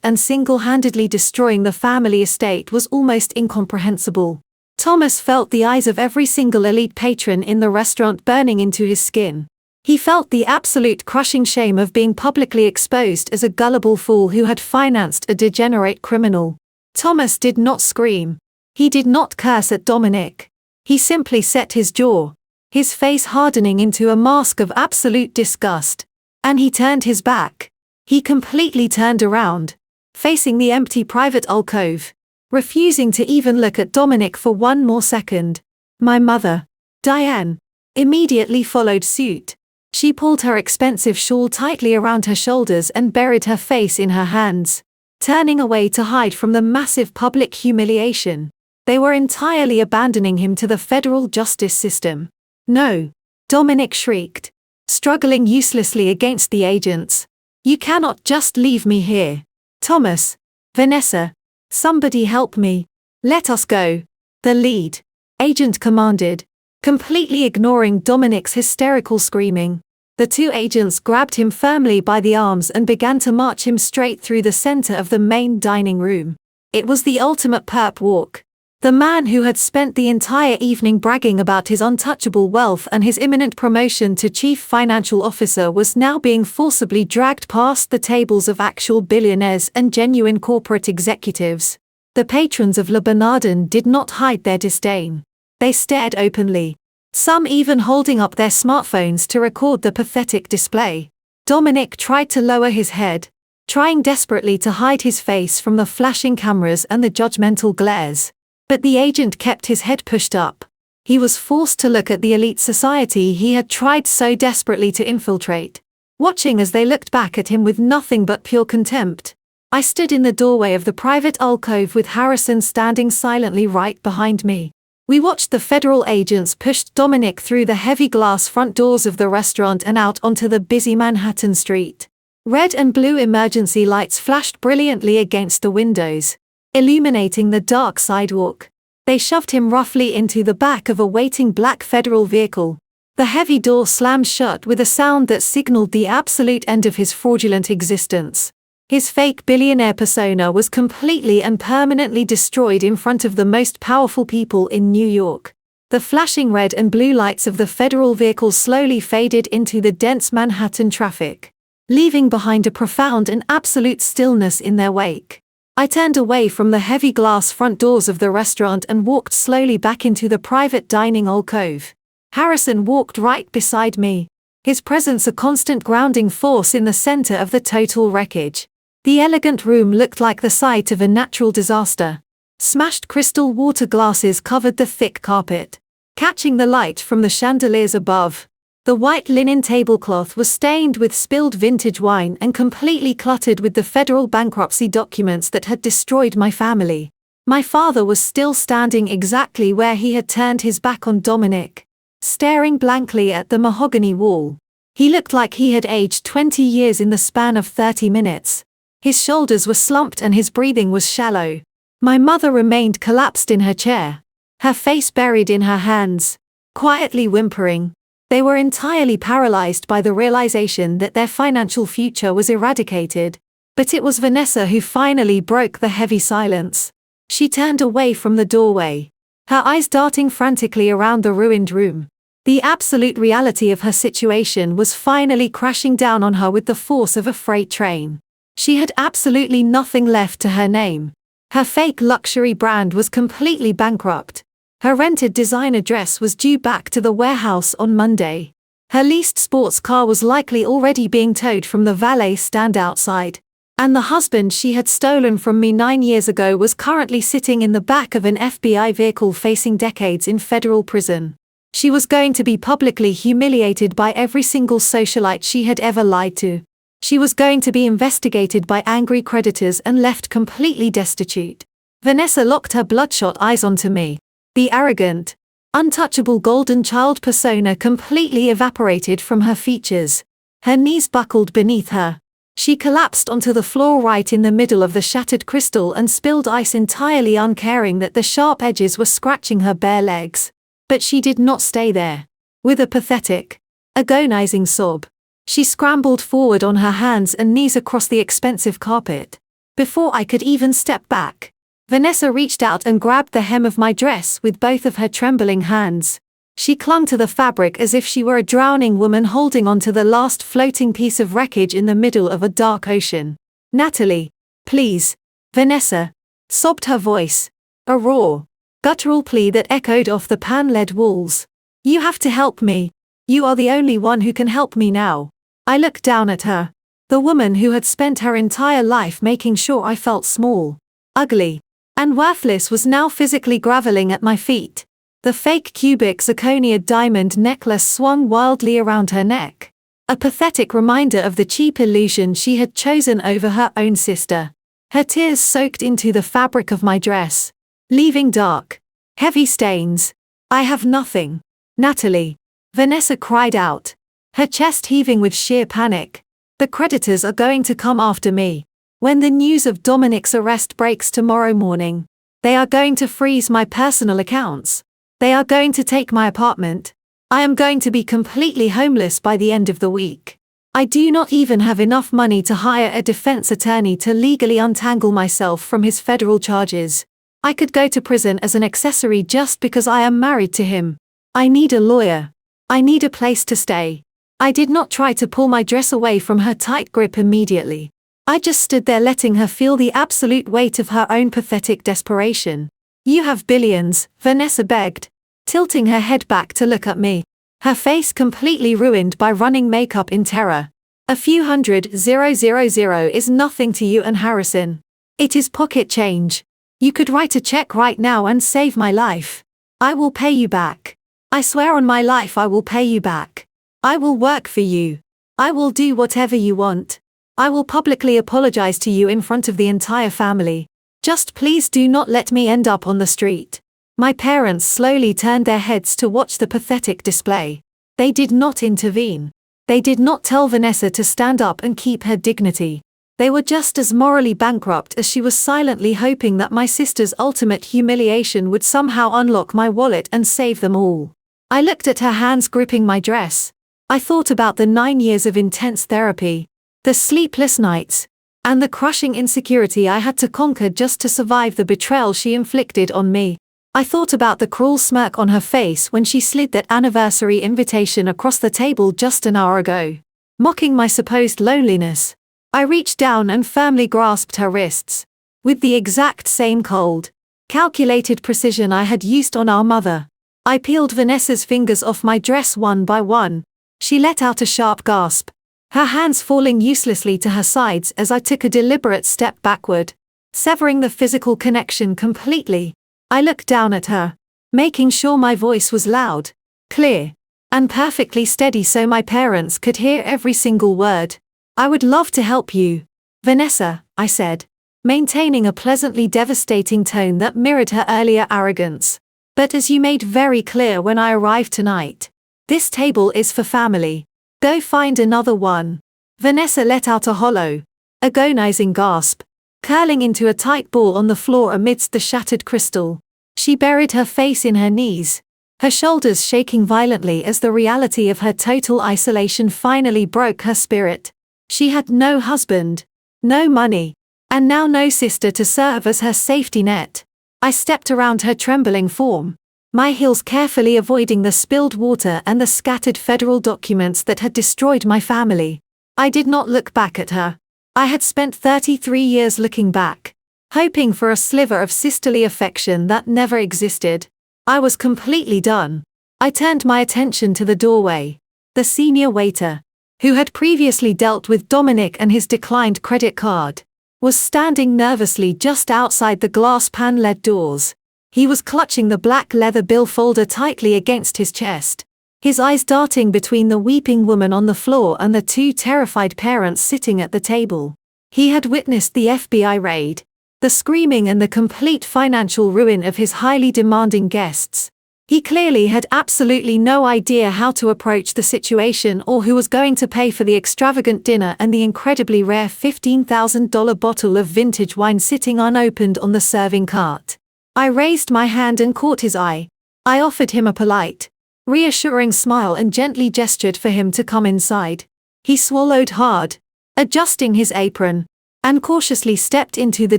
and single-handedly destroying the family estate was almost incomprehensible. Thomas felt the eyes of every single elite patron in the restaurant burning into his skin. He felt the absolute crushing shame of being publicly exposed as a gullible fool who had financed a degenerate criminal. Thomas did not scream. He did not curse at Dominic. He simply set his jaw, his face hardening into a mask of absolute disgust. And he turned his back. He completely turned around, facing the empty private alcove, refusing to even look at Dominic for one more second. My mother, Diane, immediately followed suit. She pulled her expensive shawl tightly around her shoulders and buried her face in her hands, turning away to hide from the massive public humiliation. They were entirely abandoning him to the federal justice system. "No," Dominic shrieked, struggling uselessly against the agents. "You cannot just leave me here. Thomas, Vanessa, somebody help me. Let us go." The lead agent commanded, completely ignoring Dominic's hysterical screaming. The two agents grabbed him firmly by the arms and began to march him straight through the center of the main dining room. It was the ultimate perp walk. The man who had spent the entire evening bragging about his untouchable wealth and his imminent promotion to chief financial officer was now being forcibly dragged past the tables of actual billionaires and genuine corporate executives. The patrons of Le Bernardin did not hide their disdain. They stared openly, some even holding up their smartphones to record the pathetic display. Dominic tried to lower his head, trying desperately to hide his face from the flashing cameras and the judgmental glares. But the agent kept his head pushed up. He was forced to look at the elite society he had tried so desperately to infiltrate, watching as they looked back at him with nothing but pure contempt. I stood in the doorway of the private alcove with Harrison standing silently right behind me. We watched the federal agents push Dominic through the heavy glass front doors of the restaurant and out onto the busy Manhattan street. Red and blue emergency lights flashed brilliantly against the windows, illuminating the dark sidewalk. They shoved him roughly into the back of a waiting black federal vehicle. The heavy door slammed shut with a sound that signaled the absolute end of his fraudulent existence. His fake billionaire persona was completely and permanently destroyed in front of the most powerful people in New York. The flashing red and blue lights of the federal vehicle slowly faded into the dense Manhattan traffic, leaving behind a profound and absolute stillness in their wake. I turned away from the heavy glass front doors of the restaurant and walked slowly back into the private dining alcove. Harrison walked right beside me, his presence a constant grounding force in the center of the total wreckage. The elegant room looked like the site of a natural disaster. Smashed crystal water glasses covered the thick carpet, catching the light from the chandeliers above. The white linen tablecloth was stained with spilled vintage wine and completely cluttered with the federal bankruptcy documents that had destroyed my family. My father was still standing exactly where he had turned his back on Dominic, staring blankly at the mahogany wall. He looked like he had aged 20 years in the span of 30 minutes. His shoulders were slumped and his breathing was shallow. My mother remained collapsed in her chair, her face buried in her hands, quietly whimpering. They were entirely paralyzed by the realization that their financial future was eradicated. But it was Vanessa who finally broke the heavy silence. She turned away from the doorway, her eyes darting frantically around the ruined room. The absolute reality of her situation was finally crashing down on her with the force of a freight train. She had absolutely nothing left to her name. Her fake luxury brand was completely bankrupt. Her rented designer dress was due back to the warehouse on Monday. Her leased sports car was likely already being towed from the valet stand outside. And the husband she had stolen from me 9 years ago was currently sitting in the back of an FBI vehicle facing decades in federal prison. She was going to be publicly humiliated by every single socialite she had ever lied to. She was going to be investigated by angry creditors and left completely destitute. Vanessa locked her bloodshot eyes onto me. The arrogant, untouchable golden child persona completely evaporated from her features. Her knees buckled beneath her. She collapsed onto the floor right in the middle of the shattered crystal and spilled ice, entirely uncaring that the sharp edges were scratching her bare legs. But she did not stay there. With a pathetic, agonizing sob, she scrambled forward on her hands and knees across the expensive carpet. Before I could even step back, Vanessa reached out and grabbed the hem of my dress with both of her trembling hands. She clung to the fabric as if she were a drowning woman holding onto the last floating piece of wreckage in the middle of a dark ocean. "Natalie, please." Vanessa sobbed, her voice a raw, guttural plea that echoed off the pan-led walls. "You have to help me. You are the only one who can help me now." I looked down at her, the woman who had spent her entire life making sure I felt small, ugly, and worthless was now physically groveling at my feet. The fake cubic zirconia diamond necklace swung wildly around her neck, a pathetic reminder of the cheap illusion she had chosen over her own sister. Her tears soaked into the fabric of my dress, leaving dark, heavy stains. "I have nothing, Natalie," Vanessa cried out, her chest heaving with sheer panic. "The creditors are going to come after me. When the news of Dominic's arrest breaks tomorrow morning, they are going to freeze my personal accounts. They are going to take my apartment. I am going to be completely homeless by the end of the week. I do not even have enough money to hire a defense attorney to legally untangle myself from his federal charges. I could go to prison as an accessory just because I am married to him. I need a lawyer. I need a place to stay. I did not try to pull my dress away from her tight grip immediately. I just stood there letting her feel the absolute weight of her own pathetic desperation. You have billions, Vanessa begged, tilting her head back to look at me, her face completely ruined by running makeup in terror. A few hundred $000 is nothing to you and Harrison. It is pocket change. You could write a check right now and save my life. I will pay you back. I swear on my life I will pay you back. I will work for you. I will do whatever you want. I will publicly apologize to you in front of the entire family. Just please do not let me end up on the street. My parents slowly turned their heads to watch the pathetic display. They did not intervene. They did not tell Vanessa to stand up and keep her dignity. They were just as morally bankrupt as she was, silently hoping that my sister's ultimate humiliation would somehow unlock my wallet and save them all. I looked at her hands gripping my dress. I thought about the 9 years of intense therapy, the sleepless nights, and the crushing insecurity I had to conquer just to survive the betrayal she inflicted on me. I thought about the cruel smirk on her face when she slid that anniversary invitation across the table just an hour ago, mocking my supposed loneliness. I reached down and firmly grasped her wrists. With the exact same cold, calculated precision I had used on our mother, I peeled Vanessa's fingers off my dress one by one. She let out a sharp gasp, her hands falling uselessly to her sides as I took a deliberate step backward, severing the physical connection completely. I looked down at her, making sure my voice was loud, clear, and perfectly steady so my parents could hear every single word. I would love to help you, Vanessa, I said, maintaining a pleasantly devastating tone that mirrored her earlier arrogance. But as you made very clear when I arrived tonight, this table is for family. Go find another one. Vanessa let out a hollow, agonizing gasp, curling into a tight ball on the floor amidst the shattered crystal. She buried her face in her knees, her shoulders shaking violently as the reality of her total isolation finally broke her spirit. She had no husband, no money, and now no sister to serve as her safety net. I stepped around her trembling form, my heels carefully avoiding the spilled water and the scattered federal documents that had destroyed my family. I did not look back at her. I had spent 33 years looking back, hoping for a sliver of sisterly affection that never existed. I was completely done. I turned my attention to the doorway. The senior waiter, who had previously dealt with Dominic and his declined credit card, was standing nervously just outside the glass pan-led doors. He was clutching the black leather bill folder tightly against his chest, his eyes darting between the weeping woman on the floor and the two terrified parents sitting at the table. He had witnessed the FBI raid, the screaming and the complete financial ruin of his highly demanding guests. He clearly had absolutely no idea how to approach the situation or who was going to pay for the extravagant dinner and the incredibly rare $15,000 bottle of vintage wine sitting unopened on the serving cart. I raised my hand and caught his eye. I offered him a polite, reassuring smile and gently gestured for him to come inside. He swallowed hard, adjusting his apron, and cautiously stepped into the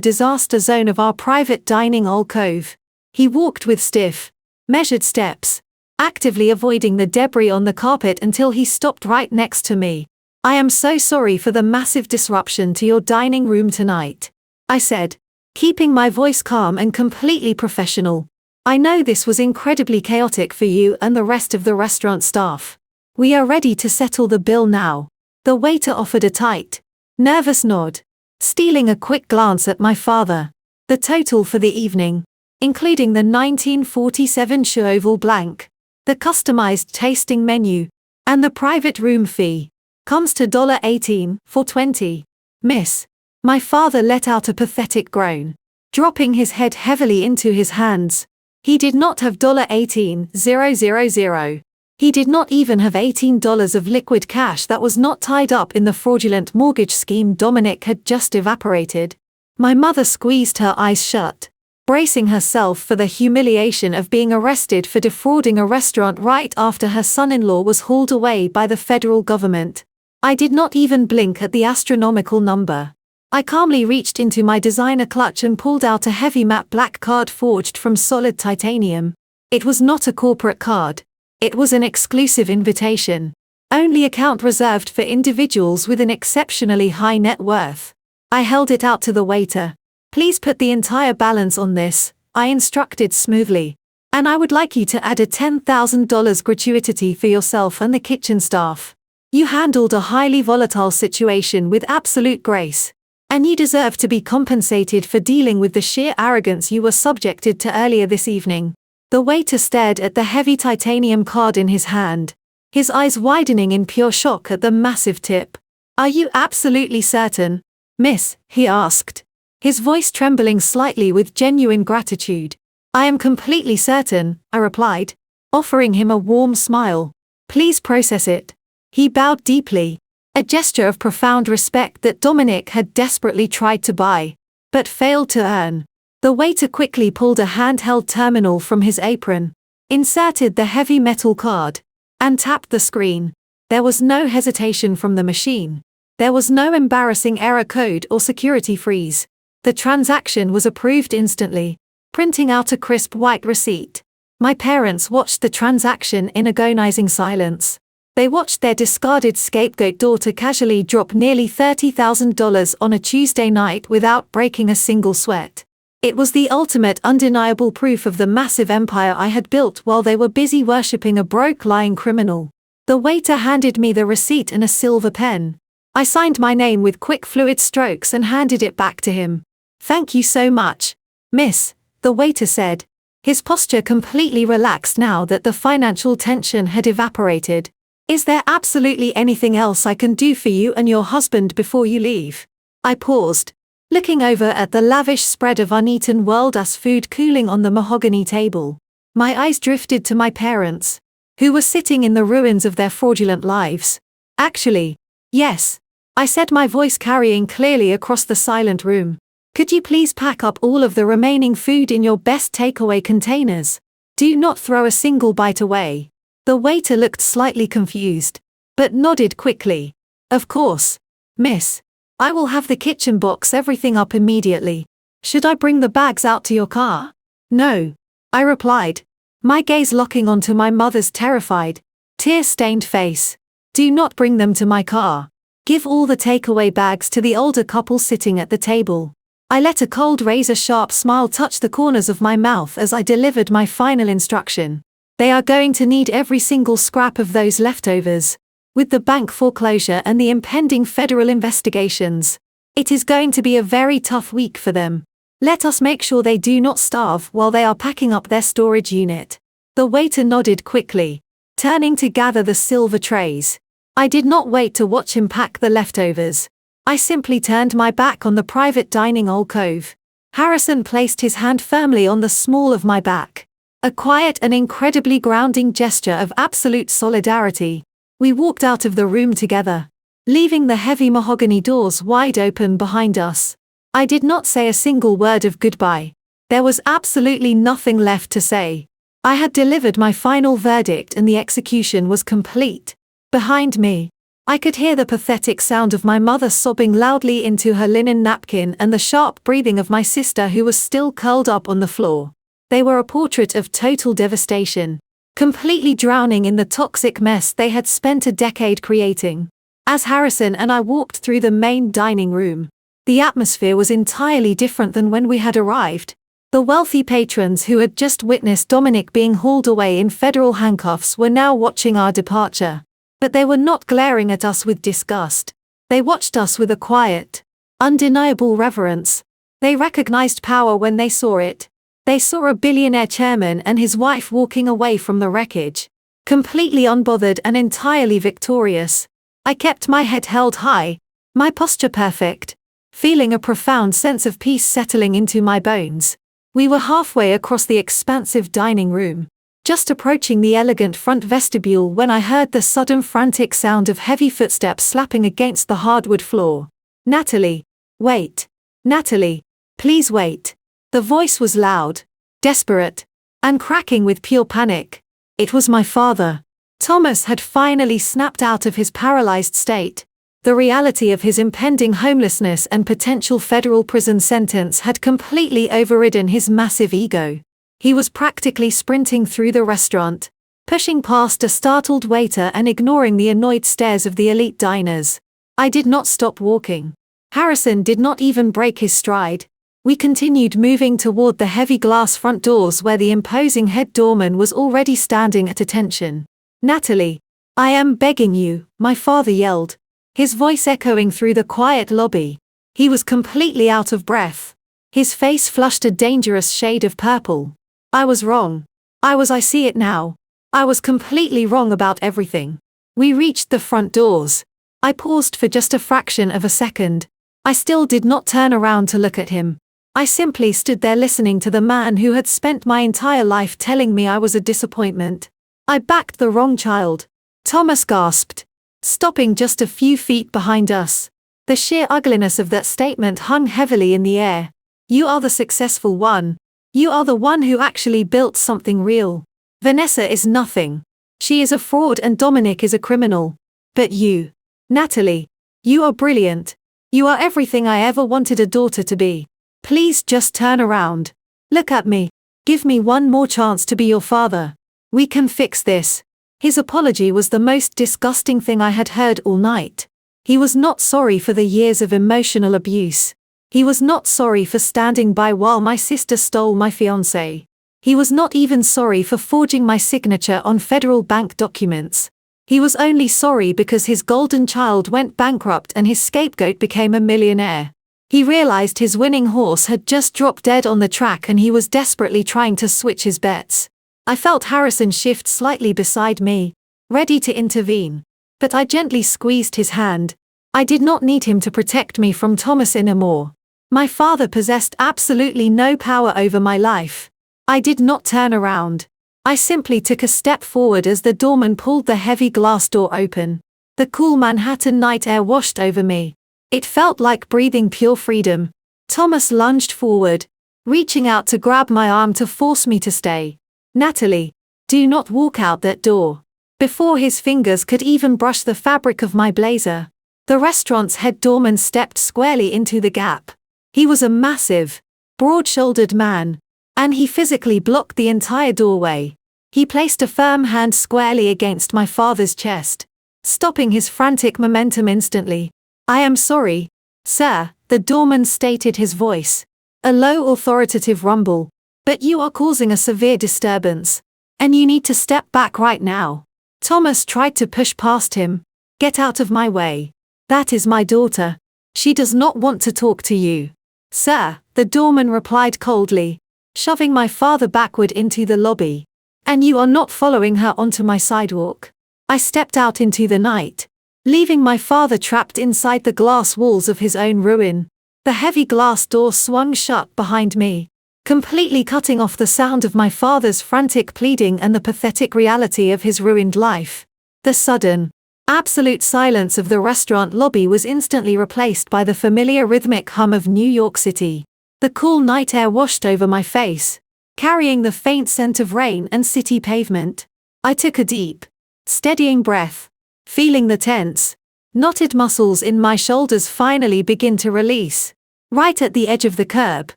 disaster zone of our private dining alcove. He walked with stiff, measured steps, actively avoiding the debris on the carpet until he stopped right next to me. I am so sorry for the massive disruption to your dining room tonight, I said, keeping my voice calm and completely professional. I know this was incredibly chaotic for you and the rest of the restaurant staff. We are ready to settle the bill now. The waiter offered a tight, nervous nod, stealing a quick glance at my father. The total for the evening, including the 1947 Cheval Blanc, the customized tasting menu, and the private room fee, comes to $18 for 20. Miss. My father let out a pathetic groan, dropping his head heavily into his hands. He did not have $18,000. He did not even have $18 of liquid cash that was not tied up in the fraudulent mortgage scheme Dominic had just evaporated. My mother squeezed her eyes shut, bracing herself for the humiliation of being arrested for defrauding a restaurant right after her son-in-law was hauled away by the federal government. I did not even blink at the astronomical number. I calmly reached into my designer clutch and pulled out a heavy matte black card forged from solid titanium. It was not a corporate card. It was an exclusive invitation. Only account reserved for individuals with an exceptionally high net worth. I held it out to the waiter. Please put the entire balance on this, I instructed smoothly. And I would like you to add a $10,000 gratuity for yourself and the kitchen staff. You handled a highly volatile situation with absolute grace. And you deserve to be compensated for dealing with the sheer arrogance you were subjected to earlier this evening. The waiter stared at the heavy titanium card in his hand, his eyes widening in pure shock at the massive tip. Are you absolutely certain, miss? He asked, his voice trembling slightly with genuine gratitude. I am completely certain, I replied, offering him a warm smile. Please process it. He bowed deeply, a gesture of profound respect that Dominic had desperately tried to buy, but failed to earn. The waiter quickly pulled a handheld terminal from his apron, inserted the heavy metal card, and tapped the screen. There was no hesitation from the machine. There was no embarrassing error code or security freeze. The transaction was approved instantly, printing out a crisp white receipt. My parents watched the transaction in agonizing silence. They watched their discarded scapegoat daughter casually drop nearly $30,000 on a Tuesday night without breaking a single sweat. It was the ultimate undeniable proof of the massive empire I had built while they were busy worshipping a broke lying criminal. The waiter handed me the receipt and a silver pen. I signed my name with quick fluid strokes and handed it back to him. Thank you so much, miss, the waiter said, his posture completely relaxed now that the financial tension had evaporated. Is there absolutely anything else I can do for you and your husband before you leave? I paused, looking over at the lavish spread of uneaten world-class food cooling on the mahogany table. My eyes drifted to my parents, who were sitting in the ruins of their fraudulent lives. Actually, yes, I said, my voice carrying clearly across the silent room. Could you please pack up all of the remaining food in your best takeaway containers? Do not throw a single bite away. The waiter looked slightly confused, but nodded quickly. Of course, miss. I will have the kitchen box everything up immediately. Should I bring the bags out to your car? No, I replied, my gaze locking onto my mother's terrified, tear-stained face. Do not bring them to my car. Give all the takeaway bags to the older couple sitting at the table. I let a cold razor-sharp smile touch the corners of my mouth as I delivered my final instruction. They are going to need every single scrap of those leftovers. With the bank foreclosure and the impending federal investigations, it is going to be a very tough week for them. Let us make sure they do not starve while they are packing up their storage unit. The waiter nodded quickly, turning to gather the silver trays. I did not wait to watch him pack the leftovers. I simply turned my back on the private dining alcove. Harrison placed his hand firmly on the small of my back. A quiet and incredibly grounding gesture of absolute solidarity. We walked out of the room together, leaving the heavy mahogany doors wide open behind us. I did not say a single word of goodbye. There was absolutely nothing left to say. I had delivered my final verdict and the execution was complete. Behind me, I could hear the pathetic sound of my mother sobbing loudly into her linen napkin and the sharp breathing of my sister who was still curled up on the floor. They were a portrait of total devastation, completely drowning in the toxic mess they had spent a decade creating. As Harrison and I walked through the main dining room, the atmosphere was entirely different than when we had arrived. The wealthy patrons who had just witnessed Dominic being hauled away in federal handcuffs were now watching our departure. But they were not glaring at us with disgust. They watched us with a quiet, undeniable reverence. They recognized power when they saw it. They saw a billionaire chairman and his wife walking away from the wreckage, completely unbothered and entirely victorious. I kept my head held high, my posture perfect, feeling a profound sense of peace settling into my bones. We were halfway across the expansive dining room, just approaching the elegant front vestibule when I heard the sudden frantic sound of heavy footsteps slapping against the hardwood floor. Natalie, wait. Natalie, please wait. The voice was loud, desperate, and cracking with pure panic. It was my father. Thomas had finally snapped out of his paralyzed state. The reality of his impending homelessness and potential federal prison sentence had completely overridden his massive ego. He was practically sprinting through the restaurant, pushing past a startled waiter and ignoring the annoyed stares of the elite diners. I did not stop walking. Harrison did not even break his stride. We continued moving toward the heavy glass front doors where the imposing head doorman was already standing at attention. "Natalie, I am begging you," my father yelled, his voice echoing through the quiet lobby. He was completely out of breath. His face flushed a dangerous shade of purple. I was wrong. I see it now. I was completely wrong about everything. We reached the front doors. I paused for just a fraction of a second. I still did not turn around to look at him. I simply stood there listening to the man who had spent my entire life telling me I was a disappointment. "I backed the wrong child," Thomas gasped, stopping just a few feet behind us. The sheer ugliness of that statement hung heavily in the air. "You are the successful one. You are the one who actually built something real. Vanessa is nothing. She is a fraud and Dominic is a criminal. But you, Natalie, you are brilliant. You are everything I ever wanted a daughter to be. Please just turn around. Look at me. Give me one more chance to be your father. We can fix this." His apology was the most disgusting thing I had heard all night. He was not sorry for the years of emotional abuse. He was not sorry for standing by while my sister stole my fiancé. He was not even sorry for forging my signature on federal bank documents. He was only sorry because his golden child went bankrupt and his scapegoat became a millionaire. He realized his winning horse had just dropped dead on the track and he was desperately trying to switch his bets. I felt Harrison shift slightly beside me, ready to intervene. But I gently squeezed his hand. I did not need him to protect me from Thomas anymore. My father possessed absolutely no power over my life. I did not turn around. I simply took a step forward as the doorman pulled the heavy glass door open. The cool Manhattan night air washed over me. It felt like breathing pure freedom. Thomas lunged forward, reaching out to grab my arm to force me to stay. "Natalie, do not walk out that door." Before his fingers could even brush the fabric of my blazer, the restaurant's head doorman stepped squarely into the gap. He was a massive, broad-shouldered man, and he physically blocked the entire doorway. He placed a firm hand squarely against my father's chest, stopping his frantic momentum instantly. "I am sorry, sir," the doorman stated, his voice a low authoritative rumble, "but you are causing a severe disturbance, and you need to step back right now." Thomas tried to push past him. "Get out of my way. That is my daughter. She does not want to talk to you." "Sir," the doorman replied coldly, shoving my father backward into the lobby. "And you are not following her onto my sidewalk." I stepped out into the night, leaving my father trapped inside the glass walls of his own ruin. The heavy glass door swung shut behind me, completely cutting off the sound of my father's frantic pleading and the pathetic reality of his ruined life. The sudden, absolute silence of the restaurant lobby was instantly replaced by the familiar rhythmic hum of New York City. The cool night air washed over my face, carrying the faint scent of rain and city pavement. I took a deep, steadying breath, feeling the tense, knotted muscles in my shoulders finally begin to release. Right at the edge of the curb,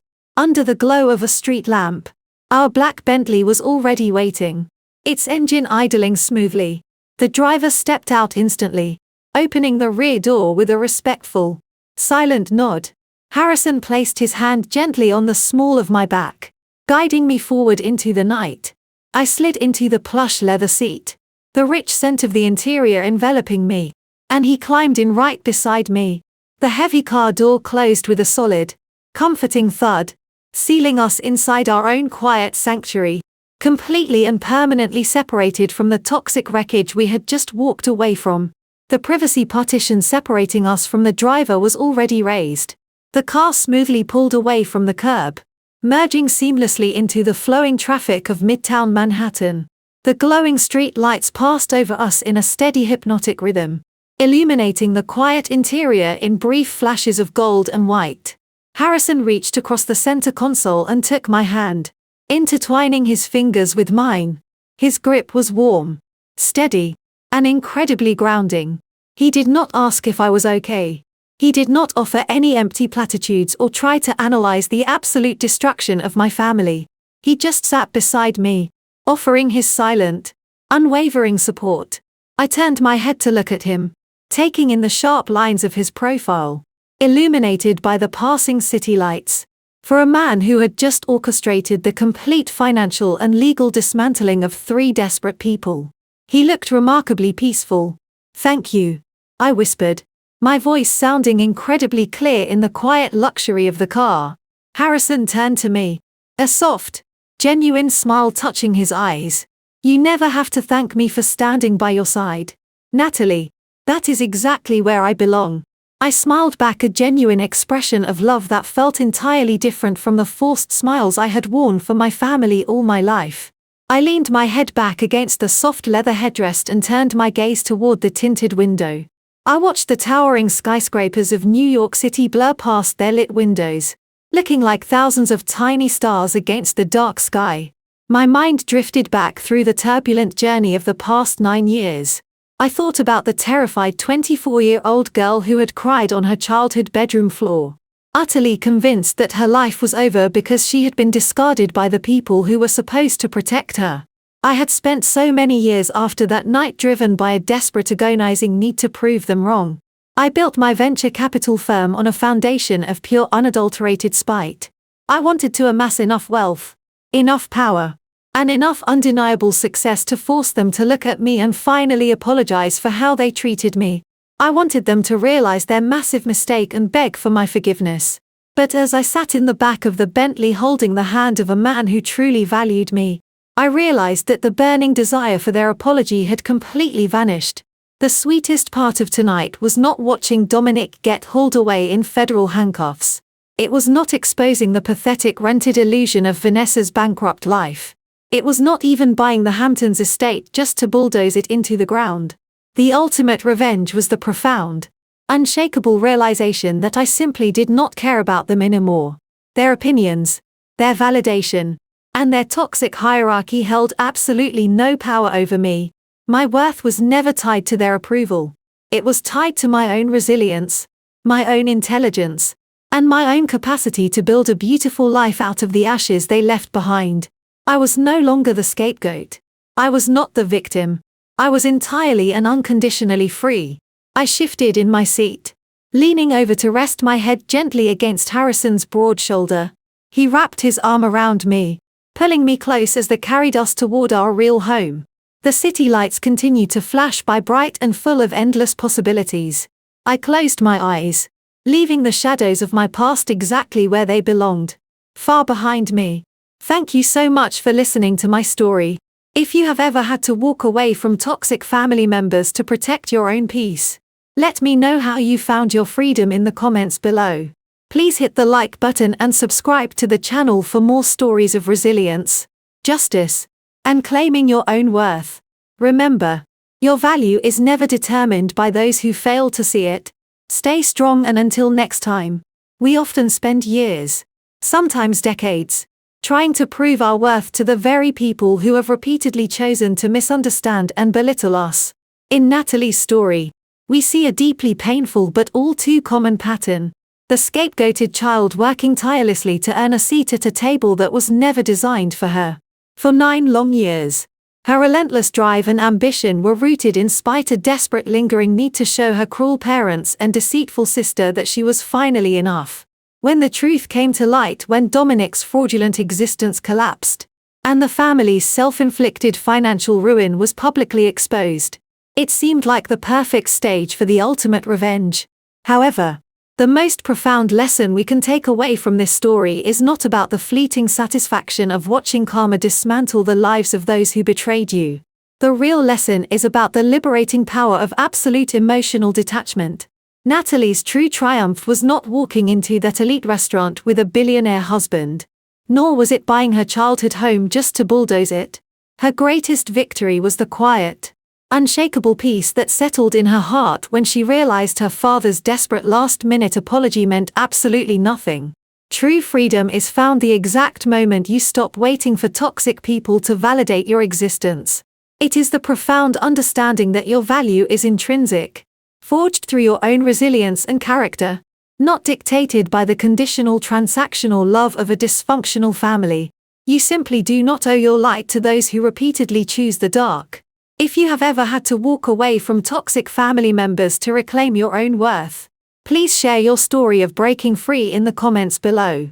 under the glow of a street lamp, our black Bentley was already waiting, its engine idling smoothly. The driver stepped out instantly, opening the rear door with a respectful, silent nod. Harrison placed his hand gently on the small of my back, guiding me forward into the night. I slid into the plush leather seat, the rich scent of the interior enveloping me, and he climbed in right beside me. The heavy car door closed with a solid, comforting thud, sealing us inside our own quiet sanctuary, completely and permanently separated from the toxic wreckage we had just walked away from. The privacy partition separating us from the driver was already raised. The car smoothly pulled away from the curb, merging seamlessly into the flowing traffic of Midtown Manhattan. The glowing street lights passed over us in a steady hypnotic rhythm, illuminating the quiet interior in brief flashes of gold and white. Harrison reached across the center console and took my hand, intertwining his fingers with mine. His grip was warm, steady, and incredibly grounding. He did not ask if I was okay. He did not offer any empty platitudes or try to analyze the absolute destruction of my family. He just sat beside me, offering his silent, unwavering support. I turned my head to look at him, taking in the sharp lines of his profile, illuminated by the passing city lights. For a man who had just orchestrated the complete financial and legal dismantling of 3 desperate people, he looked remarkably peaceful. "Thank you," I whispered, my voice sounding incredibly clear in the quiet luxury of the car. Harrison turned to me, a soft, genuine smile touching his eyes. "You never have to thank me for standing by your side, Natalie. That is exactly where I belong." I smiled back, a genuine expression of love that felt entirely different from the forced smiles I had worn for my family all my life. I leaned my head back against the soft leather headrest and turned my gaze toward the tinted window. I watched the towering skyscrapers of New York City blur past their lit windows, looking like thousands of tiny stars against the dark sky. My mind drifted back through the turbulent journey of the past 9 years. I thought about the terrified 24-year-old girl who had cried on her childhood bedroom floor, utterly convinced that her life was over because she had been discarded by the people who were supposed to protect her. I had spent so many years after that night driven by a desperate agonizing need to prove them wrong. I built my venture capital firm on a foundation of pure unadulterated spite. I wanted to amass enough wealth, enough power, and enough undeniable success to force them to look at me and finally apologize for how they treated me. I wanted them to realize their massive mistake and beg for my forgiveness. But as I sat in the back of the Bentley holding the hand of a man who truly valued me, I realized that the burning desire for their apology had completely vanished. The sweetest part of tonight was not watching Dominic get hauled away in federal handcuffs. It was not exposing the pathetic rented illusion of Vanessa's bankrupt life. It was not even buying the Hamptons estate just to bulldoze it into the ground. The ultimate revenge was the profound, unshakable realization that I simply did not care about them anymore. Their opinions, their validation, and their toxic hierarchy held absolutely no power over me. My worth was never tied to their approval. It was tied to my own resilience, my own intelligence, and my own capacity to build a beautiful life out of the ashes they left behind. I was no longer the scapegoat. I was not the victim. I was entirely and unconditionally free. I shifted in my seat, leaning over to rest my head gently against Harrison's broad shoulder. He wrapped his arm around me, pulling me close as they carried us toward our real home. The city lights continued to flash by, bright and full of endless possibilities. I closed my eyes, leaving the shadows of my past exactly where they belonged, far behind me. Thank you so much for listening to my story. If you have ever had to walk away from toxic family members to protect your own peace, let me know how you found your freedom in the comments below. Please hit the like button and subscribe to the channel for more stories of resilience, justice, and claiming your own worth. Remember, your value is never determined by those who fail to see it. Stay strong, and until next time. We often spend years, sometimes decades, trying to prove our worth to the very people who have repeatedly chosen to misunderstand and belittle us. In Natalie's story, we see a deeply painful but all too common pattern: the scapegoated child working tirelessly to earn a seat at a table that was never designed for her. For 9 long years, her relentless drive and ambition were rooted in spite, a desperate lingering need to show her cruel parents and deceitful sister that she was finally enough. When the truth came to light, when Dominic's fraudulent existence collapsed, and the family's self-inflicted financial ruin was publicly exposed, it seemed like the perfect stage for the ultimate revenge. However, the most profound lesson we can take away from this story is not about the fleeting satisfaction of watching karma dismantle the lives of those who betrayed you. The real lesson is about the liberating power of absolute emotional detachment. Natalie's true triumph was not walking into that elite restaurant with a billionaire husband, nor was it buying her childhood home just to bulldoze it. Her greatest victory was the quiet, unshakable peace that settled in her heart when she realized her father's desperate last-minute apology meant absolutely nothing. True freedom is found the exact moment you stop waiting for toxic people to validate your existence. It is the profound understanding that your value is intrinsic, forged through your own resilience and character, not dictated by the conditional transactional love of a dysfunctional family. You simply do not owe your light to those who repeatedly choose the dark. If you have ever had to walk away from toxic family members to reclaim your own worth, please share your story of breaking free in the comments below.